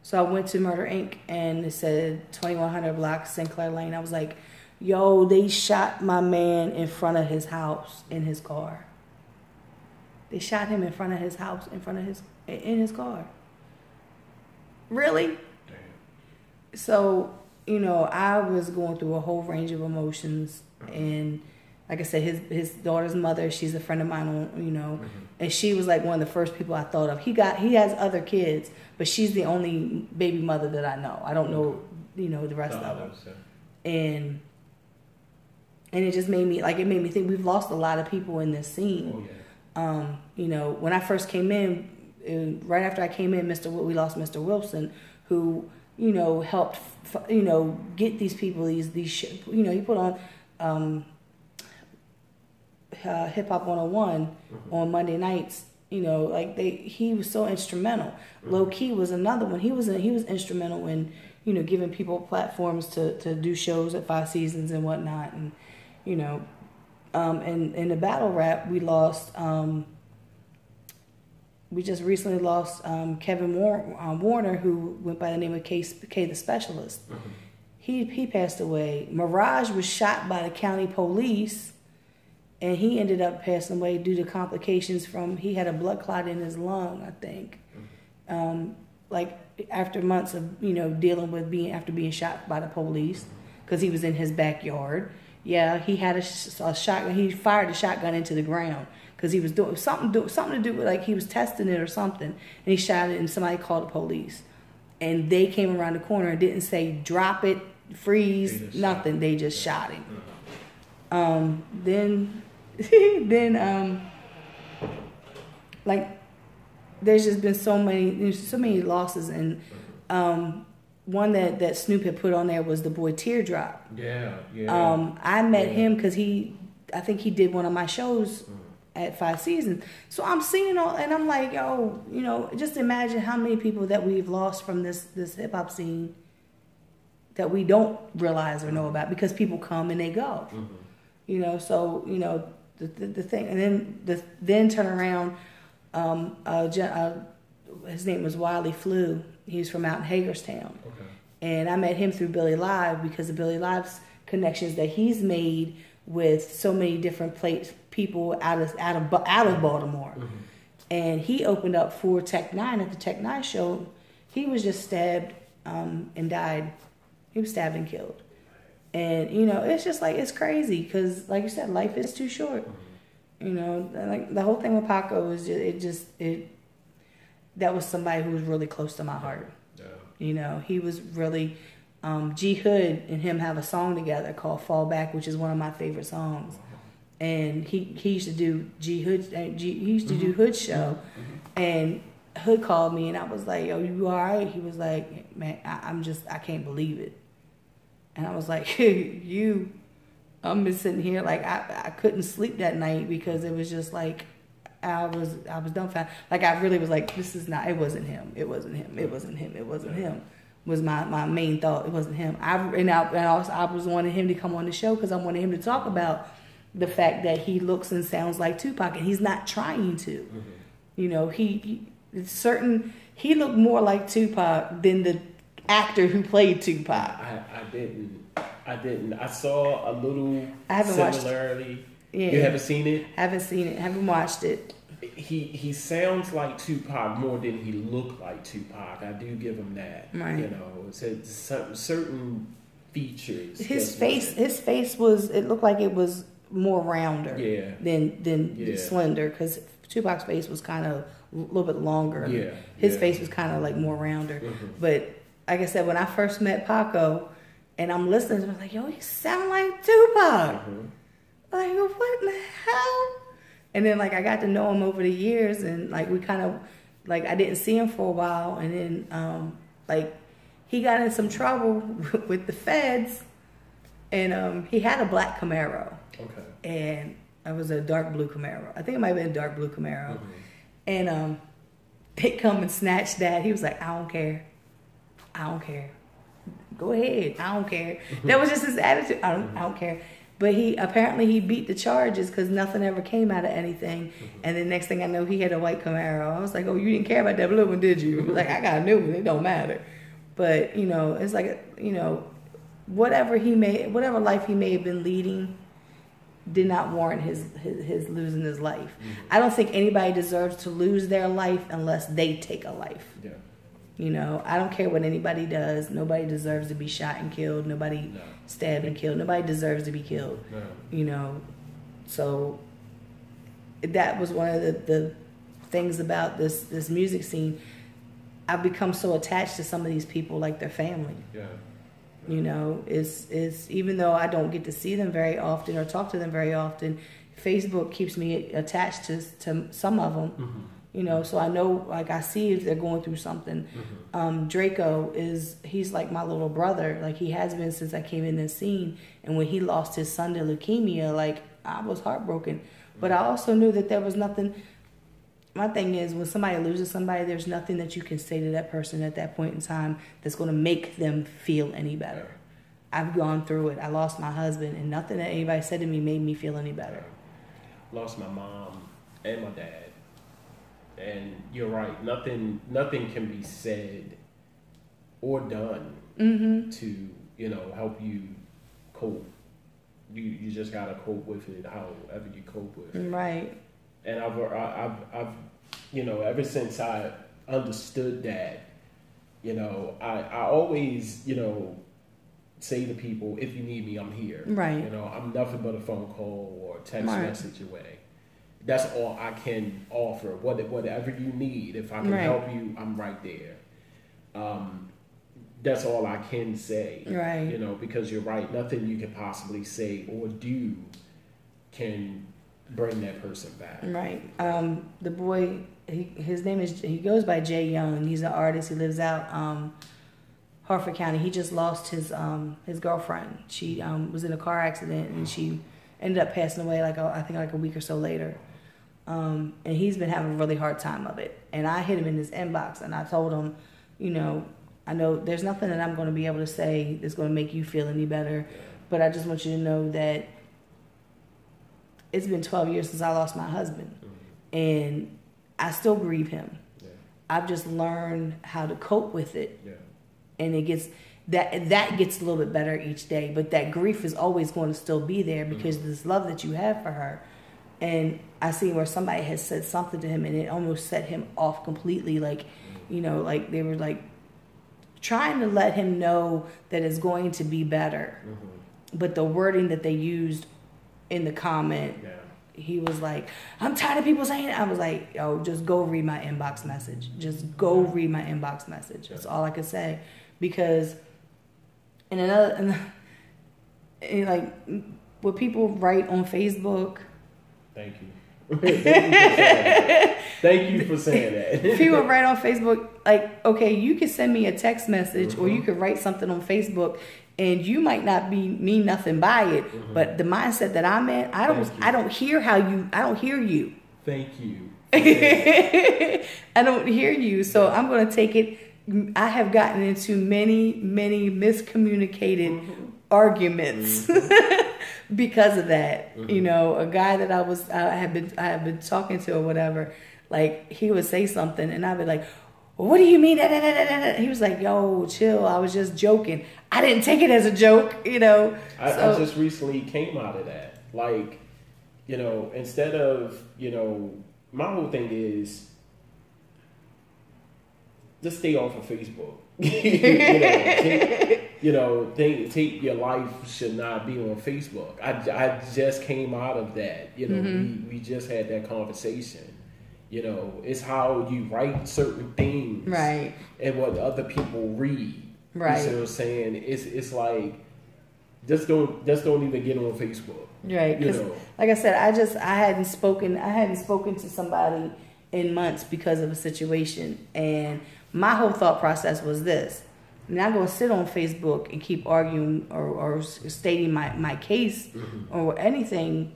So I went to Murder Inc. and it said 2100 block Sinclair Lane. I was like, yo, they shot my man in front of his house in his car. They shot him in front of his house, in his car. Really? Damn. So, you know, I was going through a whole range of emotions, and like I said, his daughter's mother, she's a friend of mine, you know, and she was like one of the first people I thought of. He has other kids, but she's the only baby mother that I know. I don't know, you know, the rest of them. And it just made me think we've lost a lot of people in this scene. Oh, yeah. You know, when I first came in, right after I came in, we lost Mr. Wilson, who, you know, helped, you know, get these people, these you know, he put on Hip Hop 101 on Monday nights. You know, like he was so instrumental. Low Key was another one. He was instrumental in, you know, giving people platforms to do shows at Five Seasons and whatnot. And you know, and in the battle rap, we lost. We just recently lost Kevin Warner, who went by the name of K the Specialist. He passed away. Mirage was shot by the county police, and he ended up passing away due to complications he had a blood clot in his lung, I think. Like after months of, you know, dealing with being shot by the police, because he was in his backyard. Yeah, he had a shotgun. He fired a shotgun into the ground because he was doing something to do with, like, he was testing it or something, and he shot it, and somebody called the police, and they came around the corner and didn't say drop it, freeze, nothing. They just shot him. Then like, there's just been so many losses, and one that Snoop had put on there was the boy Teardrop. Yeah. I met him because I think he did one of my shows at Five Seasons. So I'm seeing all, and I'm like, yo, you know, just imagine how many people that we've lost from this hip hop scene that we don't realize or know about because people come and they go. You know, so you know the thing, and then turn around. His name was Wiley Flew. He was from out in Hagerstown, and I met him through Billy Live because of Billy Live's connections that he's made with so many different people out of Baltimore. And he opened up for Tech Nine at the Tech Nine show. He was just stabbed and died. He was stabbed and killed. And you know, it's just like, it's crazy because, like you said, life is too short. You know, like the whole thing with Paco is that was somebody who was really close to my heart. You know, he was really G Hood and him have a song together called Fall Back, which is one of my favorite songs. And he used to do he used to do Hood's show, and Hood called me and I was like, yo, you all right? He was like, man, I can't believe it. And I was like, I'm just sitting here like I couldn't sleep that night because it was just like I was dumbfounded. Like I really was like, it wasn't him. It wasn't him. It wasn't him. It wasn't him. Was my main thought. It wasn't him. I was wanting him to come on the show because I wanted him to talk about the fact that he looks and sounds like Tupac, and he's not trying to. You know, he looked more like Tupac than the actor who played Tupac. I didn't. I saw a little similarity. Yeah. You haven't seen it? Haven't seen it. Haven't watched it. He sounds like Tupac more than he looked like Tupac. I do give him that. Right. You know, it's certain features. His face was. It looked like it was more rounder. Yeah. Than slender, because Tupac's face was kind of a little bit longer. Yeah. His face was kind of like more rounder. But like I said, when I first met Paco, and I'm listening, I was like, yo, he sound like Tupac. Like, what in the hell? And then, like, I got to know him over the years, and, like, we kind of, like, I didn't see him for a while, and then, like, he got in some trouble with the feds, and he had a black Camaro. And it was a dark blue Camaro. I think it might have been a dark blue Camaro. And they come and snatch that. He was like, I don't care. I don't care. Go ahead. I don't care. That was just his attitude. I don't care. But he beat the charges because nothing ever came out of anything. And then next thing I know, he had a white Camaro. I was like, oh, you didn't care about that blue one, did you? Like, I got a new one. It don't matter. But, you know, it's like, you know, whatever life he may have been leading did not warrant his losing his life. I don't think anybody deserves to lose their life unless they take a life. You know, I don't care what anybody does. Nobody deserves to be shot and killed. Nobody stabbed and killed. Nobody deserves to be killed. You know, so that was one of the things about this music scene. I've become so attached to some of these people like their family. You know, it's even though I don't get to see them very often or talk to them very often, Facebook keeps me attached to some of them. You know, so I know, like, I see if they're going through something. Draco he's like my little brother. Like, he has been since I came in this scene. And when he lost his son to leukemia, like, I was heartbroken. But I also knew that there was nothing. My thing is, when somebody loses somebody, there's nothing that you can say to that person at that point in time that's going to make them feel any better. I've gone through it. I lost my husband, and nothing that anybody said to me made me feel any better. Lost my mom and my dad. And you're right. Nothing can be said or done to, you know, help you cope. You just gotta cope with it however you cope with it. Right. And I've you know, ever since I understood that, you know, I always, you know, say to people, if you need me, I'm here. Right. You know, I'm nothing but a phone call or text message away. That's all I can offer. Whatever you need, if I can help you, I'm right there. That's all I can say. Right. You know, because you're right. Nothing you can possibly say or do can bring that person back. Right. The boy, he goes by Jay Young. He's an artist. He lives out Harford County. He just lost his girlfriend. She was in a car accident, and she ended up passing away I think a week or so later. And he's been having a really hard time of it. And I hit him in his inbox and I told him, you know, I know there's nothing that I'm going to be able to say that's going to make you feel any better. But I just want you to know that it's been 12 years since I lost my husband. And I still grieve him. I've just learned how to cope with it. And it gets... That gets a little bit better each day, but that grief is always going to still be there because of this love that you have for her. And I see where somebody has said something to him and it almost set him off completely. Like, you know, like they were like trying to let him know that it's going to be better. But the wording that they used in the comment, he was like, I'm tired of people saying it. I was like, yo, just go read my inbox message. Just go read my inbox message. That's all I could say. Because... And like what people write on Facebook. Thank you. Thank you for saying that. People write on Facebook like, okay, you can send me a text message or you could write something on Facebook, and you might not mean nothing by it, but the mindset that I'm in, I don't hear you. Thank you. I don't hear you, so I'm going to take it. I have gotten into many miscommunicated arguments because of that. You know, a guy that I have been talking to or whatever, like he would say something and I'd be like, well, what do you mean? He was like, yo, chill. I was just joking. I didn't take it as a joke, you know. I just recently came out of that. Like, you know, instead of, you know, my whole thing is, just stay off of Facebook. Take your life should not be on Facebook. I just came out of that. You know, we just had that conversation. You know, it's how you write certain things, right? And what other people read, right? You see what I'm saying? It's like just don't even get on Facebook, right? Because, like I said, I hadn't spoken to somebody in months because of a situation, and my whole thought process was this: I'm not going to sit on Facebook and keep arguing or stating my case or anything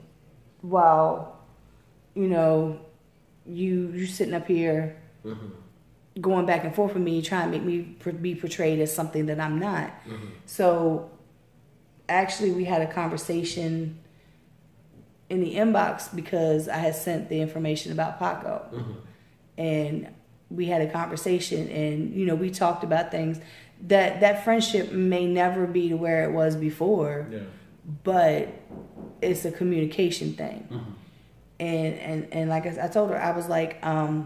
while, you know, you sitting up here going back and forth with me, trying to make me be portrayed as something that I'm not. So actually we had a conversation in the inbox because I had sent the information about Paco. And we had a conversation and, you know, we talked about things that friendship may never be to where it was before, but it's a communication thing. And like I told her, I was like, I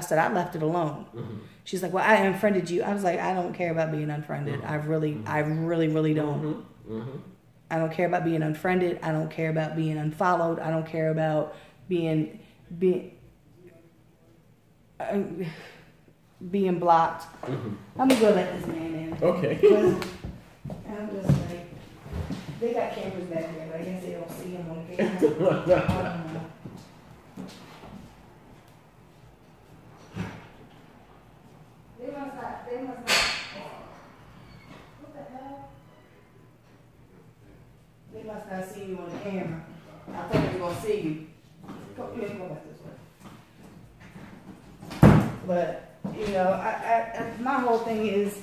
said, I left it alone. She's like, well, I unfriended you. I was like, I don't care about being unfriended. I really don't. I don't care about being unfriended. I don't care about being unfollowed. I don't care about being blocked. I'm gonna go let this man in. Okay. I'm just like, they got cameras back there, but I guess they don't see him on the camera. They must not. What the hell? They must not see you on the camera. I thought they were gonna see you. Go back this way. But, you know, I my whole thing is,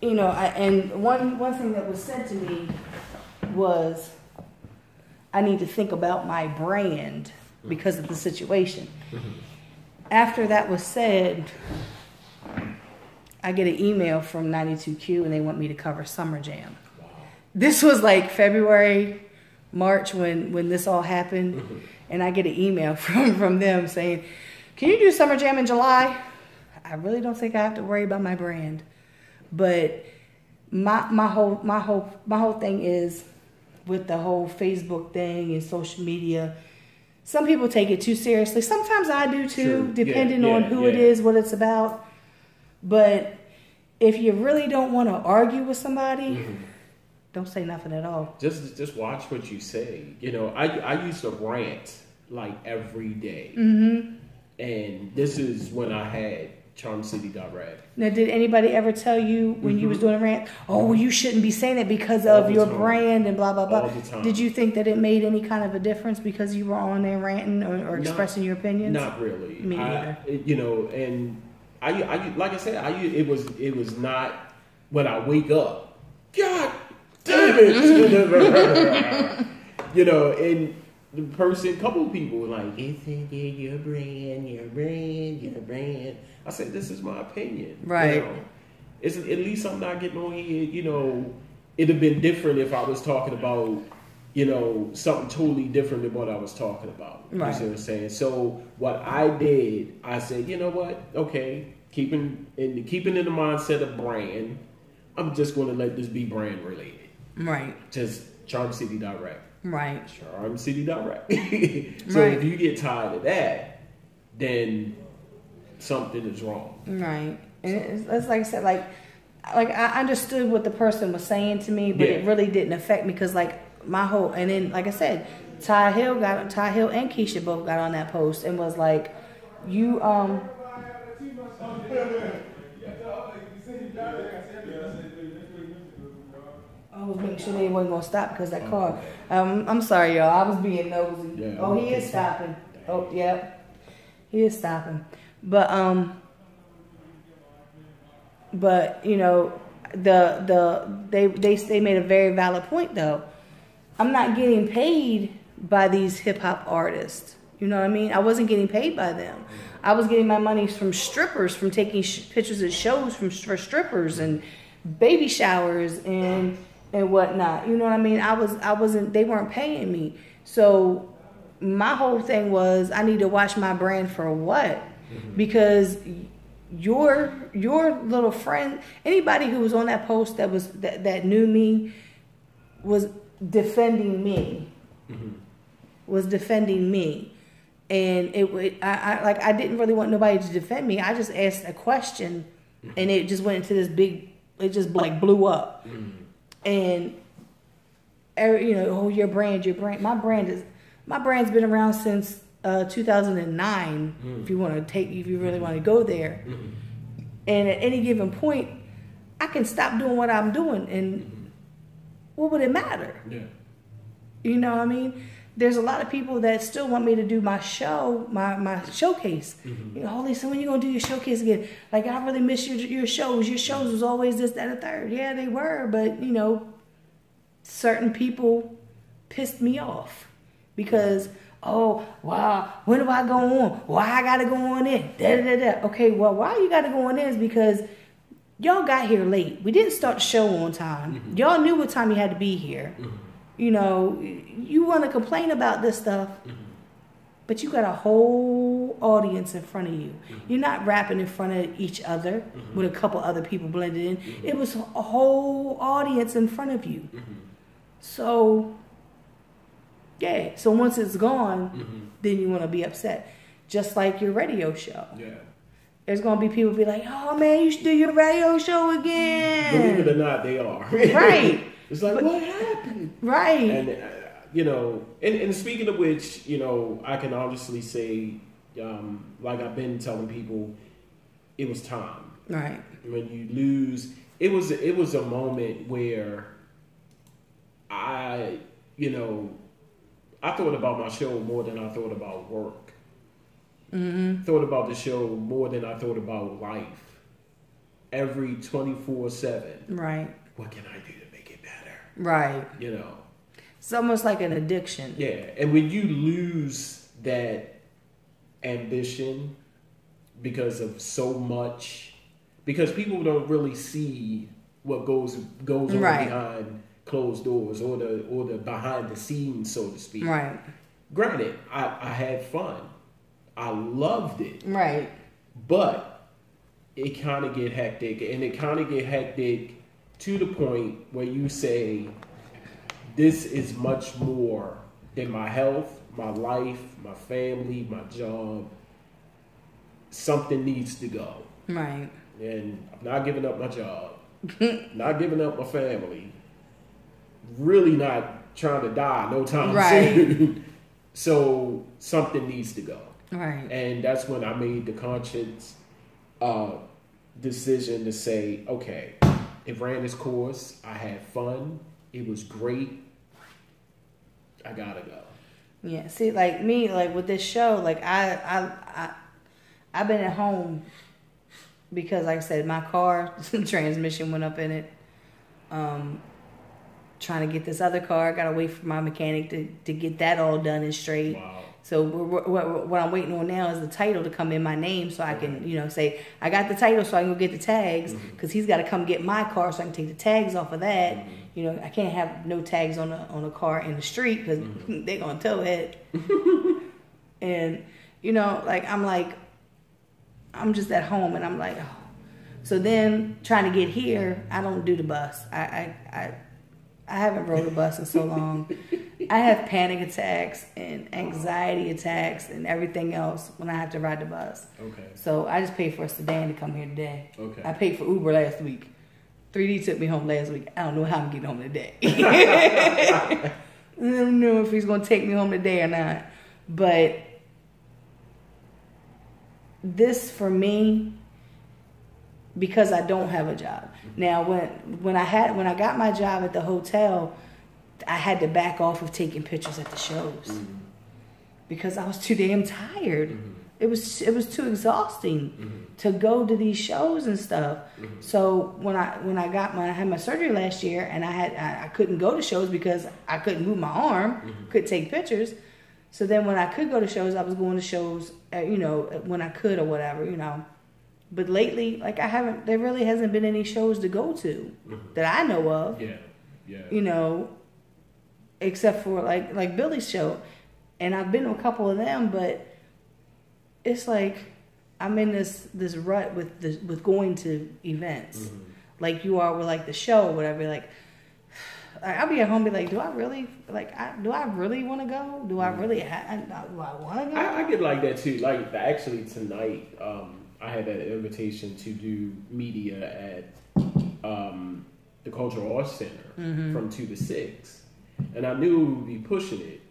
you know, and one thing that was said to me was, I need to think about my brand because of the situation. After that was said, I get an email from 92Q and they want me to cover Summer Jam. This was like February, March when this all happened. And I get an email from them saying, can you do Summer Jam in July? I really don't think I have to worry about my brand. But my whole thing is with the whole Facebook thing and social media. Some people take it too seriously. Sometimes I do too, depending on who it is, what it's about. But if you really don't want to argue with somebody, don't say nothing at all. Just watch what you say. You know, I used to rant like every day. And this is when I had charmcity.rap. Now, did anybody ever tell you when you was doing a rant, oh, well, you shouldn't be saying it because All of the your time. brand and blah, blah, blah? All the time. Did you think that it made any kind of a difference because you were on there ranting or expressing your opinions? Not really. Me neither. And I like I said, it was not when I wake up. God damn it! And the person, couple of people were like, "It's your brand." I said, "This is my opinion." Right. It's at least I'm not getting on here. It'd have been different if I was talking about, something totally different than what I was talking about. Right. You see what I'm saying? So what I did, I said, you know what? Okay, keeping in the mindset of brand, I'm just going to let this be brand related. Right. Just charmcity.rap. Right. Charmcity.rap. So Right. if you get tired of that, then something is wrong. Right. And it's like I said, like I understood what the person was saying to me, but it really didn't affect me because my whole, and then like I said, Ty Hill and Keisha both got on that post and was like, you I was making sure they wasn't gonna stop because that car. I'm sorry, y'all. I was being nosy. Yeah, oh, he is stopping. Oh, yep, he is stopping. But they made a very valid point though. I'm not getting paid by these hip hop artists. You know what I mean? I wasn't getting paid by them. I was getting my money from strippers, from taking pictures at shows for strippers and baby showers and whatnot. You know what I mean? I wasn't. They weren't paying me. So my whole thing was I need to watch my brand for what? Because your little friend, anybody who was on that post that knew me was defending me. Was defending me. And I didn't really want nobody to defend me. I just asked a question, and it just went into this big. It just blew up, and your brand. My brand's been around since 2009. If you really want to go there, and at any given point, I can stop doing what I'm doing, and what would it matter? Yeah. You know what I mean? There's a lot of people that still want me to do my show, my showcase. Holy, so when you gonna do your showcase again? Like, I really miss your shows. Your shows was always this, that, and the third. Yeah, they were, but certain people pissed me off because, oh, wow, when do I go on? Why I gotta go on in? Okay, well, why you gotta go on in is because y'all got here late. We didn't start the show on time. Y'all knew what time you had to be here. You want to complain about this stuff, but you got a whole audience in front of you. You're not rapping in front of each other with a couple other people blended in. It was a whole audience in front of you. So, yeah. So once it's gone, then you want to be upset. Just like your radio show. Yeah. There's going to be people be like, oh, man, you should do your radio show again. Believe it or not, they are. Right. It's like, what happened? Right. And, and speaking of which, I can honestly say, like I've been telling people, it was time. Right. When you lose, it was a moment where I thought about my show more than I thought about work. Thought about the show more than I thought about life. Every 24/7. Right. What can I do to make it better? Right. It's almost like an addiction. Yeah. And when you lose that ambition because of so much, because people don't really see what goes on behind closed doors or the behind the scenes, so to speak. Right. Granted, I had fun. I loved it. Right. But it kind of get hectic, and it kind of get hectic to the point where you say, this is much more than my health, my life, my family, my job. Something needs to go. Right. And I'm not giving up my job. Not giving up my family. Really not trying to die no time soon. So something needs to go. Right. And that's when I made the conscious decision to say, okay, it ran its course. I had fun. It was great. I gotta go. Yeah. See, like me, like with this show, like I've been at home because, like I said, my car transmission went up in it. Trying to get this other car, gotta wait for my mechanic to get that all done and straight. Wow. So what I'm waiting on now is the title to come in my name, so I can, say I got the title, so I can go get the tags, because he's got to come get my car, so I can take the tags off of that. I can't have no tags on a car in the street because they're gonna tow it. And I'm just at home, and I'm like, oh. So then trying to get here, I don't do the bus. I haven't rode a bus in so long. I have panic attacks and anxiety attacks and everything else when I have to ride the bus. Okay. So I just paid for a sedan to come here today. Okay. I paid for Uber last week. 3D took me home last week. I don't know how I'm getting home today. I don't know if he's going to take me home today or not. But this, for me, because I don't have a job. Now, when I got my job at the hotel, I had to back off of taking pictures at the shows because I was too damn tired. It was too exhausting to go to these shows and stuff. So when I had my surgery last year, and I couldn't go to shows because I couldn't move my arm, couldn't take pictures. So then when I could go to shows, I was going to shows, when I could or whatever, But lately, there really hasn't been any shows to go to that I know of. Yeah. Except for like Billy's show, and I've been to a couple of them, but it's like I'm in this rut with going to events, like you are with like the show or whatever. I'll be at home, and be like, do I really want to go? Do I really do I want to go? I get like that too. Like actually tonight, I had an invitation to do media at the Cultural Arts Center from 2 to 6, and I knew we would be pushing it,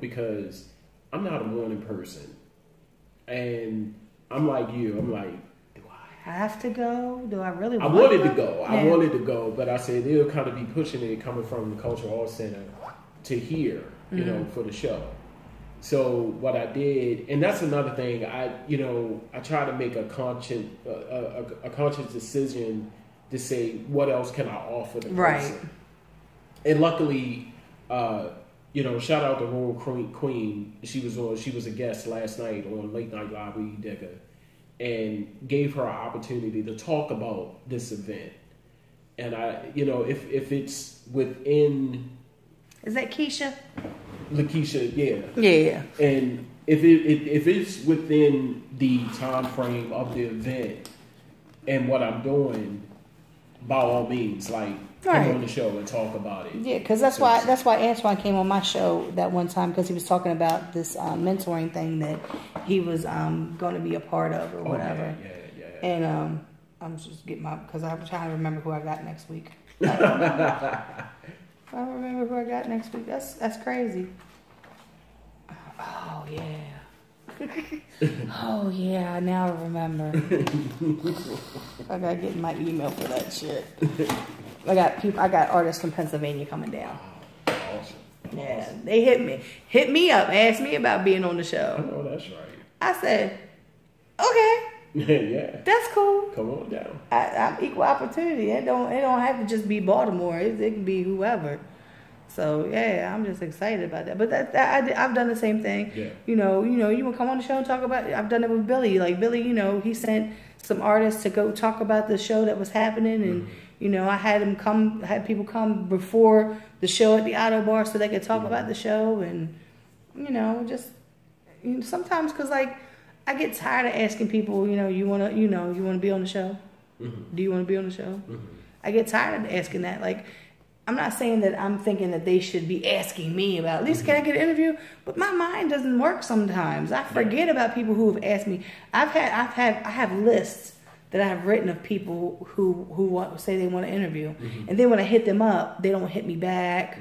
because I'm not a morning person, and I'm like you. I'm like, do I have to go? Do I really? I wanted to go. Yeah. I wanted to go, but I said they'll kind of be pushing it coming from the Cultural Arts Center to here, for the show. So what I did, and that's another thing, I try to make a conscious decision to say what else can I offer the person. Right. And luckily, shout out to Royal Queen. She was a guest last night on Late Night Live with Digga, and gave her an opportunity to talk about this event. And if it's within, is that Keisha? Lakeisha, yeah. Yeah. And if it's within the time frame of the event and what I'm doing, by all means, come on the show and talk about it. Yeah, because that's why Antoine came on my show that one time, because he was talking about this mentoring thing that he was going to be a part of or whatever. Yeah. And I'm just getting because I'm trying to remember who I got next week. I don't remember who I got next week. That's crazy. Oh yeah. Oh yeah. Now I remember. I gotta get in my email for that shit. I got artists from Pennsylvania coming down. Awesome. Yeah, they hit me up, asked me about being on the show. I know that's right. I said, okay. Yeah. That's cool. Come on down. I'm equal opportunity. It don't have to just be Baltimore. It can be whoever. So yeah, I'm just excited about that. But I've done the same thing. Yeah. You want to come on the show and talk about it? I've done it with Billy. Like Billy, he sent some artists to go talk about the show that was happening, and I had people come before the show at the Auto Bar so they could talk about the show, and sometimes because I get tired of asking people, you want to be on the show? Do you want to be on the show? I get tired of asking that. I'm not saying that I'm thinking that they should be asking me about, at least can I get an interview? But my mind doesn't work sometimes. I forget about people who have asked me. I have lists that I have written of people who say they want to interview. And then when I hit them up, they don't hit me back,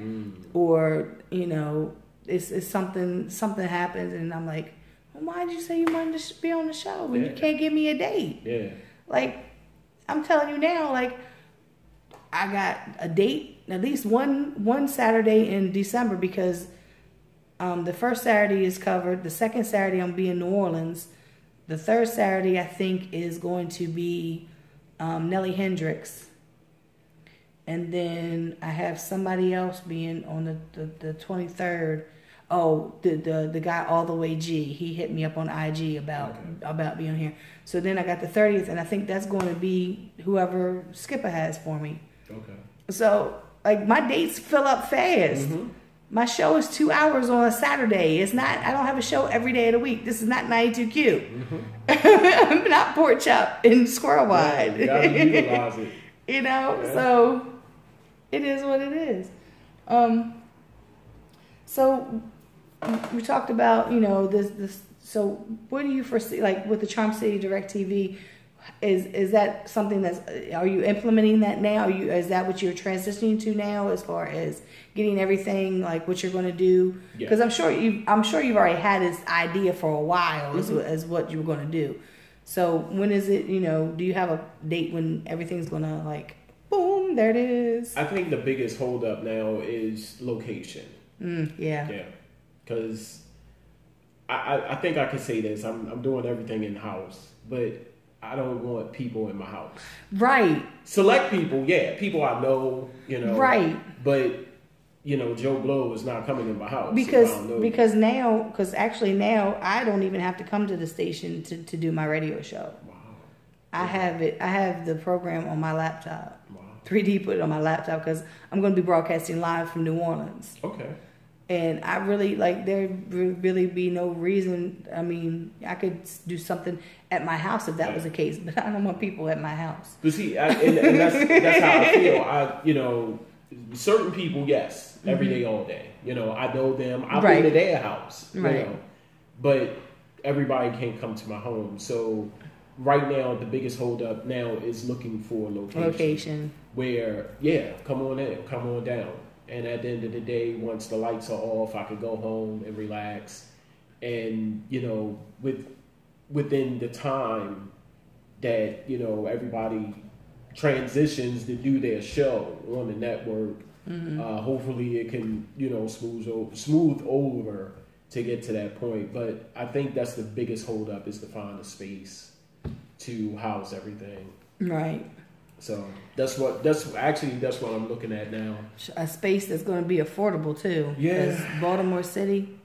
or it's something happens, and I'm like, why did you say you wanted to be on the show when you can't give me a date? Yeah. Like, I'm telling you now, like, I got a date at least one Saturday in December because the first Saturday is covered. The second Saturday I'm be in New Orleans. The third Saturday I think is going to be Nellie Hendricks. And then I have somebody else being on the 23rd. Oh, the guy All the Way G. He hit me up on IG about being here. So then I got the 30th, and I think that's going to be whoever Skipper has for me. Okay. So, like, my dates fill up fast. Mm-hmm. My show is 2 hours on a Saturday. It's not, I don't have a show every day of the week. This is not 92Q. Mm-hmm. I'm not Pork Chop in Squirrel Wide. You gotta utilize it. You know, so it is what it is. So we talked about, you know, this. So what do you foresee, like with the Charm City Direct TV? Is that something are you implementing that now? Is that what you're transitioning to now, as far as getting everything, like what you're going to do? Because I'm sure you've already had this idea for a while as what you were going to do. So when is it? You know, do you have a date when everything's going to, like, boom, there it is? I think the biggest holdup now is location. Yeah. Because I think I can say this. I'm doing everything in house, but I don't want people in my house. Right. Select people, people I know, you know. Right. But, you know, Joe Blow is not coming in my house. Because now I don't even have to come to the station to do my radio show. Wow. I have the program on my laptop. Wow. 3D put it on my laptop because I'm going to be broadcasting live from New Orleans. Okay. And I really, like, there would really be no reason. I mean, I could do something at my house if that was the case, but I don't want people at my house. But see, and that's how I feel. You know, certain people, yes, every day, all day. You know, I know them. I've been to their house. You know, but everybody can't come to my home. So right now, the biggest holdup now is looking for a location. Where, come on in, come on down. And at the end of the day, once the lights are off, I could go home and relax. And, you know, within the time that, you know, everybody transitions to do their show on the network, hopefully it can, you know, smooth over to get to that point. But I think that's the biggest holdup, is to find a space to house everything. Right. So that's what I'm looking at now. A space that's going to be affordable too. Yeah. Because Baltimore City.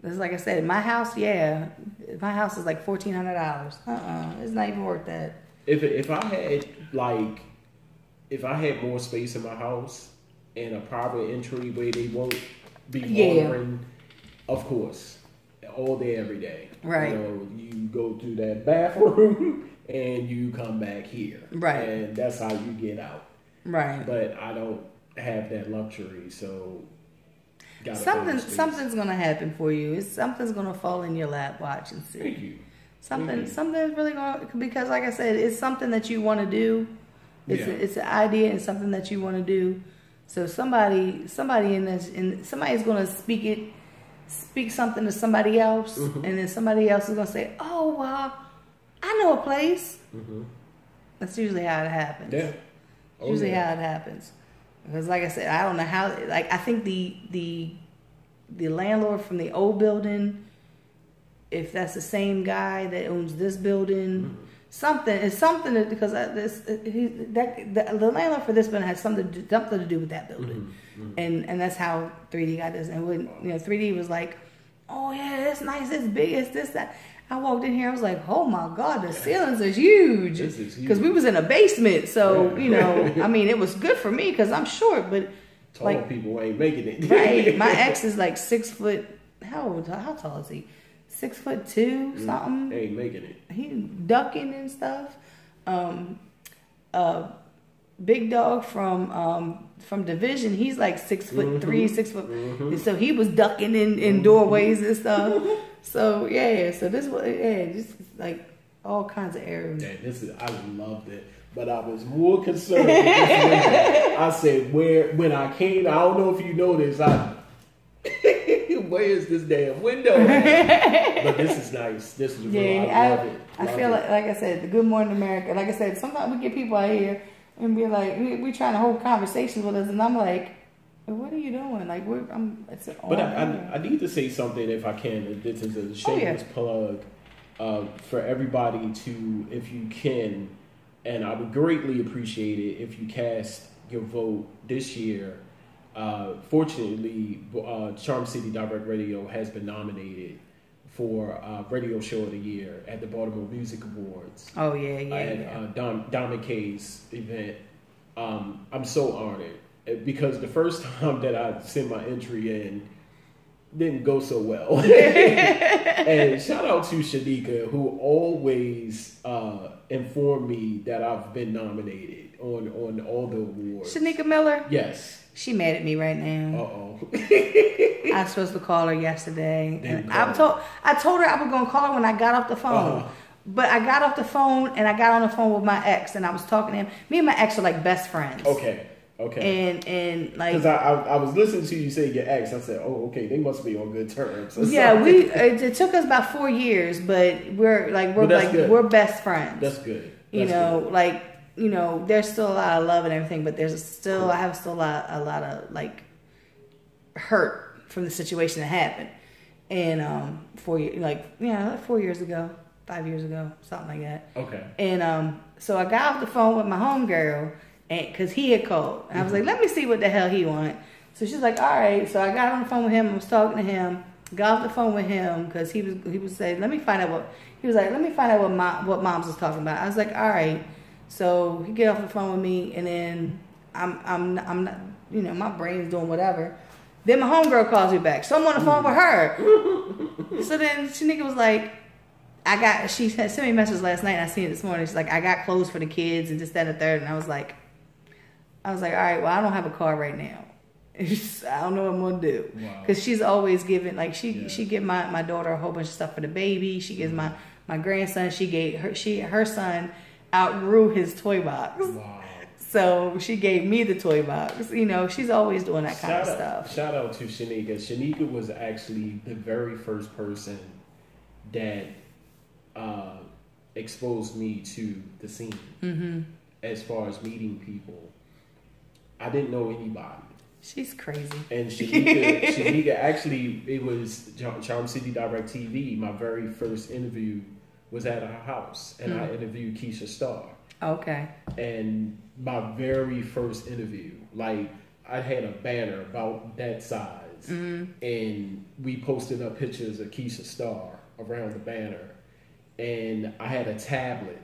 It's like I said, my house. Yeah, my house is like $1,400. It's not even worth that. If I had more space in my house and a private entry where they won't be bothering, of course, all day every day. Right. You know, you go to that bathroom. And you come back here. Right. And that's how you get out. Right. But I don't have that luxury, so something's gonna happen for you. Something's gonna fall in your lap. Watch and see. Thank you. Something's really gonna, because like I said, it's something that you want to do. It's an idea and something that you want to do. So somebody's gonna speak something to somebody else, and then somebody else is gonna say, "Oh, well, I know a place." That's usually how it happens. Yeah. How it happens. Because like I said, I don't know how, like, I think the landlord from the old building, if that's the same guy that owns this building, it's something that, because the landlord for this building has something to do with that building. And that's how 3D got this. And when, you know, 3D was like, "Oh yeah, it's nice, it's big, it's this, that." I walked in here, I was like, "Oh my God, the ceilings are huge." Because we was in a basement, so, you know, I mean, it was good for me because I'm short, but tall people ain't making it. Right. My ex is like 6 foot. How tall is he? 6'2", something. Ain't making it. He ducking and stuff. Big dog from Division, he's like 6'3", 6 foot. And so he was ducking in doorways and stuff. So so this was just like all kinds of areas. Yeah, I loved it, but I was more concerned with this. I said, when I came, I don't know if you noticed, where is this damn window at? But this is nice. This is real. I love it. I feel like I said, the Good Morning America. Like I said, sometimes we get people out here and be like, we trying to hold conversations with us, and I'm like, what are you doing? Like, but I need to say something if I can. This is a shameless plug for everybody to, if you can, and I would greatly appreciate it if you cast your vote this year. Fortunately, Charm City Direct Radio has been nominated for Radio Show of the Year at the Baltimore Music Awards. Oh, yeah. At Don McKay's event. I'm so honored because the first time that I sent my entry in didn't go so well. And shout out to Shanika, who always informed me that I've been nominated on all the awards. Shanika Miller? Yes. She mad at me right now. Uh-oh. I was supposed to call her yesterday. I told her I was going to call her when I got off the phone. But I got off the phone and I got on the phone with my ex and I was talking to him. Me and my ex are like best friends. Okay. And like, because I was listening to you say your ex, I said, oh, okay, they must be on good terms. Yeah, it took us about 4 years, but we're best friends. That's good. There's still a lot of love and everything, but I have still a lot of like hurt from the situation that happened. And 4 years ago, 5 years ago, something like that. Okay. And so I got off the phone with my homegirl, and because he had called, and I was like, let me see what the hell he want. So she's like, all right. So I got on the phone with him. I was talking to him. Got off the phone with him because he was saying, let me find out what Moms was talking about. I was like, all right. So he get off the phone with me, and then I'm not, my brain's doing whatever. Then my homegirl calls me back, so I'm on the phone with her. So then Shanika was like, she sent me a message last night, and I seen it this morning. She's like, I got clothes for the kids and this, that, and the third. And I was like, all right, well, I don't have a car right now. I don't know what I'm gonna do. Because she's always giving, like she give my daughter a whole bunch of stuff for the baby. She gives my grandson. She gave her son outgrew his toy box. Wow. So she gave me the toy box. She's always doing that kind of stuff. Shout out to Shanika. Shanika was actually the very first person that exposed me to the scene. As far as meeting people. I didn't know anybody. She's crazy. And Shanika actually, it was Charm City Direct TV. My very first interview was at her house, and I interviewed Keisha Starr. Okay. And my very first interview, like, I had a banner about that size, and we posted up pictures of Keisha Starr around the banner, and I had a tablet,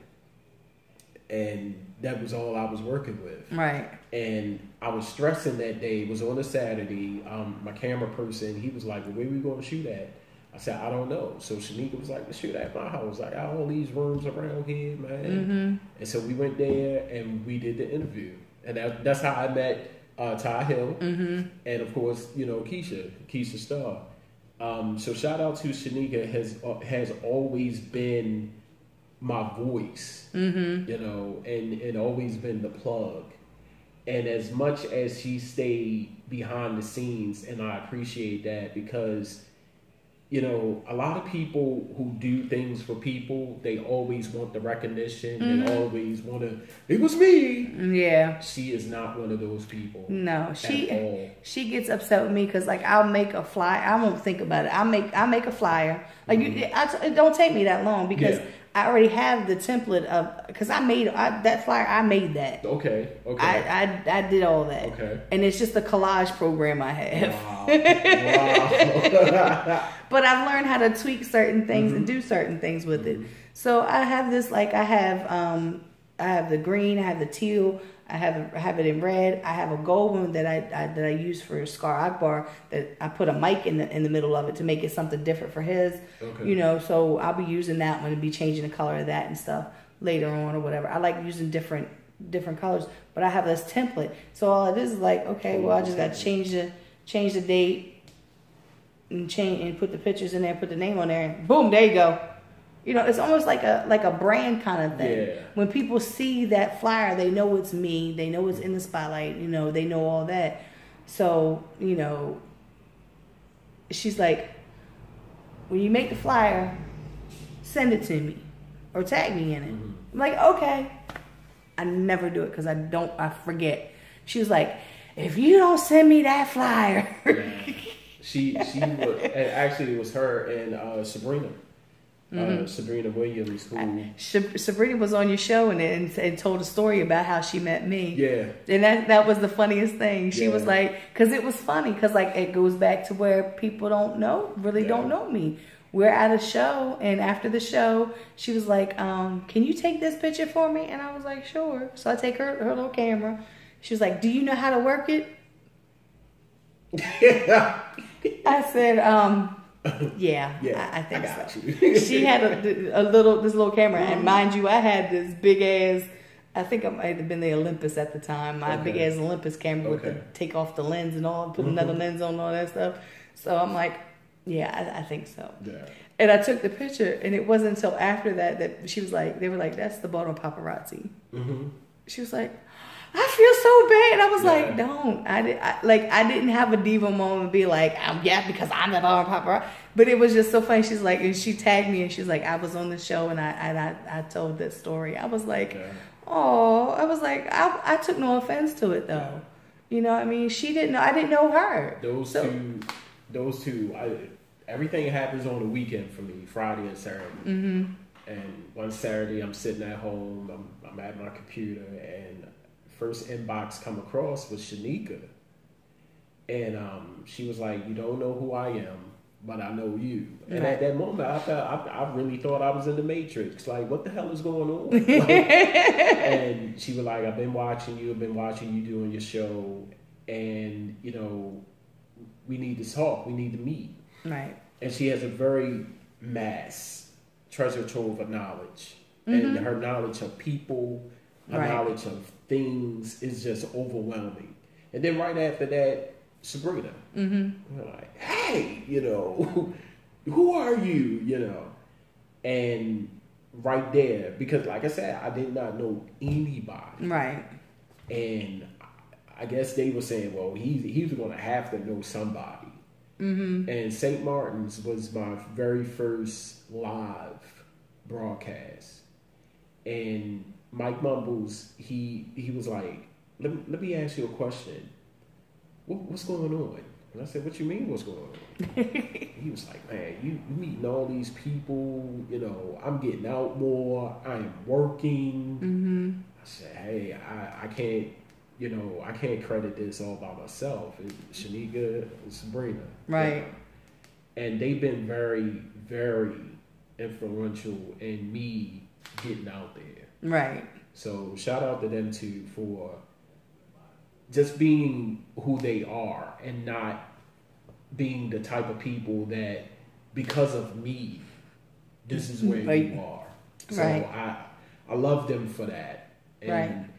and that was all I was working with. Right. And I was stressing that day. It was on a Saturday. My camera person, he was like, well, where we going to shoot at? I said, I don't know. So Shanika was like, let's shoot at my house. Like, I have all these rooms around here, man. And so we went there and we did the interview. And that's how I met Ty Hill. And of course, Keisha Starr. So shout out to Shanika, has always been my voice, and always been the plug. And as much as she stayed behind the scenes, and I appreciate that because, a lot of people who do things for people, they always want the recognition. They always want to, it was me. Yeah. She is not one of those people. No, she gets upset with me because, like, I'll make a flyer. I won't think about it. I make a flyer. Like, it don't take me that long because I already have the template of, because I made that flyer. I made that. Okay. I did all that. Okay. And it's just a collage program I have. Wow. But I've learned how to tweak certain things and do certain things with it. So I have this, like, I have the green, I have the teal, I have it in red. I have a gold one that I use for Scar Akbar, that I put a mic in the middle of it to make it something different for his. Okay. So I'll be using that one and be changing the color of that and stuff later on or whatever. I like using different colors, but I have this template. So all it is like, okay, well, I just got to change the date and put the pictures in there, put the name on there, and boom, there you go. It's almost like a brand kind of thing. Yeah. When people see that flyer, they know it's me. They know it's in the spotlight. They know all that. So, she's like, when you make the flyer, send it to me or tag me in it. I'm like, okay. I never do it because I forget. She was like, if you don't send me that flyer. Yeah. She was, and actually it was her and Sabrina. Sabrina Williams, who Sabrina was on your show and told a story about how she met me. Yeah, and that was the funniest thing. She was like, because it was funny, because like it goes back to where people don't know me. We're at a show, and after the show, she was like, "Can you take this picture for me?" And I was like, "Sure." So I take her little camera. She was like, "Do you know how to work it?" I said, yeah, I think so. She had this little camera, and mind you, I had this big ass. I think I might have been the Olympus at the time. My big ass Olympus camera with the take off the lens and all, put another lens on, all that stuff. So I'm like, yeah, I think so. Yeah. And I took the picture, and it wasn't until after that she was like, they were like, "That's the Baltimore Paparazzi." She was like, I feel so bad. I was like, don't. I didn't have a diva moment and be like, because I'm the Baltimore Paparazzi. But it was just so funny. She's like, and she tagged me, and she's like, I was on the show, and I told this story. I was like, oh, I was like, I took no offense to it though. Yeah. You know what I mean? She didn't know. I didn't know her. Those two. Everything happens on the weekend for me, Friday and Saturday. And one Saturday, I'm sitting at home. I'm at my computer, and first inbox come across was Shanika, and she was like, "You don't know who I am, but I know you." And at that moment, I really thought I was in the Matrix. Like, what the hell is going on? And she was like, "I've been watching you doing your show, and we need to talk. We need to meet." Right. And she has a very mass treasure trove of knowledge, and her knowledge of people, her knowledge of things is just overwhelming. And then right after that, Sabrina. We're like, hey, who are you? And right there, because like I said, I did not know anybody. Right. And I guess they were saying, well, he's going to have to know somebody. And St. Martin's was my very first live broadcast. And Mike Mumbles, he was like, let me ask you a question. What's going on? And I said, what you mean what's going on? He was like, man, you meeting all these people, I'm getting out more, I am working. I said, hey, I can't, I can't credit this all by myself. It's Shanika and Sabrina. Right. And they've been very, very influential in me getting out there. Right. So shout out to them too for just being who they are and not being the type of people that because of me, this is where you are. So I love them for that. And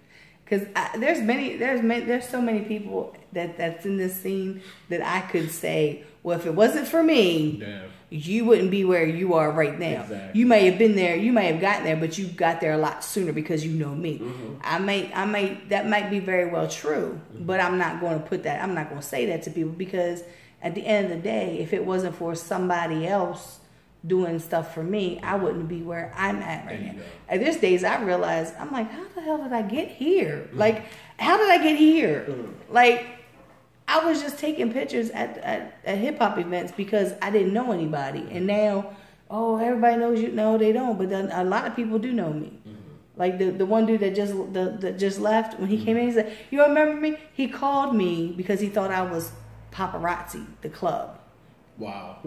because there's so many people that's in this scene that I could say, well, if it wasn't for me, you wouldn't be where you are right now. Exactly. You may have been there, you may have gotten there, but you got there a lot sooner because you know me. I might that might be very well true, but I'm not going to I'm not going to say that to people, because at the end of the day, if it wasn't for somebody else doing stuff for me, I wouldn't be where I'm at right now. And there's days I realize, I'm like, how the hell did I get here? Like, how did I get here? Like, I was just taking pictures at hip hop events because I didn't know anybody. And now, everybody knows you. No, they don't. But then a lot of people do know me. Like the one dude that just left, when he came in, he said, "You remember me?" He called me because he thought I was Paparazzi, the club. Wow.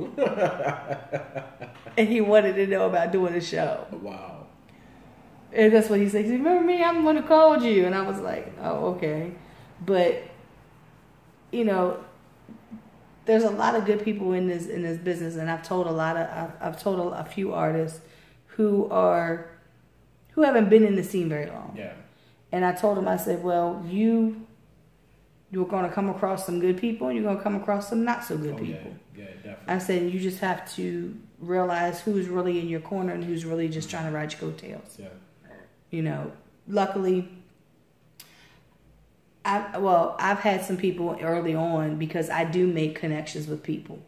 And he wanted to know about doing a show. Wow. And that's what he said. He said, "Remember me? I'm the one who called you." And I was like, "Oh, okay." But, there's a lot of good people in this business, and I've told a few artists who haven't been in the scene very long. Yeah. And I told them, I said, well, you're going to come across some good people, and you're going to come across some not so good people. Yeah, definitely. I said, you just have to realize who's really in your corner and who's really just trying to ride your coattails. Yeah. Luckily, I've had some people early on, because I do make connections with people.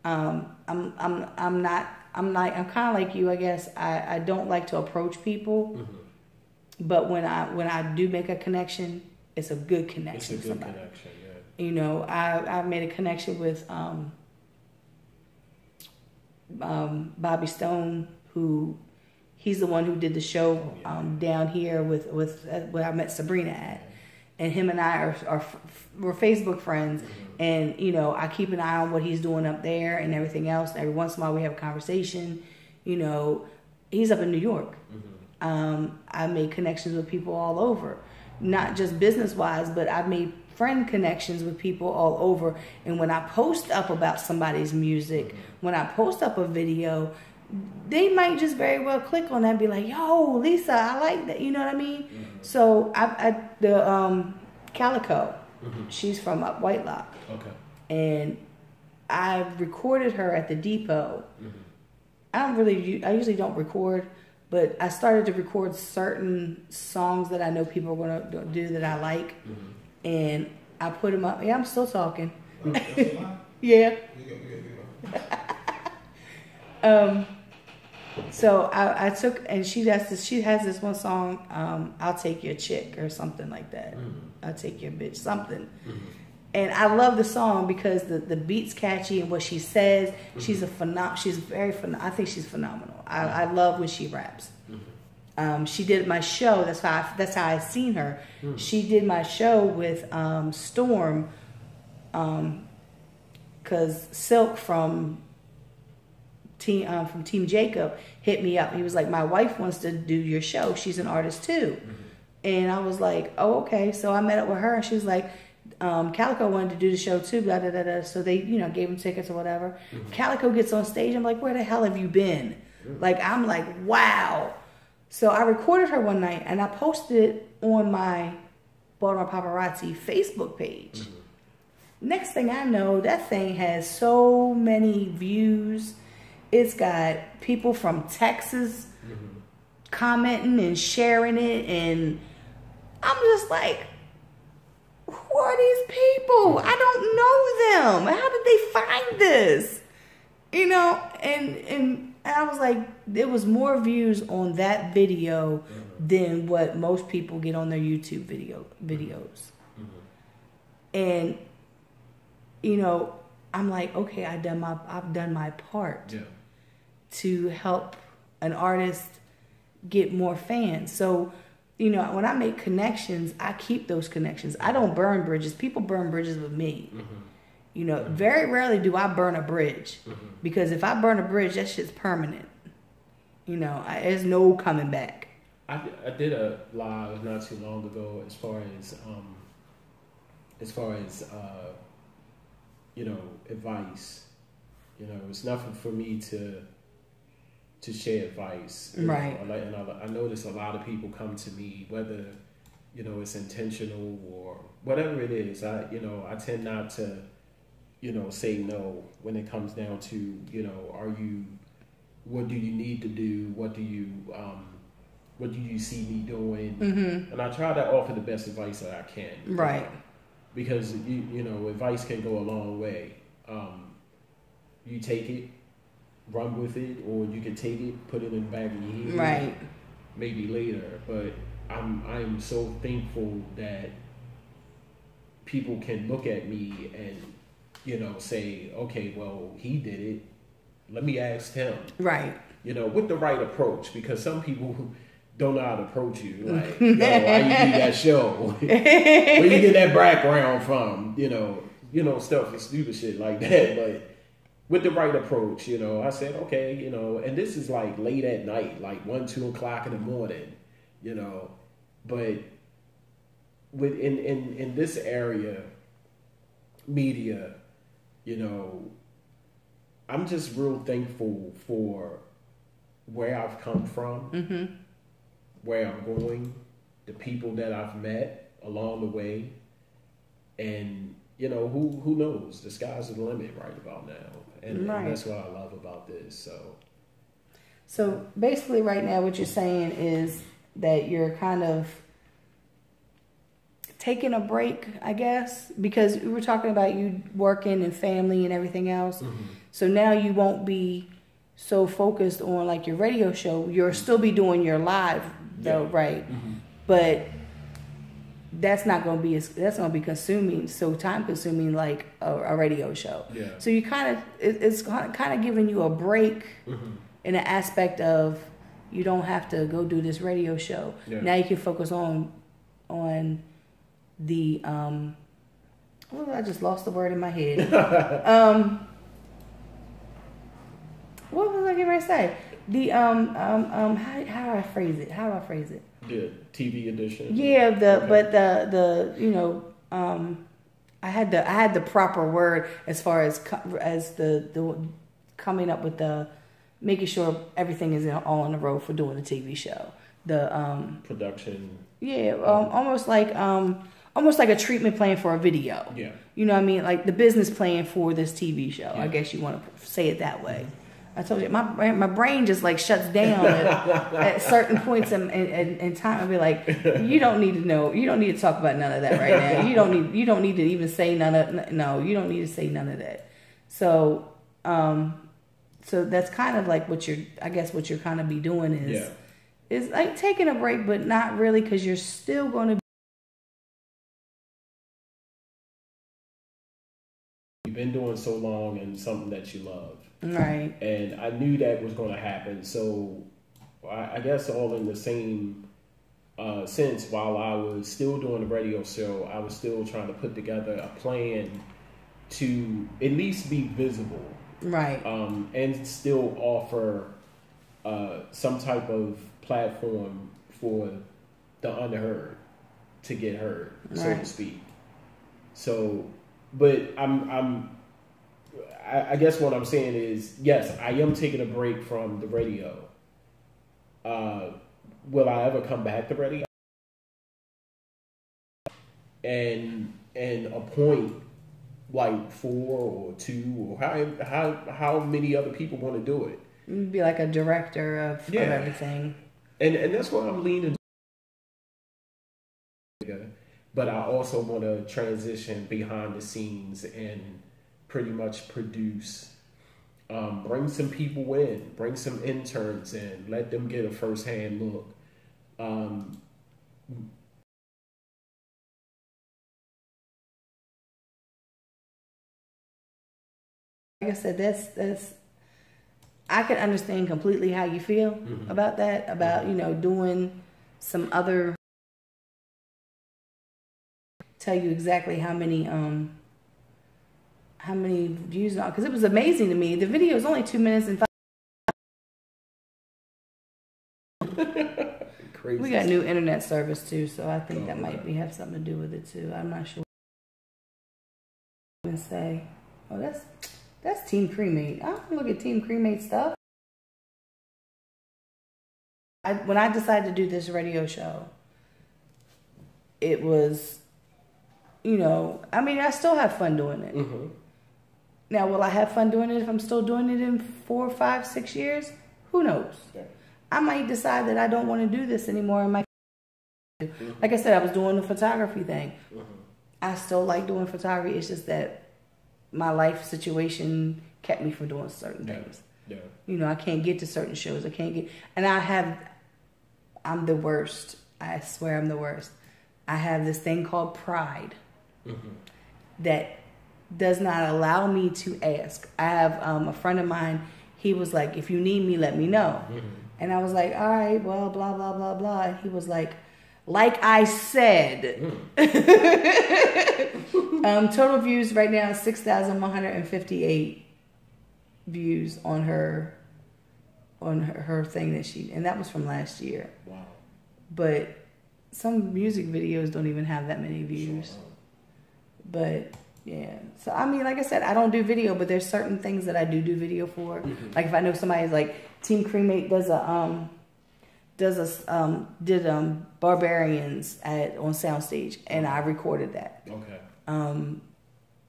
I'm kind of like you, I guess. I don't like to approach people, but when I do make a connection, it's a good connection. It's a good connection, yeah. You know, I made a connection with Bobby Stone, who he's the one who did the show down here with where I met Sabrina at, and him and I we're Facebook friends, and you know I keep an eye on what he's doing up there and everything else. Every once in a while we have a conversation. You know, he's up in New York. I made connections with people all over, not just business wise, but I've made friend connections with people all over. And when I post up about somebody's music, when I post up a video, they might just very well click on that and be like, yo, Lisa, I like that. You know what I mean? So the Calico, she's from up Whitelock. Okay. And I recorded her at the depot. I usually don't record, but I started to record certain songs that I know people are going to do that I like. And I put them up. Yeah, I'm still talking. Yeah. So I took, and she has this one song, I'll Take Your Chick or something like that. I'll Take Your Bitch, something. And I love the song because the beat's catchy and what she says. She's I think she's phenomenal. I love when she raps. She did my show. That's how I seen her. She did my show with Storm, because Silk from Team Jacob hit me up. He was like, my wife wants to do your show. She's an artist too. And I was like, oh, okay. So I met up with her, and she was like, Calico wanted to do the show too, blah, blah, blah, blah. So they, you know, gave him tickets or whatever. Calico gets on stage. I'm like, where the hell have you been? Like, I'm like, wow. So I recorded her one night, and I posted it on my Baltimore Paparazzi Facebook page. Next thing I know, that thing has so many views. It's got people from Texas commenting and sharing it, and I'm just like, who are these people? I don't know them. How did they find this? You know, and I was like, there was more views on that video than what most people get on their YouTube videos. And you know, I'm like, okay, I've done my part to help an artist get more fans. So, you know, when I make connections, I keep those connections. I don't burn bridges. People burn bridges with me. You know, very rarely do I burn a bridge, because if I burn a bridge, that shit's permanent. You know, there's no coming back. I did a live not too long ago as far as you know, advice. You know, it's nothing for me to share advice. Right. And I notice a lot of people come to me, whether, you know, it's intentional or whatever it is. I tend not to, you know, say no when it comes down to, you know, what do you need to do? What do you see me doing? And I try to offer the best advice that I can. Right. Because, you know, advice can go a long way. You take it, run with it, or you can take it, put it in the back of your head. Right. Maybe later. But I'm so thankful that people can look at me and, you know, say, okay, well, he did it. Let me ask him. Right. You know, with the right approach, because some people don't know how to approach you. Like, yo, why you do that show? Where you get that background from? You know, stuff and stupid shit like that. But with the right approach, you know, I said, okay, you know, and this is like late at night, like 1, 2 o'clock in the morning, you know, but in this area, media, you know, I'm just real thankful for where I've come from, where I'm going, the people that I've met along the way, and you know, who knows? The sky's the limit right about now, and that's what I love about this. So basically, right now, what you're saying is that you're kind of taking a break, I guess, because we were talking about you working and family and everything else. So now you won't be so focused on like your radio show. You'll still be doing your live though, right? But that's going to be consuming, so time consuming like a radio show. Yeah. So you it's kind of giving you a break in the aspect of you don't have to go do this radio show. Yeah. Now you can focus on the I just lost the word in my head. What was I getting ready to say? The how do I phrase it? The TV edition. Yeah, but the I had the proper word as far as the coming up with the making sure everything is all on the road for doing the TV show. The production. Yeah, almost like a treatment plan for a video. Yeah. You know what I mean? Like the business plan for this TV show. Yeah. I guess you want to say it that way. I told you, my brain just like shuts down at certain points in time. I'll be like, you don't need to know. You don't need to talk about none of that right now. You don't need to even say you don't need to say none of that. So, so that's kind of like what you're kind of be doing is like taking a break, but not really, because you're still going to be. You've been doing so long and something that you love. Right. And I knew that was going to happen. So I guess all in the same sense, while I was still doing the radio show, I was still trying to put together a plan to at least be visible. Right. And still offer some type of platform for the unheard to get heard, so to speak. So, but I guess what I'm saying is, yes, I am taking a break from the radio. Will I ever come back to radio? And appoint like 4 or 2 or how many other people want to do it? You'd be like a director of everything. And that's what I'm leaning. But I also want to transition behind the scenes and pretty much produce, bring some people in, bring some interns in, let them get a first-hand look. Like I said, that's I can understand completely how you feel about that, about doing some other, tell you exactly how many views, because it was amazing to me. The video is only 2 minutes and 5. Crazy. We got new internet service too, so I think that might have something to do with it too. I'm not sure. And say, oh, that's Team Cremate. I don't look at Team Cremate stuff. When I decided to do this radio show, it was, I still have fun doing it. Mm-hmm. Now, will I have fun doing it if I'm still doing it in 4, 5, 6 years? Who knows? Yeah. I might decide that I don't want to do this anymore. Like I said, I was doing the photography thing. Mm-hmm. I still like doing photography. It's just that my life situation kept me from doing certain things. Yeah. I can't get to certain shows. I'm the worst. I swear I'm the worst. I have this thing called pride that does not allow me to ask. I have a friend of mine, he was like, if you need me, let me know. And I was like, all right, well, blah, blah, blah, blah. And he was like I said. Total views right now is 6,158 views on her thing and that was from last year. Wow. But some music videos don't even have that many views. Sure. But yeah, so like I said, I don't do video, but there's certain things that I do video for. Mm-hmm. Like if I know somebody's like Team Cremate did Barbarians on Soundstage, and I recorded that. Okay.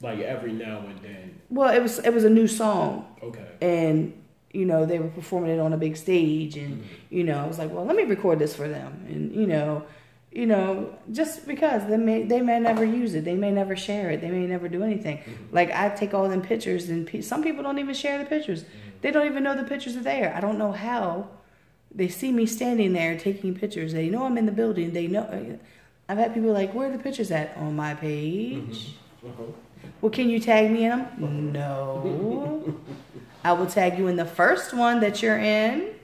Like every now and then. Well, it was a new song. Okay. And they were performing it on a big stage, and I was like, well, let me record this for them, and you know, just because they may never use it, they may never share it, they may never do anything. Like I take all them pictures, and some people don't even share the pictures. They don't even know the pictures are there. I don't know how. They see me standing there taking pictures. They know I'm in the building. They know. I've had people like, where are the pictures at? On my page. Well, can you tag me in them? No. I will tag you in the first one that you're in.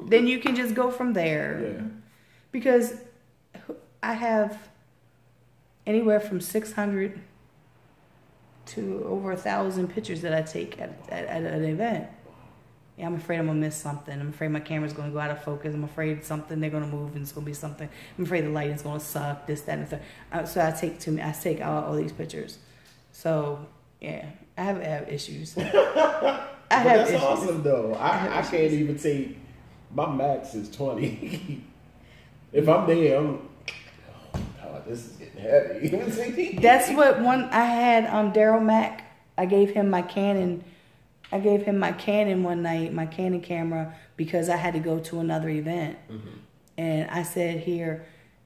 Then you can just go from there. Yeah. Because I have anywhere from 600 to over 1,000 pictures that I take at an event. Yeah, I'm afraid I'm going to miss something. I'm afraid my camera's going to go out of focus. I'm afraid something, they're going to move and it's going to be something. I'm afraid the lighting's going to suck, this, that, and the third. So I take all these pictures. So, yeah, I have issues. That's awesome, though. I can't even take, my max is 20. If I'm there, oh, this is getting heavy. That's what I had Daryl Mack. I gave him my Canon one night, my Canon camera, because I had to go to another event. And I said here,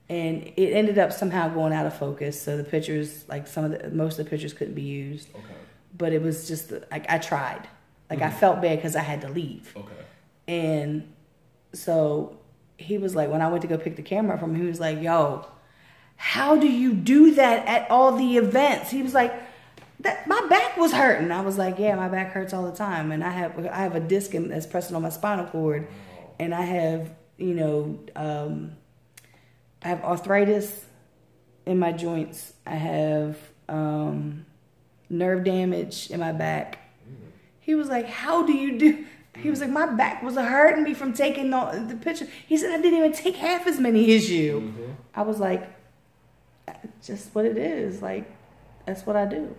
and it ended up somehow going out of focus. So the pictures, like most of the pictures couldn't be used. Okay. But it was just, like, I tried. Like, I felt bad because I had to leave. Okay. And so he was like, when I went to go pick the camera up from him, he was like, yo, how do you do that at all the events? He was like, my back was hurting. I was like, yeah, my back hurts all the time. And I have a disc that's pressing on my spinal cord. And I have, I have arthritis in my joints. I have nerve damage in my back. He was like, how do you do? He was like, my back was hurting me from taking the picture. He said, I didn't even take half as many as you. I was like, just what it is. Like, that's what I do.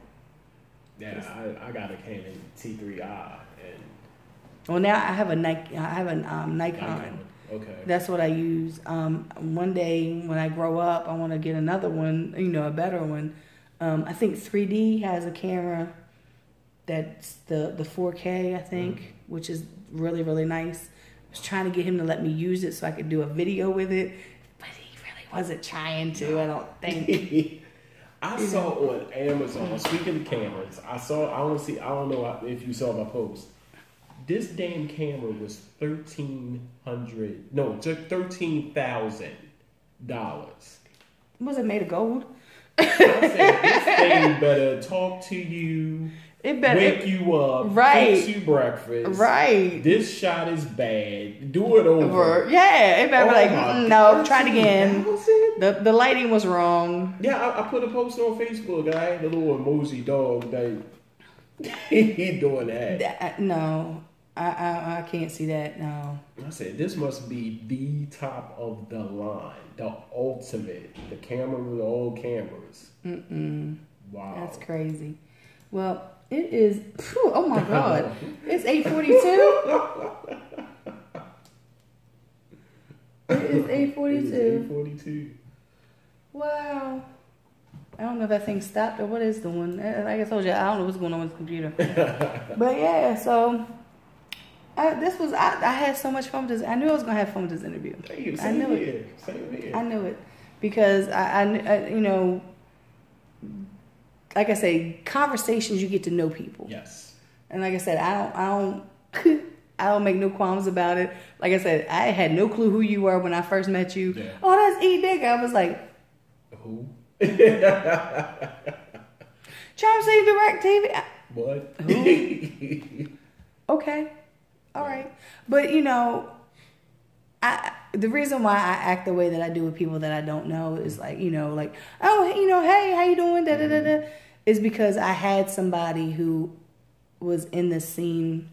Yeah, I got a Canon T3i. Well, now I have a Nikon. Okay. That's what I use. One day when I grow up, I want to get another one, a better one. I think 3D has a camera that's the 4K, I think, which is really, really nice. I was trying to get him to let me use it so I could do a video with it, but he really wasn't trying to, I don't think. I saw on Amazon, speaking of cameras, I don't know if you saw my post. This damn camera was $13,000. Was it made of gold? I said, this thing better talk to you. It better wake you up, fix you breakfast. Right. This shot is bad. Do it over. Yeah. It better be like, no, try it again. The lighting was wrong. Yeah, I put a post on Facebook. I had a little emoji dog that he doing that. No. I can't see that, no. I said, this must be the top of the line. The ultimate. The camera with all cameras. Wow. That's crazy. Well, it is, oh my God. It's 8:42. It is 8:42. Wow. I don't know if that thing stopped or what is the one. Like I told you, I don't know what's going on with the computer. But yeah, so I had so much fun with this. I knew I was going to have fun with this interview. Same here. I knew it. Because I like I say, conversations, you get to know people. Yes. And like I said, I don't make no qualms about it. Like I said, I had no clue who you were when I first met you. Yeah. Oh, that's Digga. I was like, who? Trying to say Direct TV. What? Who? Okay. All right. But the reason why I act the way that I do with people that I don't know is like, oh, hey, how you doing? Da, da, da, da. Is because I had somebody who was in the scene.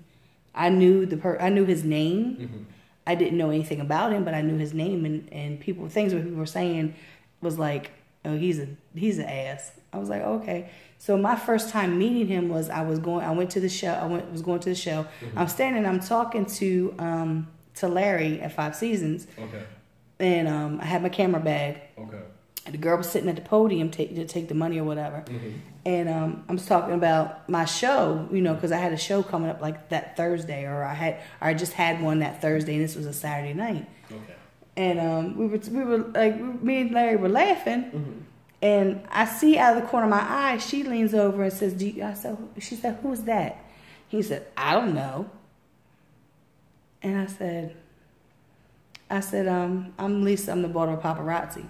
I knew his name. I didn't know anything about him, but I knew his name, and things that people were saying was like, oh, he's an ass. I was like, okay. So my first time meeting him was I went to the show. Was going to the show. I'm standing. I'm talking to Larry at 5 Seasons. Okay. And I had my camera bag. Okay. And the girl was sitting at the podium to take the money or whatever. And I was talking about my show, because I had a show coming up like that Thursday, or I just had one that Thursday, and this was a Saturday night. Okay. And me and Larry were laughing. And I see out of the corner of my eye, she leans over and says, she said, who's that? He said, I don't know. And I said, I'm Lisa, I'm the Baltimore Paparazzi.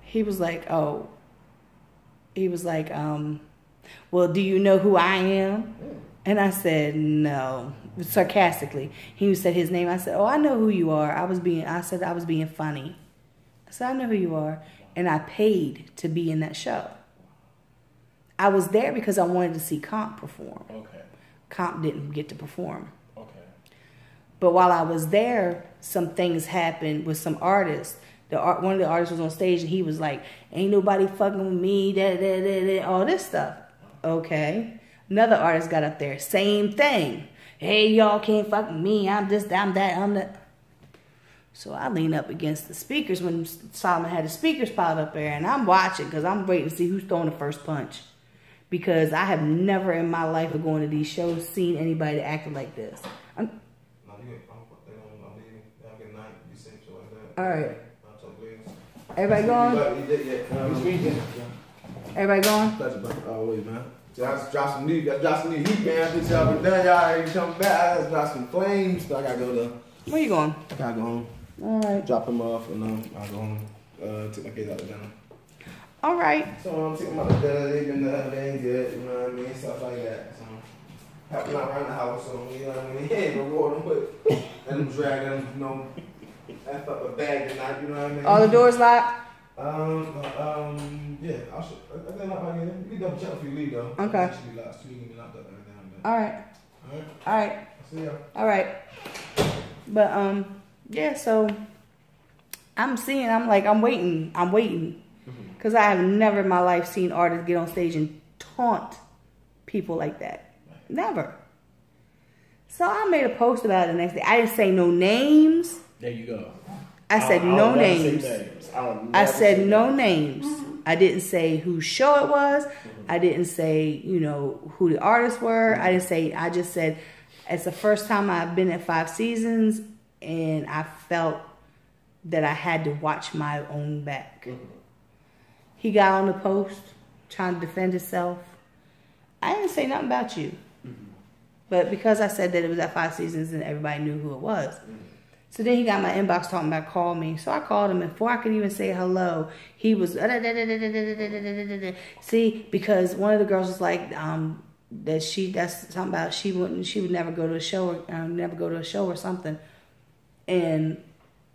He was like, oh. He was like, well, do you know who I am? And I said, no, sarcastically. He said his name. I said, oh, I know who you are. I was being funny. I said, I know who you are. And I paid to be in that show. I was there because I wanted to see Comp perform. Okay. Comp didn't get to perform. Okay. But while I was there, some things happened with some artists. One of the artists was on stage and he was like, ain't nobody fucking with me, all this stuff. Okay. Another artist got up there, same thing. Hey, y'all can't fuck with me, I'm this, I'm that, I'm that. So I lean up against the speakers when Solomon had the speakers piled up there, and I'm watching because I'm waiting to see who's throwing the first punch. Because I have never in my life of going to these shows seen anybody acting like this. All right. Everybody going? Everybody going? Pleasure, bro. Always, man. Just drop some new heat, man. Just up and down, y'all ain't coming back. Let's drop some flames. So I gotta go to. Where you going? I gotta go home. All right. Drop them off, and I'll go home. Take my kids out to dinner. All right. So I'm taking them out to dinner. They've been they ain't good. You know what I mean? Stuff like that. So helping out around the house. So you know what I mean? Ain't reward them, but let them drag them. You know, F up a bag tonight. You know what I mean? All the doors locked. Yeah, I think not my name. You can double check if you leave though. Okay. Actually, locked. So you can be locked up everything. All right. All right. All right. See ya. All right. But yeah. So I'm waiting. Because I have never in my life seen artists get on stage and taunt people like that. Never. So I made a post about it the next day. I didn't say no names. There you go. I said no names. I said no names. I didn't say whose show it was. I didn't say, who the artists were. I just said, it's the first time I've been at 5 seasons, and I felt that I had to watch my own back. He got on the post trying to defend himself. I didn't say nothing about you. But because I said that it was at 5 seasons and everybody knew who it was. So then he got my inbox talking about call me. So I called him, and before I could even say hello, he was see, because one of the girls was like that's something about she would never go to a show or something. And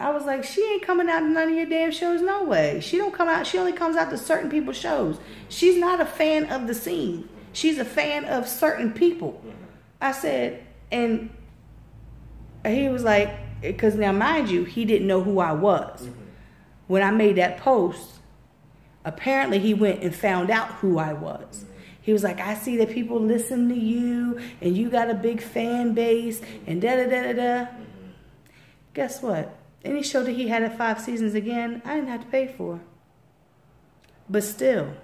I was like, she ain't coming out to none of your damn shows, no way. She don't come out. She only comes out to certain people's shows. She's not a fan of the scene. She's a fan of certain people. I said, and he was like, because now mind you, he didn't know who I was. When I made that post, apparently he went and found out who I was. He was like, I see that people listen to you, and you got a big fan base, and da-da-da-da-da. Guess what? Any show that he had at 5 seasons again, I didn't have to pay for. But still,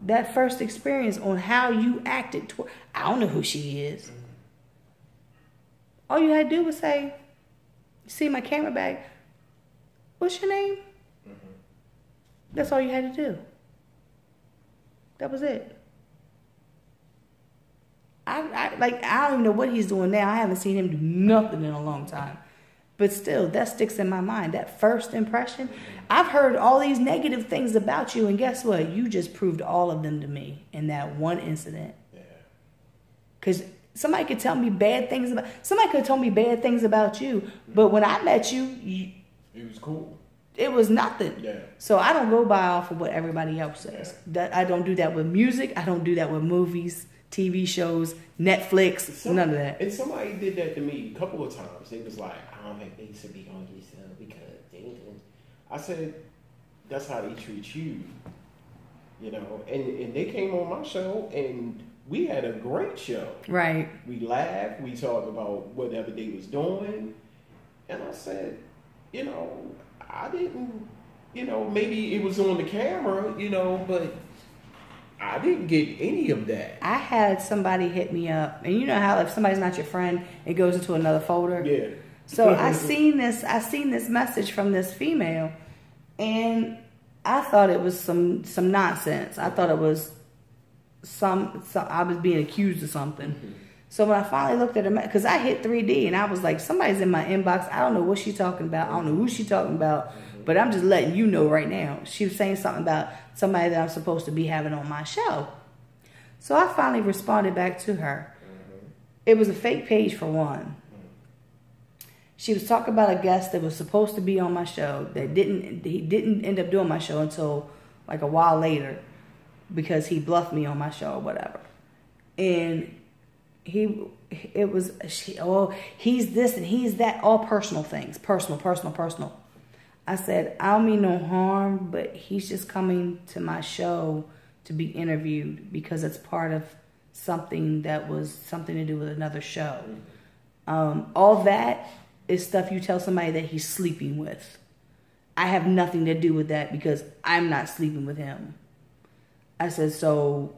that first experience on how you acted, I don't know who she is. All you had to do was say, see my camera bag, what's your name? That's all you had to do. That was it. I don't even know what he's doing now. I haven't seen him do nothing in a long time. But still, that sticks in my mind. That first impression. I've heard all these negative things about you, and guess what? You just proved all of them to me in that one incident. Because somebody could tell me bad things about... Somebody could have told me bad things about you, but when I met you... It was cool. It was nothing. Yeah. So I don't go by off of what everybody else says. That I don't do that with music. I don't do that with movies, TV shows, Netflix, none of that. And somebody did that to me a couple of times. They was like, I don't think they should be on yourself because they didn't. I said, that's how they treat you. And they came on my show, and we had a great show. Right. We laughed. We talked about whatever they was doing. And I said, I didn't, maybe it was on the camera, but I didn't get any of that. I had somebody hit me up. And you know how if somebody's not your friend, it goes into another folder? Yeah. So I seen this message from this female, and I thought it was some nonsense. I thought it was some I was being accused of something. So when I finally looked at her, because I hit 3D and I was like, somebody's in my inbox. I don't know what she's talking about. I don't know who she's talking about, but I'm just letting you know right now. She was saying something about somebody that I'm supposed to be having on my show. So I finally responded back to her. It was a fake page for one. She was talking about a guest that was supposed to be on my show he didn't end up doing my show until like a while later because he bluffed me on my show or whatever. And he's this and he's that, all personal things, personal. I said, I don't mean no harm, but he's just coming to my show to be interviewed because it's part of something that was something to do with another show. All that is stuff you tell somebody that he's sleeping with. I have nothing to do with that because I'm not sleeping with him. I said, so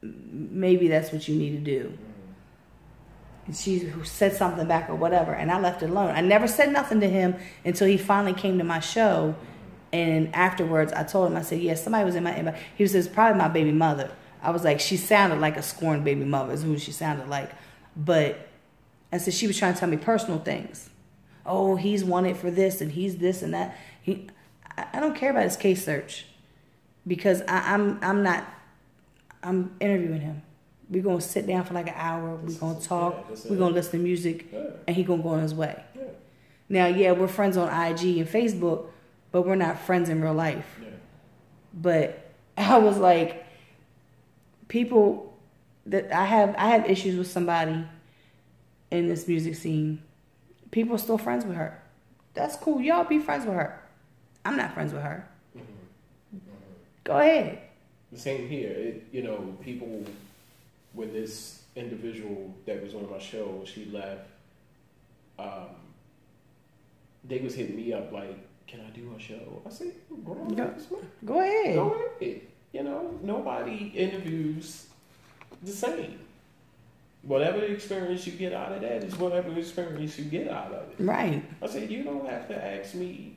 maybe that's what you need to do. And she said something back or whatever, and I left it alone. I never said nothing to him until he finally came to my show. And afterwards, I told him, I said, yes, somebody was in my inbox. He says, probably my baby mother. I was like, she sounded like a scorned baby mother is who she sounded like. But I said, she was trying to tell me personal things. Oh, he's wanted for this and he's this and that. I don't care about his case search because I'm interviewing him. We're going to sit down for like an hour. We're going to talk. We're going to listen to music. And he's going to go on his way. Now, yeah, we're friends on IG and Facebook, but we're not friends in real life. But I was like, people that I have issues with somebody in this music scene. People are still friends with her. That's cool. Y'all be friends with her. I'm not friends with her. Go ahead. The same here. People, when this individual that was on my show, she left, they was hitting me up like, can I do a show? I said, go ahead. Go ahead. Nobody interviews the same. Whatever experience you get out of that is whatever experience you get out of it. Right. I said, you don't have to ask me,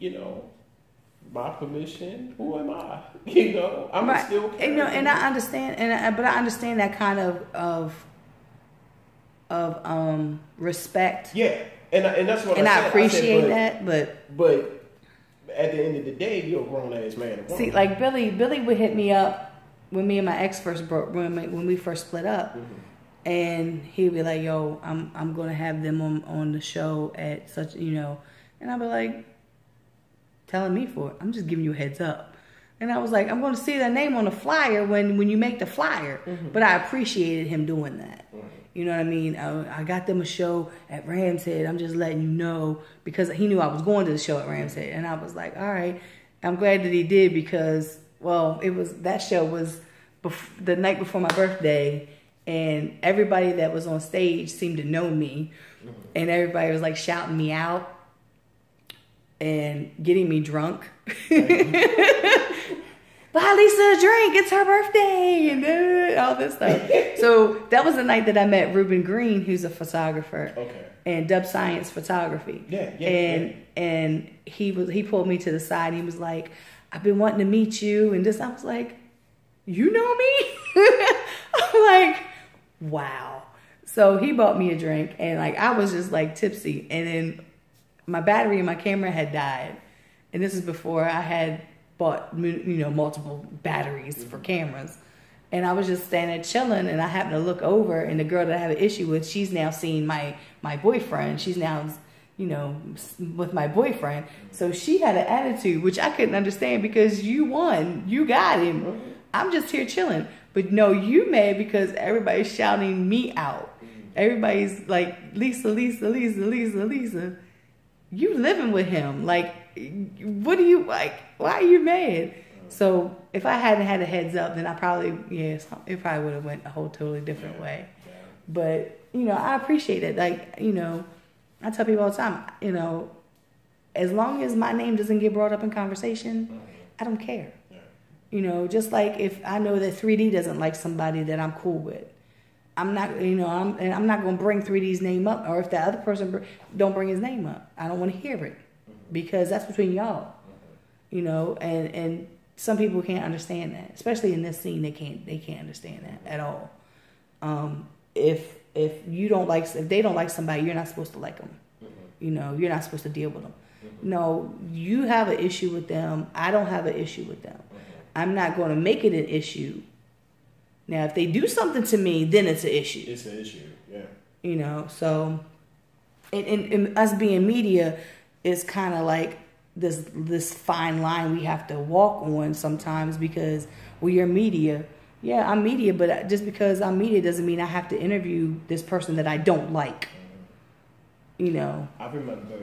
my permission. Who am I? I'm right. still caring. And I understand, but I understand that kind of respect. Yeah, and that's what I said. And I appreciate that, but at the end of the day, you're a grown ass man. See, like Billy would hit me up when me and my ex first broke when we first split up. And he'd be like, yo, I'm going to have them on the show at such, and I'd be like, telling me for it. I'm just giving you a heads up. And I was like, I'm going to see their name on the flyer when you make the flyer. But I appreciated him doing that. You know what I mean? I got them a show at Ram's Head. I'm just letting you know because he knew I was going to the show at Ram's Head. And I was like, all right. I'm glad that he did because, that show was the night before my birthday. And everybody that was on stage seemed to know me. And everybody was like shouting me out and getting me drunk. Buy Lisa a drink, it's her birthday, and all this stuff. So that was the night that I met Ruben Green, who's a photographer. And Dub Science Photography. And he pulled me to the side and he was like, I've been wanting to meet you and this. I was like, you know me? I'm like, wow. So he bought me a drink and like I was just like tipsy, and then my battery in my camera had died, and this is before I had bought multiple batteries for cameras, and I was just standing there chilling, and I happened to look over, and the girl that I have an issue with, she's now seeing my boyfriend. She's now with my boyfriend, so she had an attitude which I couldn't understand because you won, you got him. I'm just here chilling. But no, you mad because everybody's shouting me out. Everybody's like, Lisa. You living with him. Like, what do you like? Why are you mad? So if I hadn't had a heads up, then it probably would have went a whole totally different way. But, I appreciate it. Like, I tell people all the time, as long as my name doesn't get brought up in conversation, I don't care. Just like if I know that 3D doesn't like somebody that I'm cool with, I'm not, you know, I'm not going to bring 3D's name up, or if that other person don't bring his name up, I don't want to hear it, because that's between y'all, you know. And some people can't understand that, especially in this scene. They can't understand that at all. If they don't like somebody, you're not supposed to like them. You know, you're not supposed to deal with them. No, you have an issue with them. I don't have an issue with them. I'm not going to make it an issue. Now, if they do something to me, then it's an issue. It's an issue, yeah. You know, so, and us being media is kind of like this fine line we have to walk on sometimes, because you're media. Yeah, I'm media, but just because I'm media doesn't mean I have to interview this person that I don't like. You know. I remember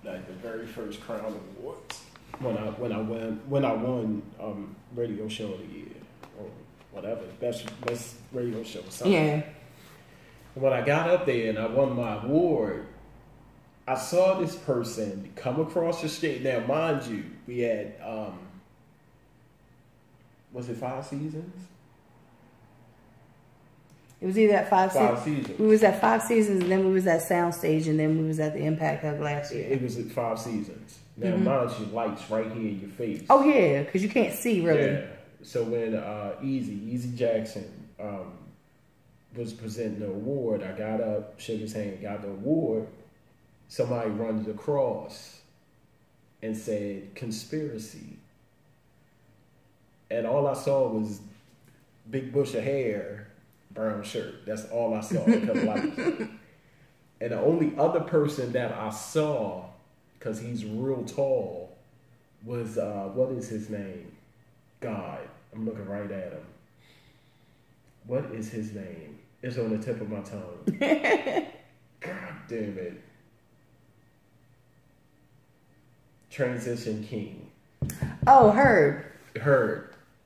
like the very first Crown Awards when I won Radio Show of the Year, or whatever, best radio show. Something. Yeah. When I got up there and I won my award, I saw this person come across the street. Now, mind you, we had was it 5 seasons? It was either at 5 seasons. We was at 5 seasons, and then we was at Soundstage, and then we was at the Impact Hub last year. It was at 5 seasons. Now, mind you, lights right here in your face. Oh yeah, because you can't see really. Yeah. So when Easy Jackson was presenting the award, I got up, shook his hand, got the award. Somebody runs across and said conspiracy, and all I saw was big bush of hair, brown shirt. That's all I saw. And the only other person that I saw, because he's real tall, was what is his name? God, I'm looking right at him. What is his name? It's on the tip of my tongue. God damn it. Transition King. Oh, Heard.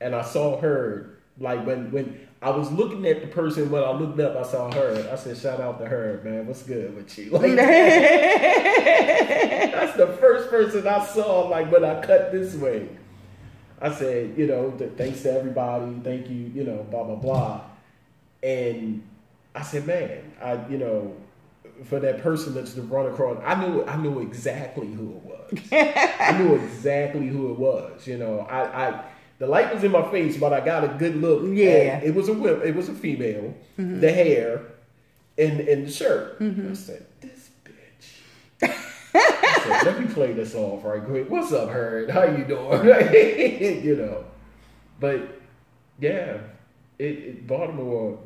And I saw Heard. Like when I was looking at the person, when I looked up, I saw Heard. I said, shout out to Heard, man. What's good with you? Like, that's the first person I saw, like, when I cut this way. I said, you know, thanks to everybody. Thank you, you know, blah, blah, blah. And I said, man, for that person that's to run across, I knew exactly who it was. I knew exactly who it was. You know, the light was in my face, but I got a good look. Yeah, it was a female. Mm-hmm. The hair and the shirt. Mm-hmm. I said, this bitch. I said, let me play this off right quick. What's up, Heard? How you doing? You know, but yeah, Baltimore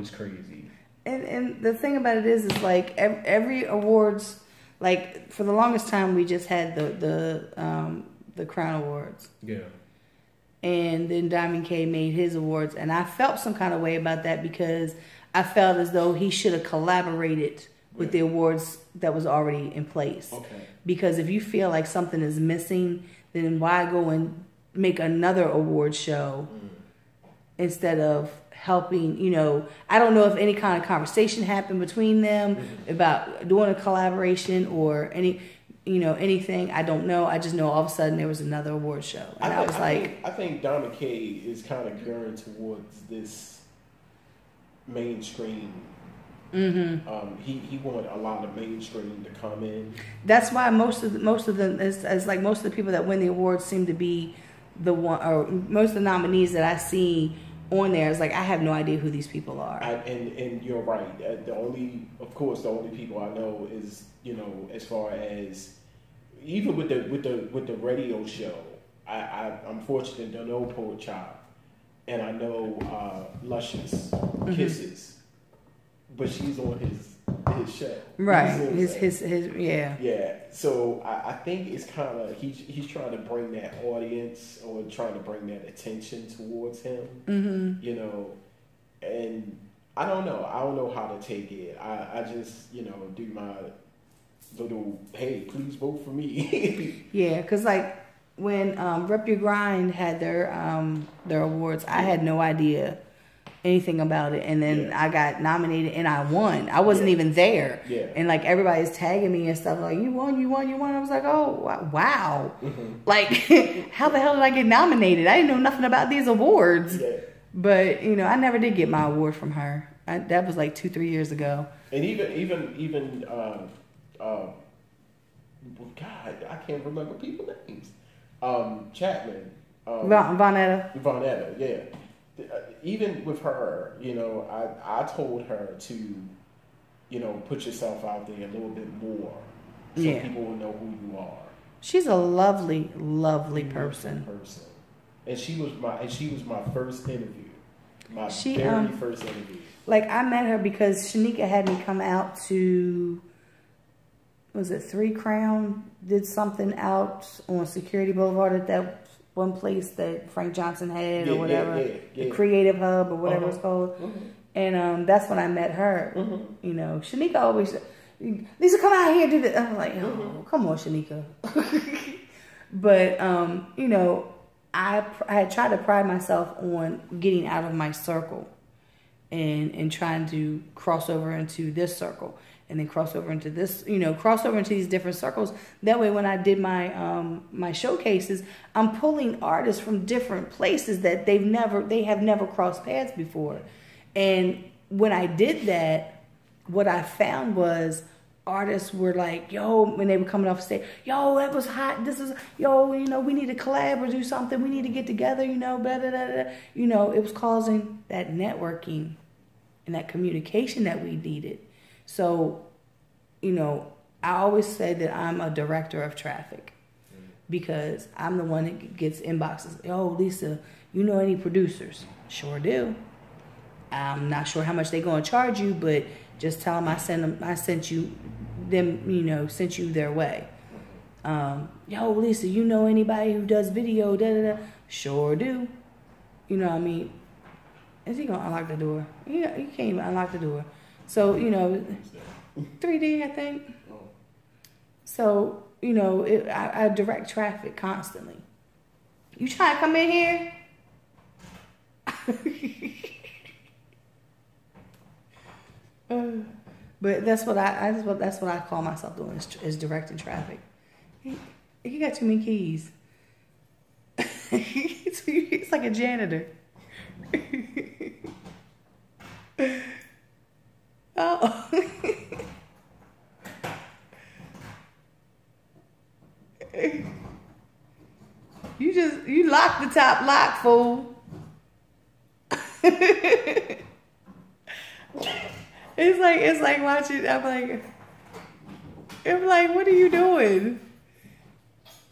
is crazy. And the thing about it is like every awards, like for the longest time we just had the Crown Awards. Yeah. And then Diamond K made his awards, and I felt some kind of way about that, because I felt as though he should have collaborated with the awards that was already in place. Okay. Because if you feel like something is missing, then why go and make another award show instead of helping, you know? I don't know if any kind of conversation happened between them about doing a collaboration or anything. I don't know. I just know all of a sudden there was another award show. And I think Diamond K is kind of gearing towards this mainstream. Mm-hmm. He wanted a lot of mainstream to come in. That's why most of them is like most of the people that win the awards seem to be the one, or most of the nominees that I see on there is like, I have no idea who these people are. And you're right. The only people I know is, you know, as far as even with the radio show, I'm fortunate to know Poet Chop, and I know Luscious Kisses, but she's on his show, right? His yeah. Yeah. So I think it's kind of he's trying to bring that audience, or trying to bring that attention towards him. Mm-hmm. You know, and I don't know how to take it. I just, you know, do my little, hey, please vote for me. Yeah, because like when Rep Your Grind had their awards, I had no idea anything about it, and then I got nominated and I won. I wasn't even there, and like everybody's tagging me and stuff like, you won. I was like, oh wow, like how the hell did I get nominated? I didn't know nothing about these awards. But you know, I never did get my award from her. That was like 2-3 years ago. And even God, I can't remember people's names. Chapman. Vonetta. Yeah. Even with her, I told her to, put yourself out there a little bit more so people will know who you are. She's a lovely, lovely person. And she was my first interview. My very first interview. Like, I met her because Shanika had me come out to, was it 3 Crown? Did something out on Security Boulevard at that one place that Frank Johnson had or whatever. The Creative Hub or whatever it's called. Mm-hmm. And that's when I met her. Mm-hmm. Shanika always, Lisa, come out here and do this. I'm like, oh, come on, Shanika. But, I had tried to pride myself on getting out of my circle and trying to cross over into this circle and then cross over into this, cross over into these different circles. That way, when I did my showcases, I'm pulling artists from different places that they have never crossed paths before. And when I did that, what I found was artists were like, yo, when they were coming off stage, yo, that was hot. This is, yo, we need to collab or do something. We need to get together, blah, blah, blah, blah. It was causing that networking and that communication that we needed. So, I always say that I'm a director of traffic because I'm the one that gets inboxes. Yo, Lisa, you know any producers? Sure do. I'm not sure how much they're going to charge you, but just tell them I sent you their way. Yo, Lisa, you know anybody who does video? Da, da, da. Sure do. You know what I mean? Is he going to unlock the door? You can't even unlock the door. So, 3D, I think. So, I direct traffic constantly. You trying to come in here? But that's what I call myself doing is directing traffic. You got too many keys. It's like a janitor. Oh. You locked the top lock, fool. It's like watching. I'm like, what are you doing?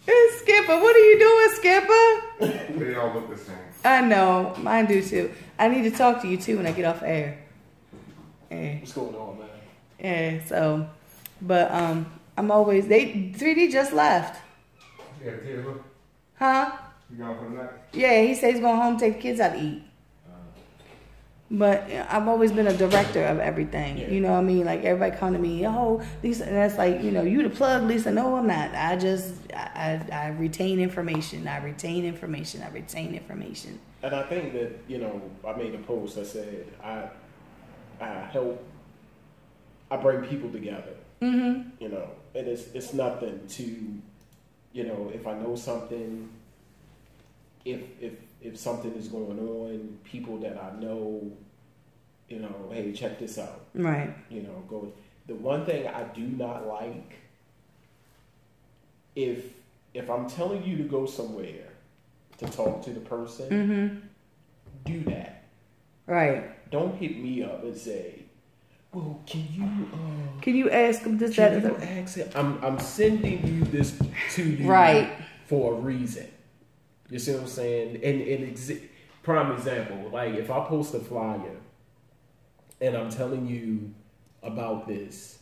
It's Skipper. What are you doing, Skipper? They all look the same. I know. Mine do too. I need to talk to you too when I get off air. Yeah. What's going on, man? Yeah. So, but I'm always 3D just left. You got a kid, look? Huh? You going for the night? Yeah, he says he's going home to take the kids out to eat. But I've always been a director of everything. Yeah. You know what I mean? Like, everybody come to me, oh, Lisa, and that's like, you the plug, Lisa. No, I'm not. I retain information. I retain information. And I think that, I made a post that said, I bring people together. Mm-hmm. And it's nothing to, if I know something, if something is going on, people that I know, hey, check this out. Right. Go. The one thing I do not like, if I'm telling you to go somewhere to talk to the person, do that. Right. Don't hit me up and say, well, can you ask them this, that, or that? I'm sending you this to you right. for a reason. You see what I'm saying? And prime example, like if I post a flyer and I'm telling you about this,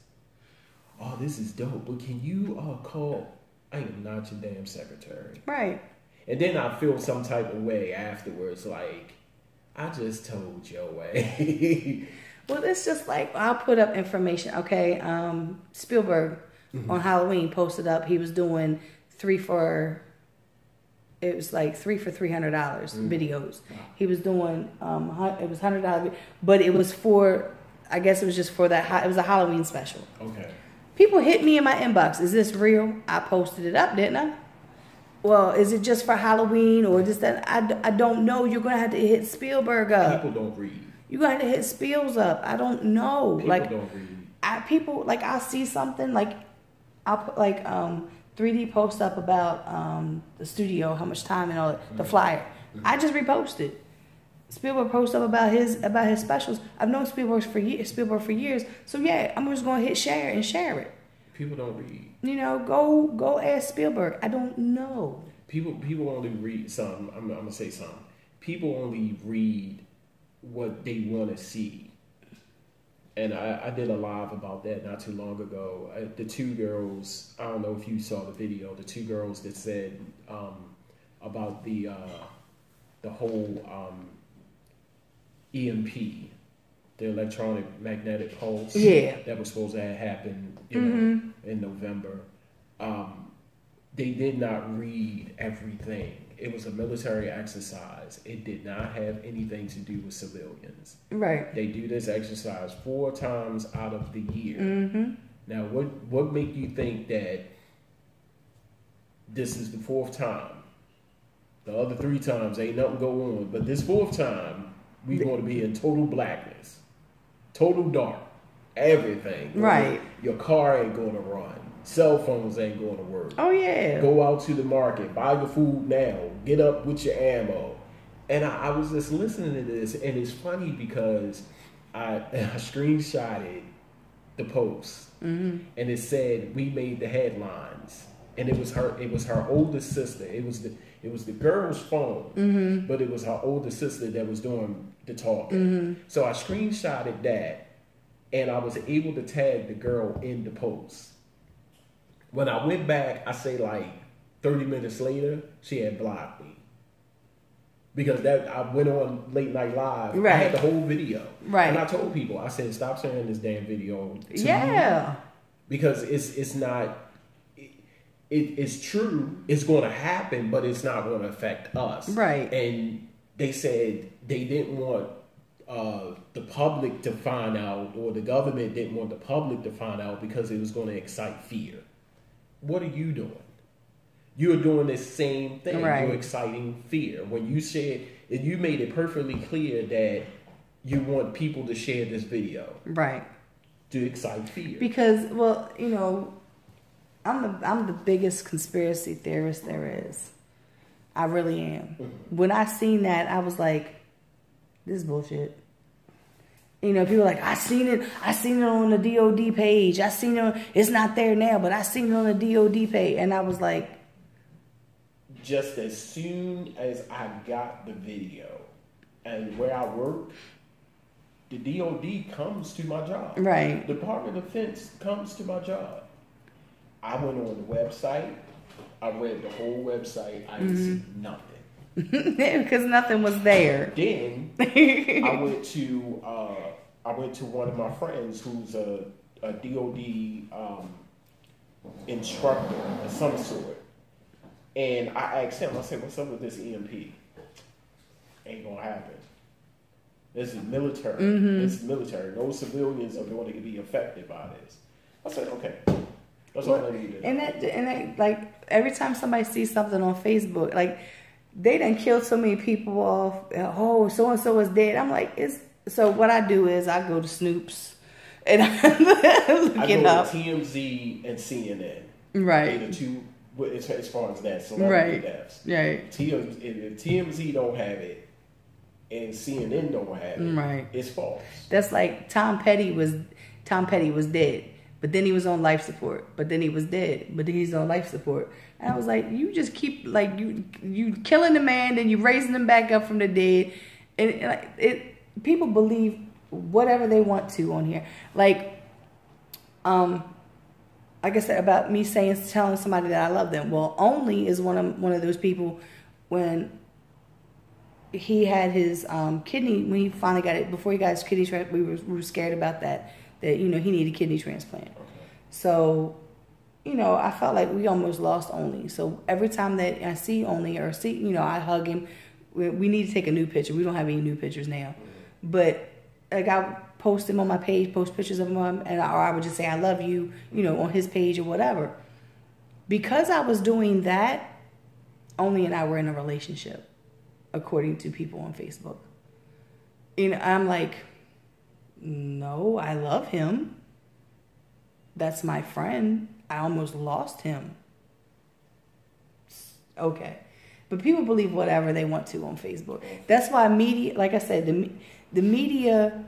oh, this is dope, but can you call? I am not your damn secretary. Right. And then I feel some type of way afterwards, like, I just told your way. Well, it's just like, I'll put up information. Okay, Spielberg on Halloween posted up, he was doing 3 for $300 videos. Wow. He was doing, it was $100, but it was for, I guess it was just for that, it was a Halloween special. Okay. People hit me in my inbox, is this real? I posted it up, didn't I? Well, is it just for Halloween or just that? I don't know. You're going to have to hit Spielberg up. People don't read. You got to hit Spiels up. I don't know. People like don't read. I'll see something like I'll put like 3D post up about the studio, how much time and all that, the flyer. I just reposted. Spielberg post up about his specials. I've known Spielberg for years. So yeah, I'm just gonna hit share and share it. People don't read. You know, go ask Spielberg. I don't know. People only read some. I'm gonna say something. People only read what they want to see. And I did a live about that not too long ago. The two girls, I don't know if you saw the video, the two girls that said about the whole EMP, the electronic magnetic pulse, that was supposed to have happened, you know, in November. They did not read everything. It was a military exercise. It did not have anything to do with civilians. Right. They do this exercise 4 times out of the year. Now, what make you think that this is the 4th time? The other 3 times ain't nothing go on, but this 4th time we going to be in total blackness, total dark, everything. Right. Your car ain't going to run. Cell phones ain't going to work. Oh, yeah. Go out to the market. Buy your food now. Get up with your ammo. And I was just listening to this, and it's funny because I screenshotted the post, and it said we made the headlines, and it was her older sister. It was the girl's phone, but it was her older sister that was doing the talking. So I screenshotted that, and I was able to tag the girl in the post. When I went back, I say like 30 minutes later, she had blocked me. Because I went on late night live. Right. I had the whole video. Right. And I told people, I said, stop sharing this damn video to Yeah. me. Because it's not, it's true, it's going to happen, but it's not going to affect us. Right. And they said they didn't want the public to find out, or the government didn't want the public to find out because it was going to excite fear. What are you doing? You're doing the same thing. Right. You're exciting fear. When you said, and you made it perfectly clear that you want people to share this video. Right. To excite fear. Because, well, you know, I'm the biggest conspiracy theorist there is. I really am. When I seen that, I was like, this is bullshit. You know, people are like, I seen it on the DOD page. It's not there now, but I seen it on the DOD page. And I was like, just as soon as I got the video and where I work, the DOD comes to my job. Right. Department of Defense comes to my job. I went on the website. I read the whole website. I didn't see nothing. because nothing was there. Then I went to one of my friends who's a DOD instructor of some sort, and I asked him. I said, "What's up with this EMP? Ain't gonna happen. This is military. This is military. No civilians are going to be affected by this." I said, "Okay." That's all I needed. And that, like, every time somebody sees something on Facebook, like, they done killed so many people off. Oh, so and so is dead. I'm like, so what I do is I go to Snoops and I look it up. To TMZ and CNN. Right. They're the two, as far as that, celebrity deaths. Right. If TMZ don't have it and CNN don't have it, right, it's false. That's like Tom Petty was dead. But then he was on life support. But then he was dead. But then he's on life support. And I was like, you just keep, like, you killing the man, then you raising him back up from the dead. And people believe whatever they want to on here. Like I said about me telling somebody that I love them. Well, Only is one of those people when he had his kidney, when he finally got it, before he got his kidney transplant, we were scared about that, you know, he needed a kidney transplant. Okay. So, you know, I felt like we almost lost Only. So every time that I see Only or see, you know, I hug him. We need to take a new picture. We don't have any new pictures now. But like I post him on my page, post pictures of him, or I would just say I love you, you know, on his page or whatever. Because I was doing that, Only and I were in a relationship, according to people on Facebook. You know, I'm like, no, I love him. That's my friend. I almost lost him. Okay. But people believe whatever they want to on Facebook. That's why media, like I said, the media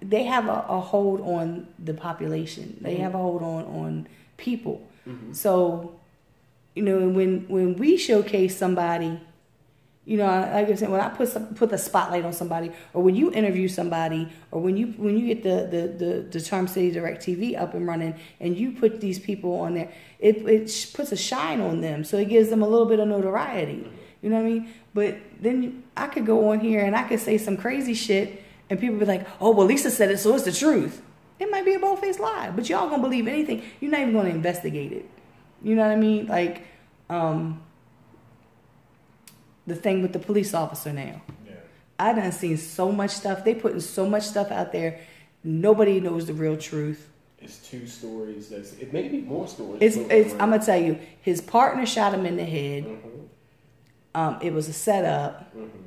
they have a hold on the population. They have a hold on people. Mm-hmm. So, you know, when we showcase somebody, you know, like I said, when I put the spotlight on somebody, or when you interview somebody, or when you get the Charm City Direct TV up and running, and you put these people on there, it puts a shine on them, so it gives them a little bit of notoriety. You know what I mean? But then I could go on here and I could say some crazy shit, and people be like, "Oh, well, Lisa said it, so it's the truth." It might be a bold-faced lie, but y'all gonna believe anything. You're not even gonna investigate it. You know what I mean? Like, the thing with the police officer now. Yeah. I done seen so much stuff. They putting so much stuff out there. Nobody knows the real truth. It's 2 stories. It may be more stories. I'm gonna tell you. His partner shot him in the head. Mm-hmm. It was a setup. Mm-hmm.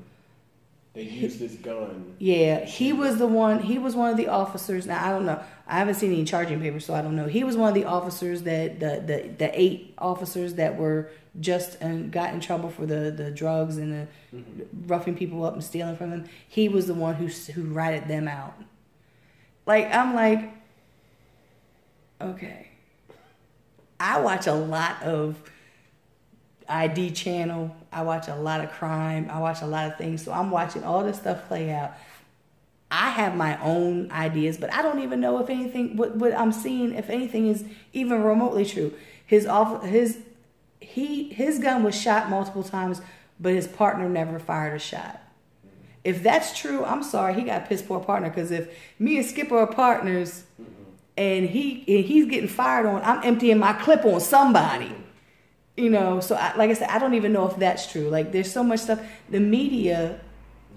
They used his gun. Yeah, he was one of the officers. Now I don't know. I haven't seen any charging papers, so I don't know. He was one of the officers that the 8 officers that were just and got in trouble for the drugs and the roughing people up and stealing from them. He was the one who ratted them out. Like, I'm like, okay. I watch a lot of ID channel. I watch a lot of crime. I watch a lot of things. So I'm watching all this stuff play out. I have my own ideas, but I don't even know if anything, what I'm seeing, if anything is even remotely true. His gun was shot multiple times, but his partner never fired a shot. If that's true, I'm sorry, he got a piss poor partner, because if me and Skipper are partners and he's getting fired on, I'm emptying my clip on somebody. You know, so like I said, I don't even know if that's true. Like, there's so much stuff. The media.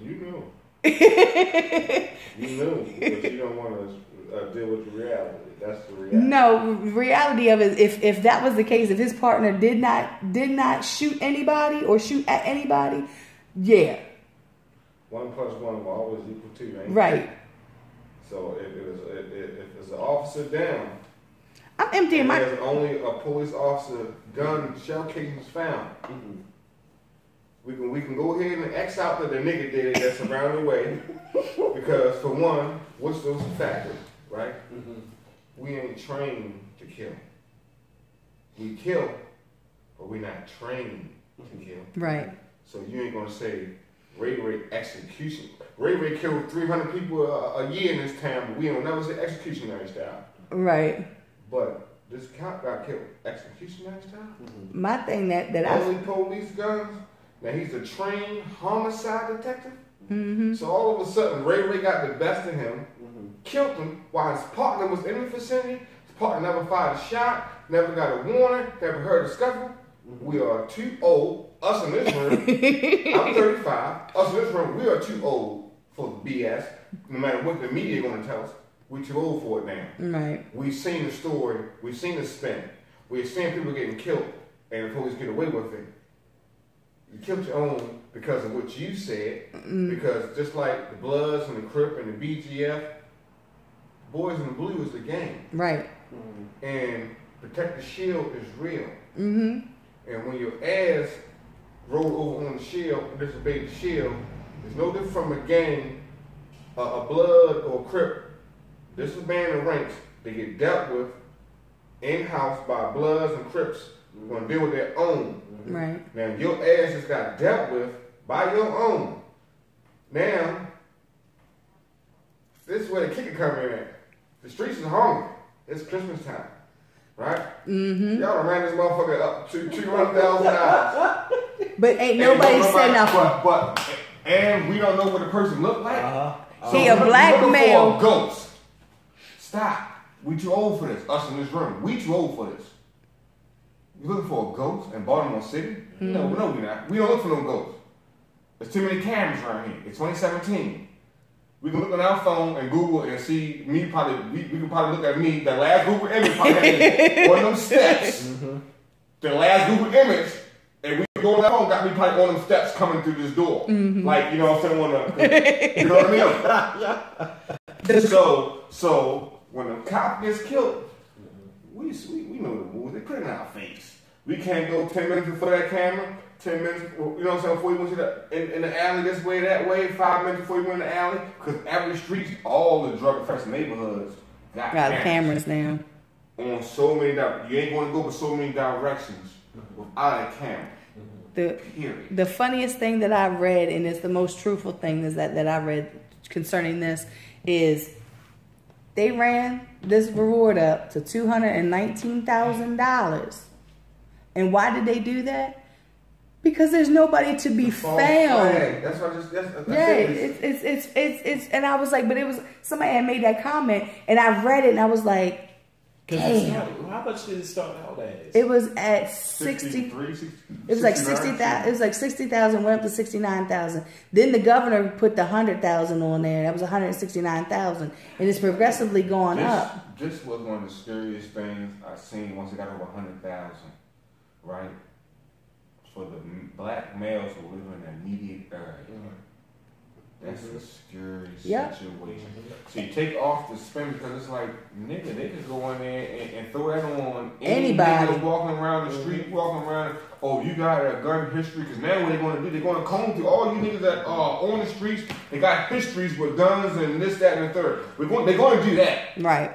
You know. You know, but you don't want to deal with the reality. That's the reality. No, reality of it. If that was the case, if his partner did not shoot anybody or shoot at anybody, yeah. 1 + 1 will always equal 2, ain't right? It? So if it's an officer down. I'm emptying my. There's only a police officer gun shell casings found. Mm-hmm. We can go ahead and X out the nigga did it that's around the way, because for one, what's those factors, right? Mm-hmm. We ain't trained to kill. We kill, but we're not trained to kill. Right. So you ain't gonna say Ray execution. Ray killed 300 people a year in this town, but we don't never say executionary style. Right. But this cop got killed executionary style. Mm-hmm. My thing that only police guns. Now he's a trained homicide detective. Mm-hmm. So all of a sudden, Ray got the best of him, killed him while his partner was in the vicinity. His partner never fired a shot, never got a warning, never heard a scuffle. Mm-hmm. We are too old. Us in this room, I'm 35. Us in this room, we are too old for the BS. No matter what the media going to tell us, we're too old for it now. Right. We've seen the story. We've seen the spin. We've seen people getting killed, and the police get away with it. You killed your own because of what you said. Because just like the Bloods and the Crip and the BGF, Boys in the Blue is the game. Right. And Protect the Shield is real. Mm-hmm. And when your ass roll over on the shield and disobey the shield, it's no different from a gang, a Blood or a Crip. This is band of ranks. They get dealt with in-house by Bloods and Crips who are going to deal with their own. Right. Now, your ass just got dealt with by your own. Now, this is where the kicker come in at. The streets is hungry. It's Christmas time. Right? Mm-hmm. Y'all done ran this motherfucker up to $200,000. But ain't nobody said nothing. And we don't know what the person looked like. So he a black male. For a ghost. Stop. We too old for this. Us in this room. We too old for this. You looking for a ghost in Baltimore City? Mm-hmm. No, we're not. We don't look for no ghosts. There's too many cameras around here. It's 2017. We can look on our phone and Google and see me probably. We can probably look at me. The last Google image probably had one of them steps. Mm-hmm. The last Google image, and we Going that home got me probably on them steps coming through this door. Like, you know what I'm saying? You know what I mean? So when the cop gets killed, we know the rules. They put it in our face. We can't go 10 minutes before that camera, 10 minutes, you know what I'm saying, before you went to in the alley this way, that way, 5 minutes before you went in the alley. Because every street, all the drug-infested neighborhoods got cameras now. On so many, you ain't going to go but so many directions without a camera. The funniest thing that I've read, and it's the most truthful thing is that I read concerning this, is they ran this reward up to $219,000. And why did they do that? Because there's nobody to be found. That's what it's and I was like, but it was somebody had made that comment, and I read it, and I was like, damn. How much did it start out as? It was at 60. It was like 60,000. It was like 60,000. Went up to 69,000. Then the governor put the 100,000 on there. That was 169,000, and it's progressively going up. This was one of the scariest things I've seen once it got over 100,000. Right, for the black males who live in the immediate area. That's a scary situation. So you take off the spin because it's like, nigga, they could go in there and throw that on anybody walking around the street, walking around. Oh, you got a gun history, because now what they're going to do, they're going to comb through all you niggas that are on the streets. They got histories with guns and this, that, and the third. They're going to do that. Right.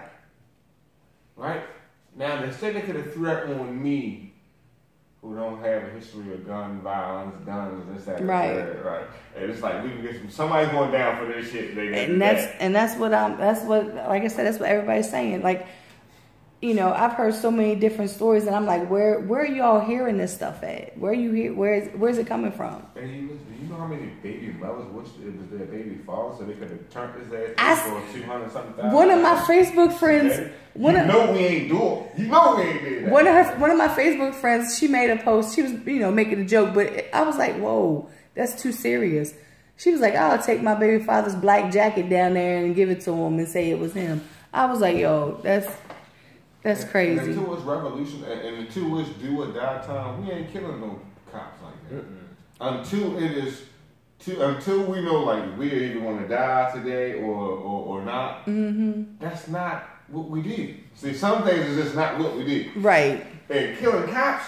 Now, they said they could have threw that on me, who don't have a history of gun violence, guns, this, that, right. And it's like we can get somebody's going down for this shit. That's what like I said, that's what everybody's saying. Like, you know, I've heard so many different stories, and I'm like, where are y'all hearing this stuff at? Where's it coming from? And do you know how many baby mothers wished it was their baby father so they could have turned his ass for 200-something? One of my Facebook friends. We ain't doing that. One of my Facebook friends, she made a post. She was, you know, making a joke, but I was like, whoa, that's too serious. She was like, I'll take my baby father's black jacket down there and give it to him and say it was him. I was like, yo, that's crazy. And until it's revolution and until it's do or die time, we ain't killing no cops like that. Until we know like we either want to die today or not. That's not what we did. See, some things is just not what we did. Right. And killing cops,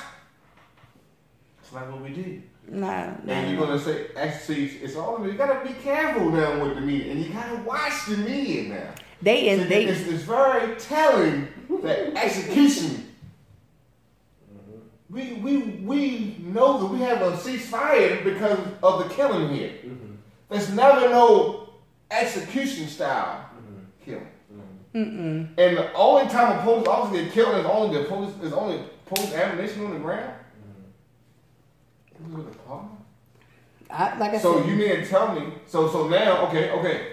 it's not what we did. Nah. And you're gonna say, actually, it's all of it. You gotta be careful now with the media, and you gotta watch the media now. It's very telling that execution. We know that we have a ceasefire because of the killing here. There's never no execution style killing. And the only time a police officer get killed is only police ammunition on the ground. With a partner. So you mean to tell me? So now, okay.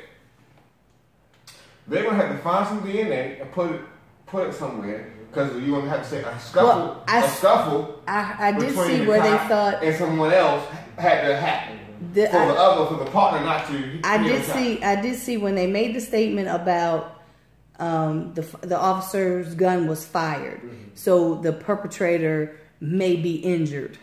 They're gonna have to find some DNA and put it somewhere because you're gonna have to say a scuffle. I did see where they thought and someone else had to happen for the partner not to. I did see when they made the statement about the officer's gun was fired, so the perpetrator may be injured.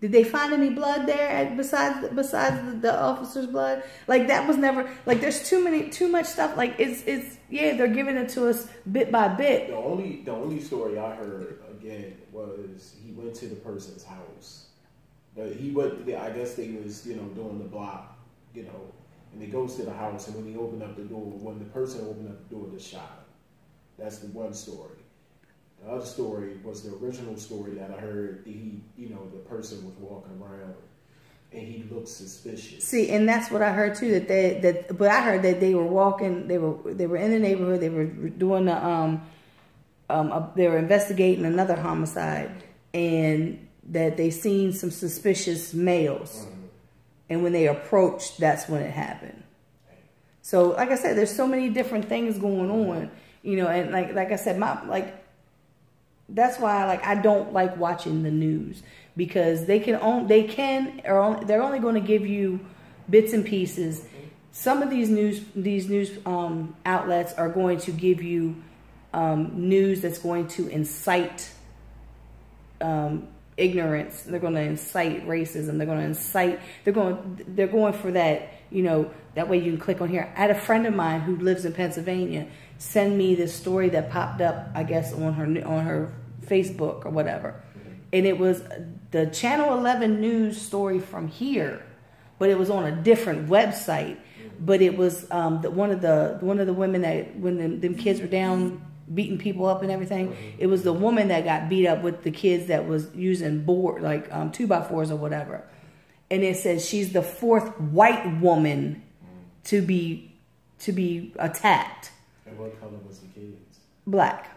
Did they find any blood there besides the officer's blood? Like that was never like. There's too much stuff. Like it's they're giving it to us bit by bit. The only story I heard again was he went to the person's house. He went. I guess they was doing the block, and he goes to the house, and when he opened up the door, when the person opened up the door, they shot him. That's the one story. The other story was the original story that I heard. The person was walking around and he looked suspicious. See, and that's what I heard too. But I heard that they were walking. They were in the neighborhood. They were doing they were investigating another homicide, and that they seen some suspicious males. And when they approached, that's when it happened. So, like I said, there's so many different things going on, and like I said, that's why I don't like watching the news, because they're only going to give you bits and pieces. Some of these news outlets are going to give you news that's going to incite ignorance. They're going to incite racism. They're going to incite. They're going for that. You know, that way you can click on here. I had a friend of mine who lives in Pennsylvania send me this story that popped up, I guess, on her Facebook or whatever, and it was the Channel 11 news story from here, but it was on a different website. But it was one of the women that when them kids were down beating people up and everything, it was the woman that got beat up with the kids that was using board like 2x4s or whatever, and it says she's the fourth white woman to be attacked. And what color was the kids? Black.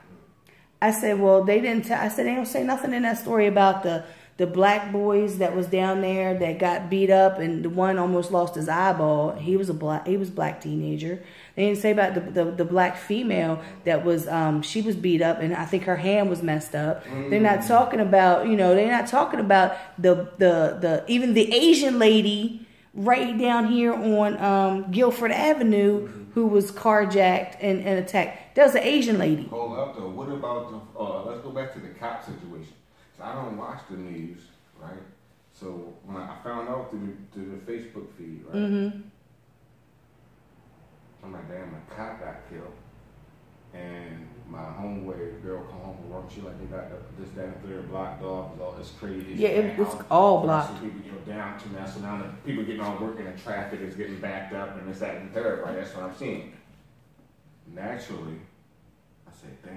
I said, well, they didn't. I said they don't say nothing in that story about the black boys that was down there that got beat up, and the one almost lost his eyeball. He was black teenager. They didn't say about the black female that was she was beat up, and I think her hand was messed up. They're not talking about, you know, they're not talking about the even the Asian lady right down here on Guilford Avenue who was carjacked and attacked. That was an Asian lady. Hold up though. What about the? Let's go back to the cop situation. I don't watch the news, right? So when I found out through the Facebook feed, right? I'm like, damn, a cop got killed, and my homeboy girl come home from work. She like, they got this, that, and third blocked off. All this crazy. Yeah, it's all blocked. So people get down to now. So now the people getting on work and the traffic is getting backed up, and this, that, and third, right? That's what I'm seeing. Naturally, I said, damn,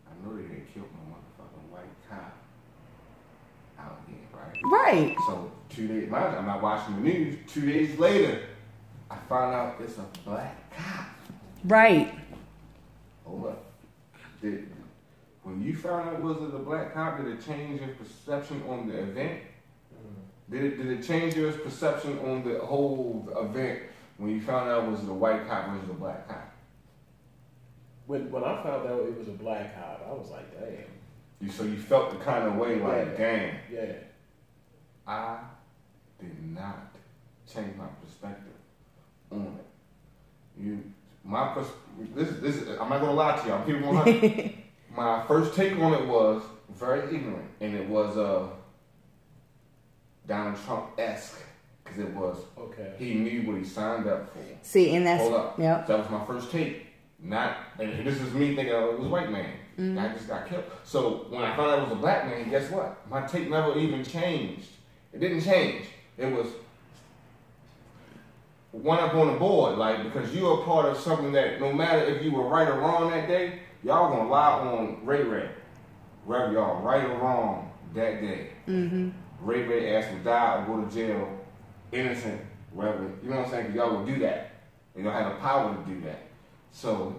I know they didn't kill no motherfucking white cop out here, right? Right. So 2 days, I'm not watching the news. 2 days later, I found out it's a black cop. Right. Hold up. When you found out was it a black cop, did it change your perception on the event? Did it change your perception on the whole event when you found out was it a white cop versus a black cop? When I found out it was a black cop, I was like, damn. So you felt the kind of way like, damn. Yeah. I did not change my perspective on it. I'm not gonna lie to you. I'm keeping 100. My first take on it was very ignorant, and it was Donald Trump-esque because it was he knew what he signed up for. See, and that's hold up. Yep. That was my first take. Not, and this is me thinking it was a white man. Guy just got killed. So when I found out it was a black man, guess what? My take never even changed. It didn't change. It was one up on the board, like, because you're a part of something that no matter if you were right or wrong that day, y'all gonna lie on Ray Ray. Whether y'all right or wrong that day. Ray Ray asked to die or go to jail, innocent, whether, you know what I'm saying? Because y'all would do that. And y'all had the power to do that. So,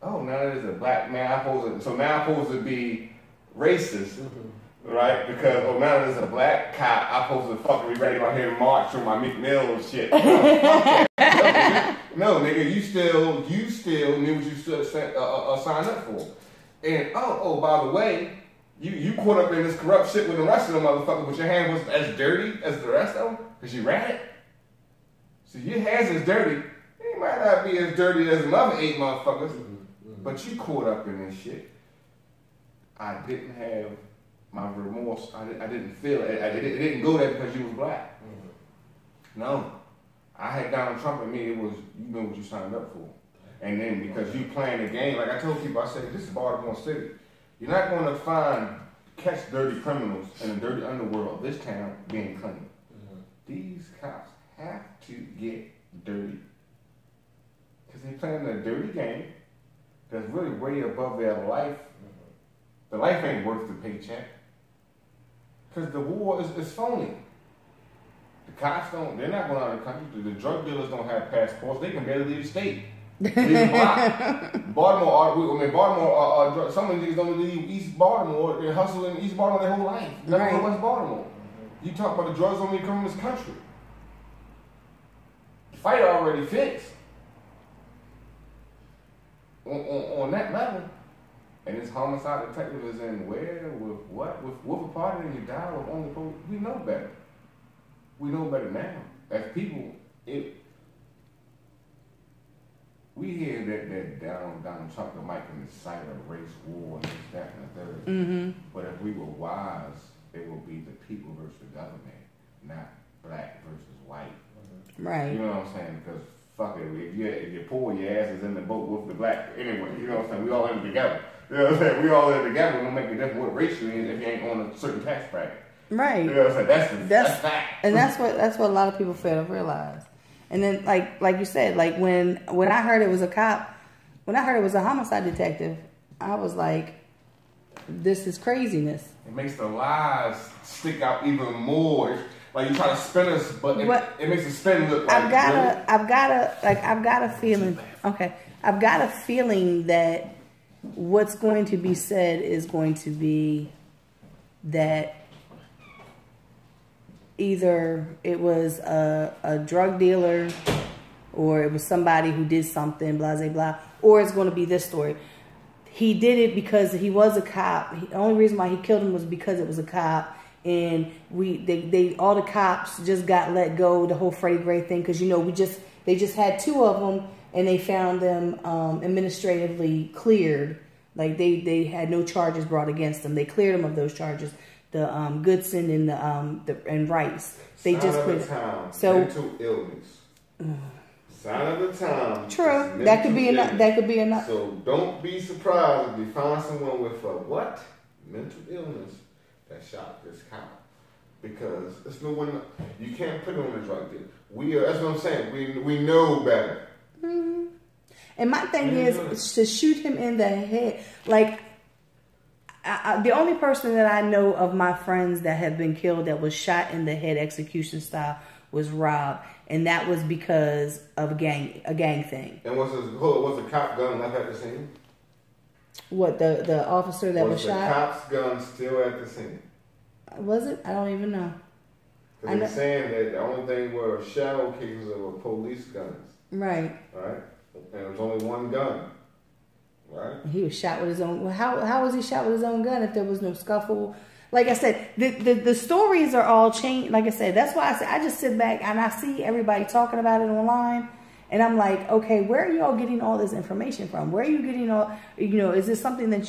now that it's a black man, I'm supposed to be racist. Right? Because, now that it's a black cop, I'm supposed to fucking be ready out here to march through my McMill shit. No, nigga, you still knew what you signed up for. And, by the way, you caught up in this corrupt shit with the rest of them motherfuckers, but your hand was as dirty as the rest of them because you ran it. So your hands is dirty. It might not be as dirty as the other 8 motherfuckers, but you caught up in this shit. I didn't have my remorse. I didn't feel it. It didn't go there because you was black. No. I had Donald Trump in me. It was, you know what you signed up for. And then because you playing the game, like I told people, I said, this is Baltimore City. You're not going to catch dirty criminals in the dirty underworld of this town being clean. These cops have to get dirty. Because they're playing a dirty game that's really way above their life. The life ain't worth the paycheck. Because the war is phony. The cops they're not going out of the country. The drug dealers don't have passports. They can barely leave the state. Leave the block. Baltimore, some of these don't leave East Baltimore. They hustle in East Baltimore their whole life. Never go to West Baltimore. You talk about the drugs only come in this country. The fight already fixed. On that level. And this homicide detective is in where, with what, with a party, and you die with only police. We know better. We know better now. As people, we here that Donald Trump might incite a race war and this, that, and the third. Mm-hmm. But if we were wise, it would be the people versus the government, not black versus white. Right. You know what I'm saying? Because fuck it, if you're poor, your ass is in the boat with the black anyway. You know what I'm saying? We all in it together. You know what I'm saying? We all in it together. It don't make a difference what race you're in if you ain't on a certain tax bracket. Right. You know what I'm saying? That's fact. And that's what a lot of people fail to realize. And then like you said, like when I heard it was a cop, when I heard it was a homicide detective, I was like, this is craziness. It makes the lies stick out even more. Like you try to spin us, but it makes the spin look like I've got a feeling. Okay, I've got a feeling that what's going to be said is going to be that either it was a drug dealer or it was somebody who did something, blah, blah, blah, or it's going to be this story. He did it because he was a cop. The only reason why he killed him was because it was a cop. And all the cops just got let go, the whole Freddie Gray thing, because they just had 2 of them and they found them administratively cleared. Like they had no charges brought against them. They cleared them of those charges. The Goodson and and Rice. They sign just of cleared. the time, So mental illness. Sign of the time. True. That could be enough. That could be enough. So don't be surprised if you find someone with a what? Mental illness that shot this cop. Because there's no one, you can't put it on a drug deal. That's what I'm saying. We know better. Mm-hmm. And my thing is to shoot him in the head. Like, the only person that I know of my friends that have been killed that was shot in the head execution style was Rob. And that was because of a gang thing. And was the cop gun left at the scene? What, the officer that was shot? Was the cop's gun still at the scene? Was it? I don't even know. Because they're saying that the only thing were shadow cases were police guns. Right. Right? And it was only one gun. Right? He was shot with his own. Well, how was he shot with his own gun if there was no scuffle? Like I said, the stories are all changed. Like I said, that's why I say I just sit back and I see everybody talking about it online. And I'm like, okay, where are y'all getting all this information from? Where are you getting all, is this something that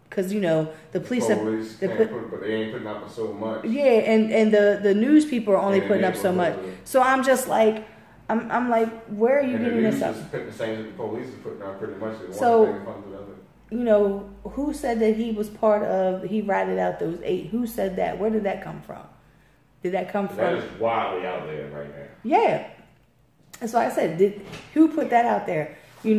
because the police but they ain't putting up so much. Yeah, and the news people are only putting up so much. So I'm just like, I'm like, where are you getting this up? The same as the police is putting out pretty much. So, who said that he was part of? He ratted out those 8. Who said that? Where did that come from? Did that come from? That is wildly out there right now. Yeah, that's why I said, who put that out there? He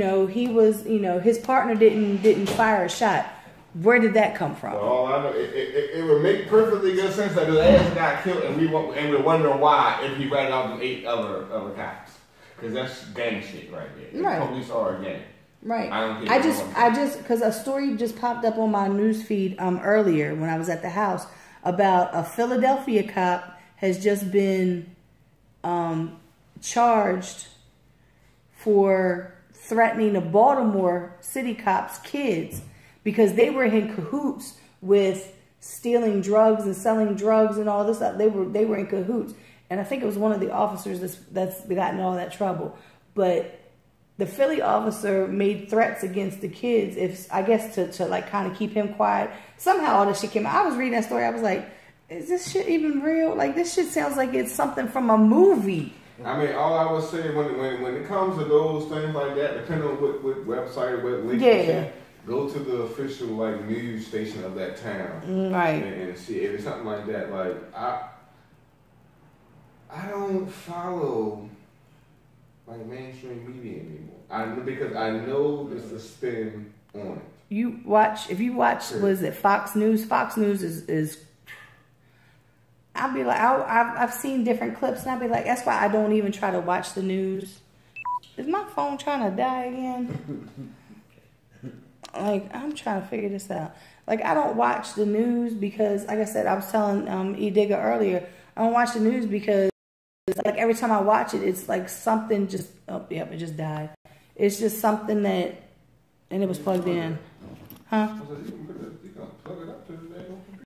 was, his partner didn't fire a shot. Where did that come from? Well, all I know, it would make perfectly good sense that his ass got killed, and we wonder why if he ratted out the 8 other cops, because that's gang shit right there. Right. The police are a gang. Right. I just because a story just popped up on my news feed earlier when I was at the house about a Philadelphia cop has just been charged for threatening a Baltimore city cop's kids because they were in cahoots with stealing drugs and selling drugs and all this stuff. They were in cahoots, and I think it was one of the officers that's gotten all that trouble. But the Philly officer made threats against the kids, to like kind of keep him quiet. Somehow all this shit came out. I was reading that story. I was like, is this shit even real? Like, this shit sounds like it's something from a movie. I mean, all I would say when it comes to those things like that, depending on what website or what link go to the official news station of that town, right, and see if it's something like that. Like I don't follow mainstream media anymore. Because I know there's a spin on it. If you watch, what is it, Fox News? Fox News is I'll be like, I've seen different clips, and I'll be like, that's why I don't even try to watch the news. Is my phone trying to die again? Like, I'm trying to figure this out. Like, I don't watch the news because, like I said, I was telling Digga earlier, I don't watch the news because like every time I watch it, it's like something just, it just died. It's just something that, and it was plugged in. Huh?